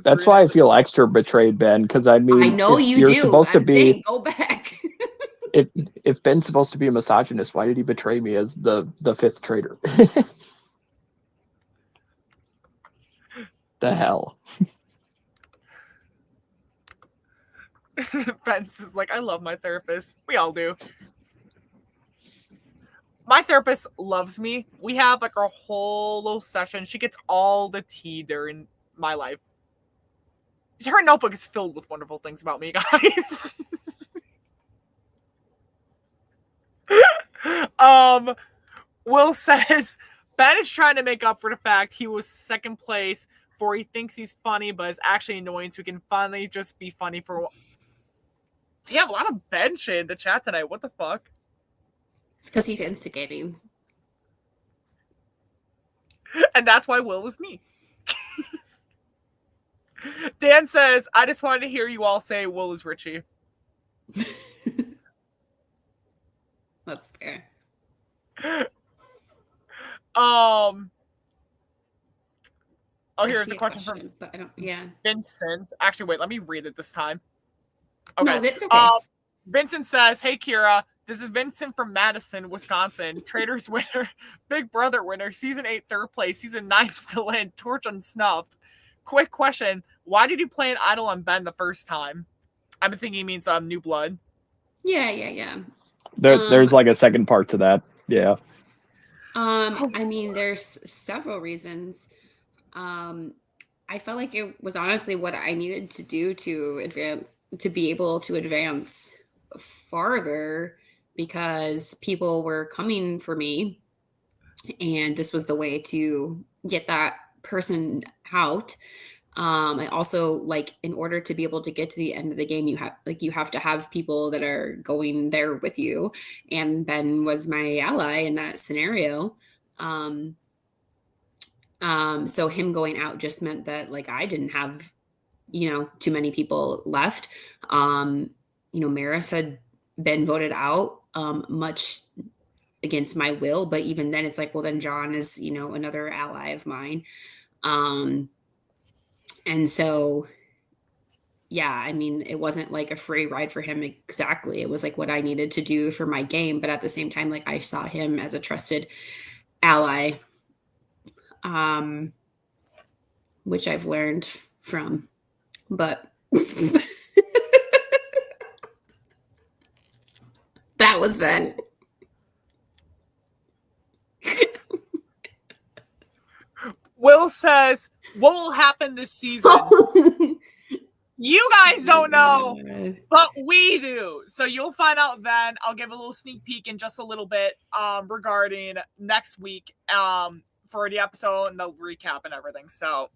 S2: That's why I feel extra betrayed, Ben, because I mean,
S3: I know you do.
S2: Supposed to be,
S3: saying, go back.
S2: if Ben's supposed to be a misogynist, why did he betray me as the 5th traitor? The hell.
S1: Ben's is like, I love my therapist. We all do. My therapist loves me. We have like our whole little session. She gets all the tea during my life. Her notebook is filled with wonderful things about me, guys. Will says Ben is trying to make up for the fact he was 2nd place for he thinks he's funny, but is actually annoying, so he can finally just be funny for. Damn, a lot of Ben shit in the chat tonight. What the fuck?
S3: It's because he's instigating.
S1: And that's why Will is me. Dan says, I just wanted to hear you all say Will is Richie.
S3: That's fair.
S1: Oh, here's a question from
S3: but I don't. Yeah.
S1: Vincent. Actually, wait, let me read it this time. Okay.
S3: No, that's okay.
S1: Vincent says, "Hey Kira, this is Vincent from Madison, Wisconsin. Traders winner, Big Brother winner, season 8 3rd place, season 9 still in, torch unsnuffed. Quick question: why did you play an idol on Ben the first time?" I'm thinking he means New Blood.
S3: Yeah.
S2: There's like a second part to that. Yeah.
S3: I mean, there's several reasons. I felt like it was honestly what I needed to do to be able to advance farther because people were coming for me and this was the way to get that person out. I also, like, in order to be able to get to the end of the game, you have to have people that are going there with you. And Ben was my ally in that scenario. So him going out just meant that, like, I didn't have, too many people left. Maris had been voted out, much against my will, but even then it's like, well, then John is, another ally of mine. And so, yeah, I mean, it wasn't like a free ride for him exactly. It was like what I needed to do for my game. But at the same time, like, I saw him as a trusted ally, which I've learned from. But that was then.
S1: Will says, what will happen this season? You guys don't know, but we do. So you'll find out then. I'll give a little sneak peek in just a little bit regarding next week for the episode and the recap and everything. So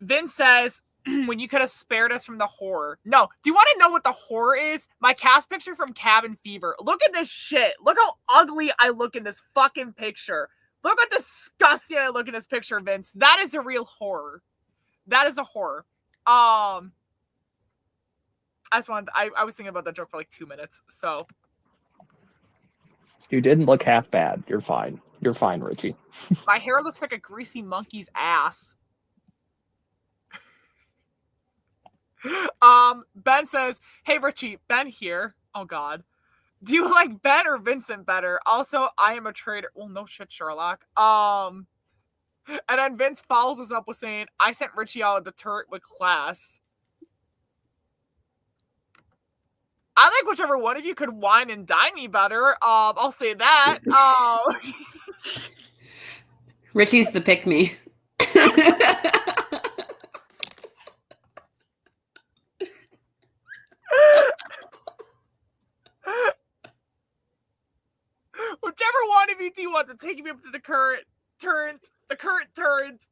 S1: Vince says, when you could have spared us from the horror. No. Do you want to know what the horror is? My cast picture from Cabin Fever. Look at this shit. Look how ugly I look in this fucking picture. Look how disgusting I look in this picture, Vince. That is a real horror. That is a horror. I was thinking about that joke for like 2 minutes. So
S2: You didn't look half bad. You're fine. You're fine, Richie.
S1: My hair looks like a greasy monkey's ass. Ben says, hey Richie, Ben here. Oh God. Do you like Ben or Vincent better? Also, I am a traitor. Well, no shit, Sherlock. And then Vince follows us up with saying, I sent Richie out of the turret with class. I like whichever one of you could wine and dine me better. I'll say that.
S3: Richie's the pick me.
S1: Whichever one of you do want to take me up to the current turret.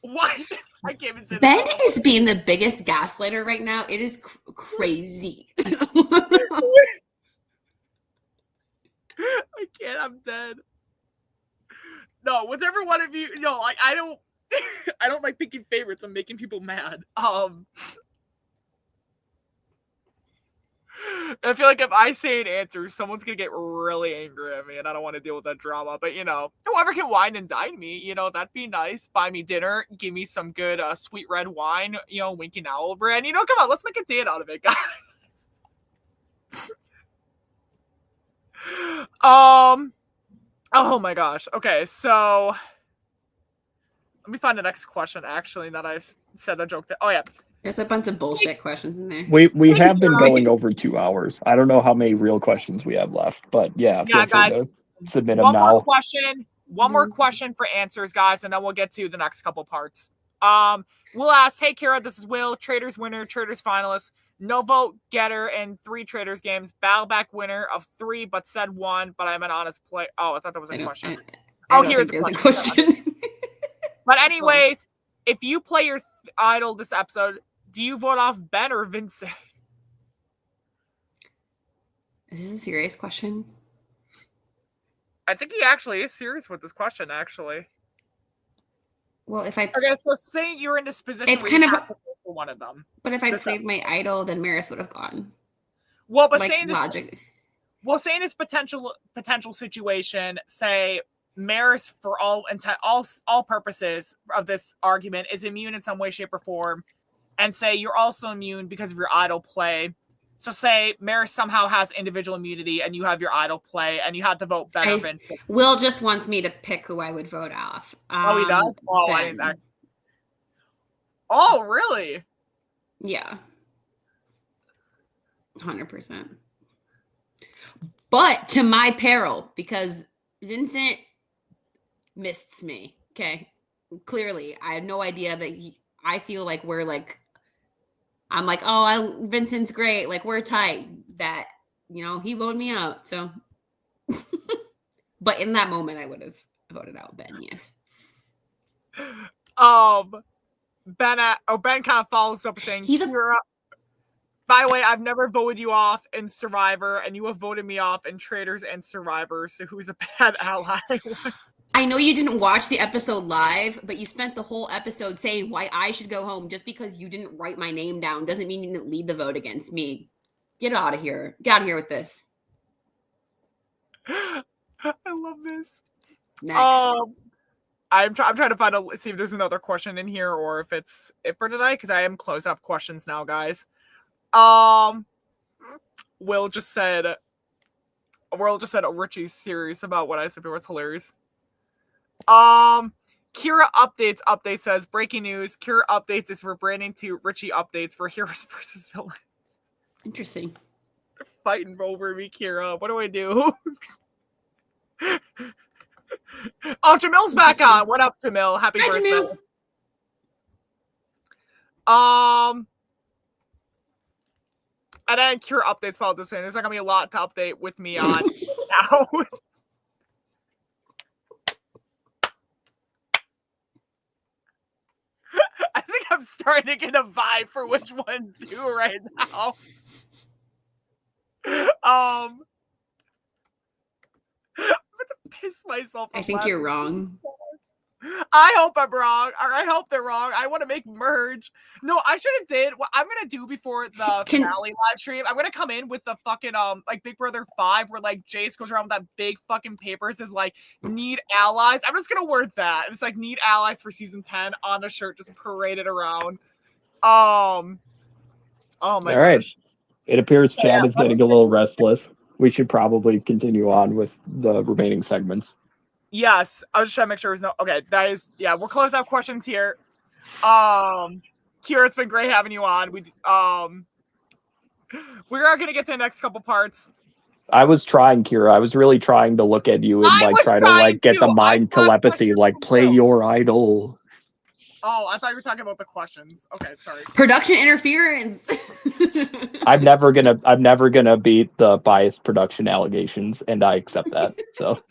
S1: Why? I can't even say that.
S3: Ben is being the biggest gaslighter right now. It is crazy.
S1: I can't. I'm dead. No, whichever one of you. No, like I don't like picking favorites. I'm making people mad. I feel like if I say an answer, someone's gonna get really angry at me, and I don't want to deal with that drama. But whoever can wine and dine me, that'd be nice. Buy me dinner, give me some good sweet red wine, winking owl brand. Come on, let's make a date out of it, guys. Oh my gosh. Okay, so let me find the next question. Actually, that I've said that joke. Oh yeah.
S3: There's a bunch of bullshit questions in there.
S2: We have been going over 2 hours. I don't know how many real questions we have left, but yeah, feel free
S1: guys,
S2: to submit them now.
S1: One more question for answers, guys, and then we'll get to the next couple parts. We'll ask, hey Kara, this is Will, Traders winner, Traders finalist, no vote getter in 3 Traders games, Battleback winner of 3, but said 1, but I'm an honest player. Oh, I thought that was a question. Here's a question. But anyways, if you play your idol this episode, do you vote off Ben or Vincent?
S3: Is this a serious question?
S1: I think he actually is serious with this question, actually.
S3: Well,
S1: okay, so say you're in this position,
S3: it's kind of
S1: for one of them.
S3: But if I played my idol, then Maris would have gone.
S1: Well, but
S3: like,
S1: saying this
S3: logic.
S1: Well, saying this potential situation, say Maris, for all purposes of this argument, is immune in some way, shape, or form, and say you're also immune because of your idol play. So say Maris somehow has individual immunity and you have your idol play and you have to vote Ben or Vincent.
S3: Will just wants me to pick who I would vote off.
S1: He does? Oh, Ben. I didn't actually. Oh, really?
S3: Yeah. 100%. But to my peril, because Vincent missed me. Okay. Clearly, I had no idea that I feel like we're like, I'm like, Vincent's great. Like, we're tight. That, he voted me out. So, but in that moment, I would have voted out Ben. Yes.
S1: Ben kind of follows up saying,
S3: He's
S1: Kira, by the way, I've never voted you off in Survivor, and you have voted me off in Traitors and Survivor, so who's a bad ally?
S3: I know you didn't watch the episode live, but you spent the whole episode saying why I should go home. Just because you didn't write my name down doesn't mean you didn't lead the vote against me. Get out of here. Get out of here with this.
S1: I love this.
S3: Next.
S1: I'm trying to see if there's another question in here or if it's it for tonight, because I am close up questions now, guys. Will just said Richie's serious about what I said before. It's hilarious. Kira update says breaking news. Kira updates is rebranding to Richie updates for heroes versus villains.
S3: Interesting.
S1: They're fighting over me, Kira. What do I do? Oh, Jamil's back on. What up, Jamil? Happy birthday.
S3: Jamil.
S1: And then Cure updates follow this thing. There's not gonna be a lot to update with me on now. I think I'm starting to get a vibe for which one's who right now. I'm gonna piss myself.
S3: I think you're wrong.
S1: I hope I'm wrong, or I hope they're wrong. I want to make merge. No, I should have did what I'm gonna do before the finale live stream. I'm gonna come in with the fucking like Big Brother 5, where like Jace goes around with that big fucking paper, says like need allies. I'm just gonna word that. It's like need allies for season 10 on a shirt, just paraded around. Oh my
S2: All right.
S1: gosh.
S2: It appears Chad is getting a little restless. We should probably continue on with the remaining segments.
S1: Yes, I was just trying to make sure there's no. Okay, that is we're closing out questions here. Kira, it's been great having you on. We are gonna get to the next couple parts.
S2: I was trying, Kira. I was really trying to look at you and like try to like get the mind telepathy, like play your idol.
S1: Oh, I thought you were talking about the questions. Okay, sorry.
S3: Production interference.
S2: I'm never gonna beat the biased production allegations, and I accept that. So.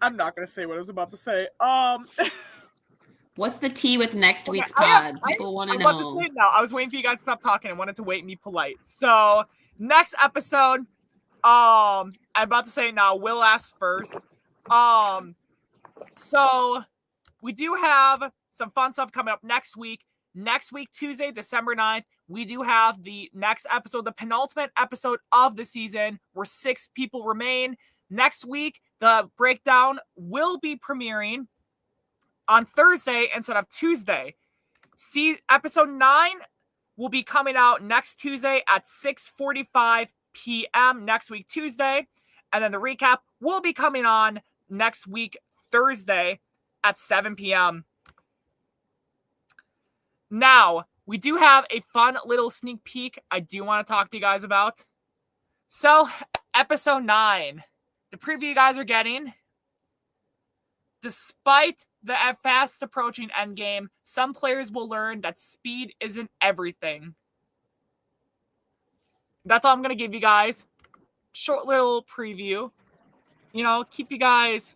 S1: I'm not gonna say what I was about to say.
S3: What's the tea with next week's pod? People want to know.
S1: I'm about to say it now. I was waiting for you guys to stop talking and wanted to wait and be polite. So next episode, I'm about to say it now. Will ask first. So we do have some fun stuff coming up next week. Next week, Tuesday, December 9th, we do have the next episode, the penultimate episode of the season, where 6 people remain. Next week, the breakdown will be premiering on Thursday instead of Tuesday. Episode 9 will be coming out next Tuesday at 6:45 p.m. next week, Tuesday. And then the recap will be coming on next week, Thursday at 7 p.m. Now, we do have a fun little sneak peek I do want to talk to you guys about. So, episode 9. The preview you guys are getting, despite the fast approaching endgame, some players will learn that speed isn't everything. That's all I'm going to give you guys. Short little preview. You know, keep you guys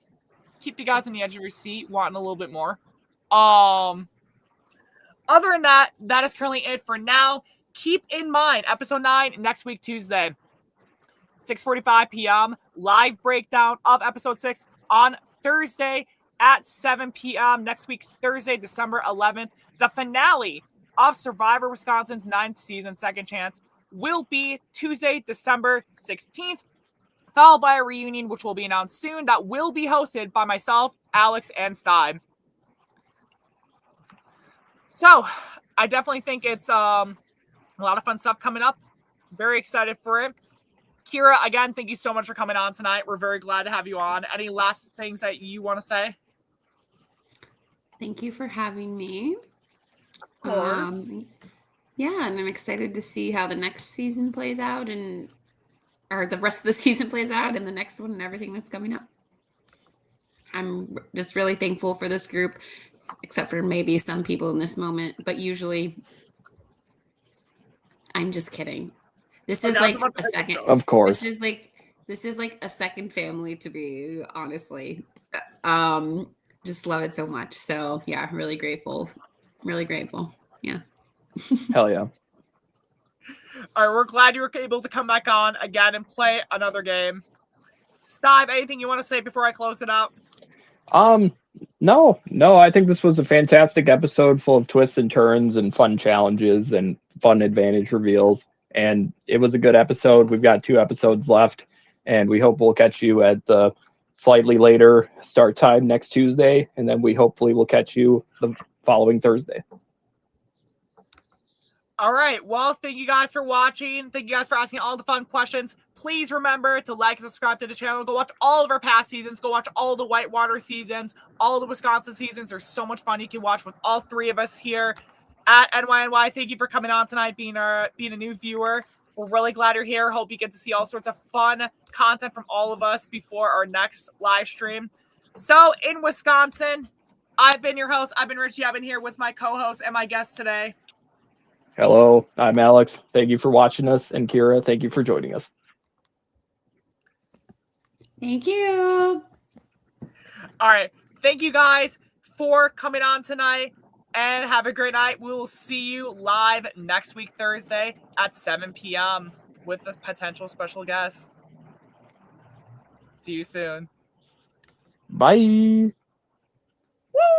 S1: on the edge of your seat, wanting a little bit more. Other than that, that is currently it for now. Keep in mind, episode 9, next week, Tuesday. 6:45 p.m. live breakdown of episode 6 on Thursday at 7 p.m. next week, Thursday, December 11th. The finale of Survivor Wisconsin's 9th season, Second Chance, will be Tuesday, December 16th, followed by a reunion, which will be announced soon, that will be hosted by myself, Alex, and Steib. So, I definitely think it's a lot of fun stuff coming up. Very excited for it. Kira, again, thank you so much for coming on tonight. We're very glad to have you on. Any last things that you want to say?
S3: Thank you for having me.
S1: Of course.
S3: Yeah, and I'm excited to see how the next season plays out or the rest of the season plays out and the next one and everything that's coming up. I'm just really thankful for this group, except for maybe some people in this moment, but usually I'm just kidding. This is like a second.
S2: Of course.
S3: This is like a second family to me, honestly. just love it so much. So yeah, really grateful. Really grateful. Yeah.
S2: Hell yeah.
S1: All right, we're glad you were able to come back on again and play another game. Steib, anything you want to say before I close it out?
S2: No. I think this was a fantastic episode full of twists and turns and fun challenges and fun advantage reveals. And it was a good episode. We've got 2 episodes left, and we hope we'll catch you at the slightly later start time next Tuesday, and then we hopefully will catch you the following Thursday.
S1: All right. Well, thank you guys for watching. Thank you guys for asking all the fun questions. Please remember to like and subscribe to the channel. Go watch all of our past seasons. Go watch all the Whitewater seasons, all the Wisconsin seasons. There's so much fun you can watch with all 3 of us here at NYNY. Thank you for coming on tonight, being a new viewer. We're really glad you're here. Hope you get to see all sorts of fun content from all of us before our next live stream. So in Wisconsin, I've been your host. I've been Richie. I've been here with my co-host and my guest today.
S2: Hello, I'm Alex. Thank you for watching us. And Kira, thank you for joining us.
S3: Thank you.
S1: All right. Thank you guys for coming on tonight, and have a great night. We will see you live next week, Thursday at 7 p.m. with a potential special guest. See you soon.
S2: Bye.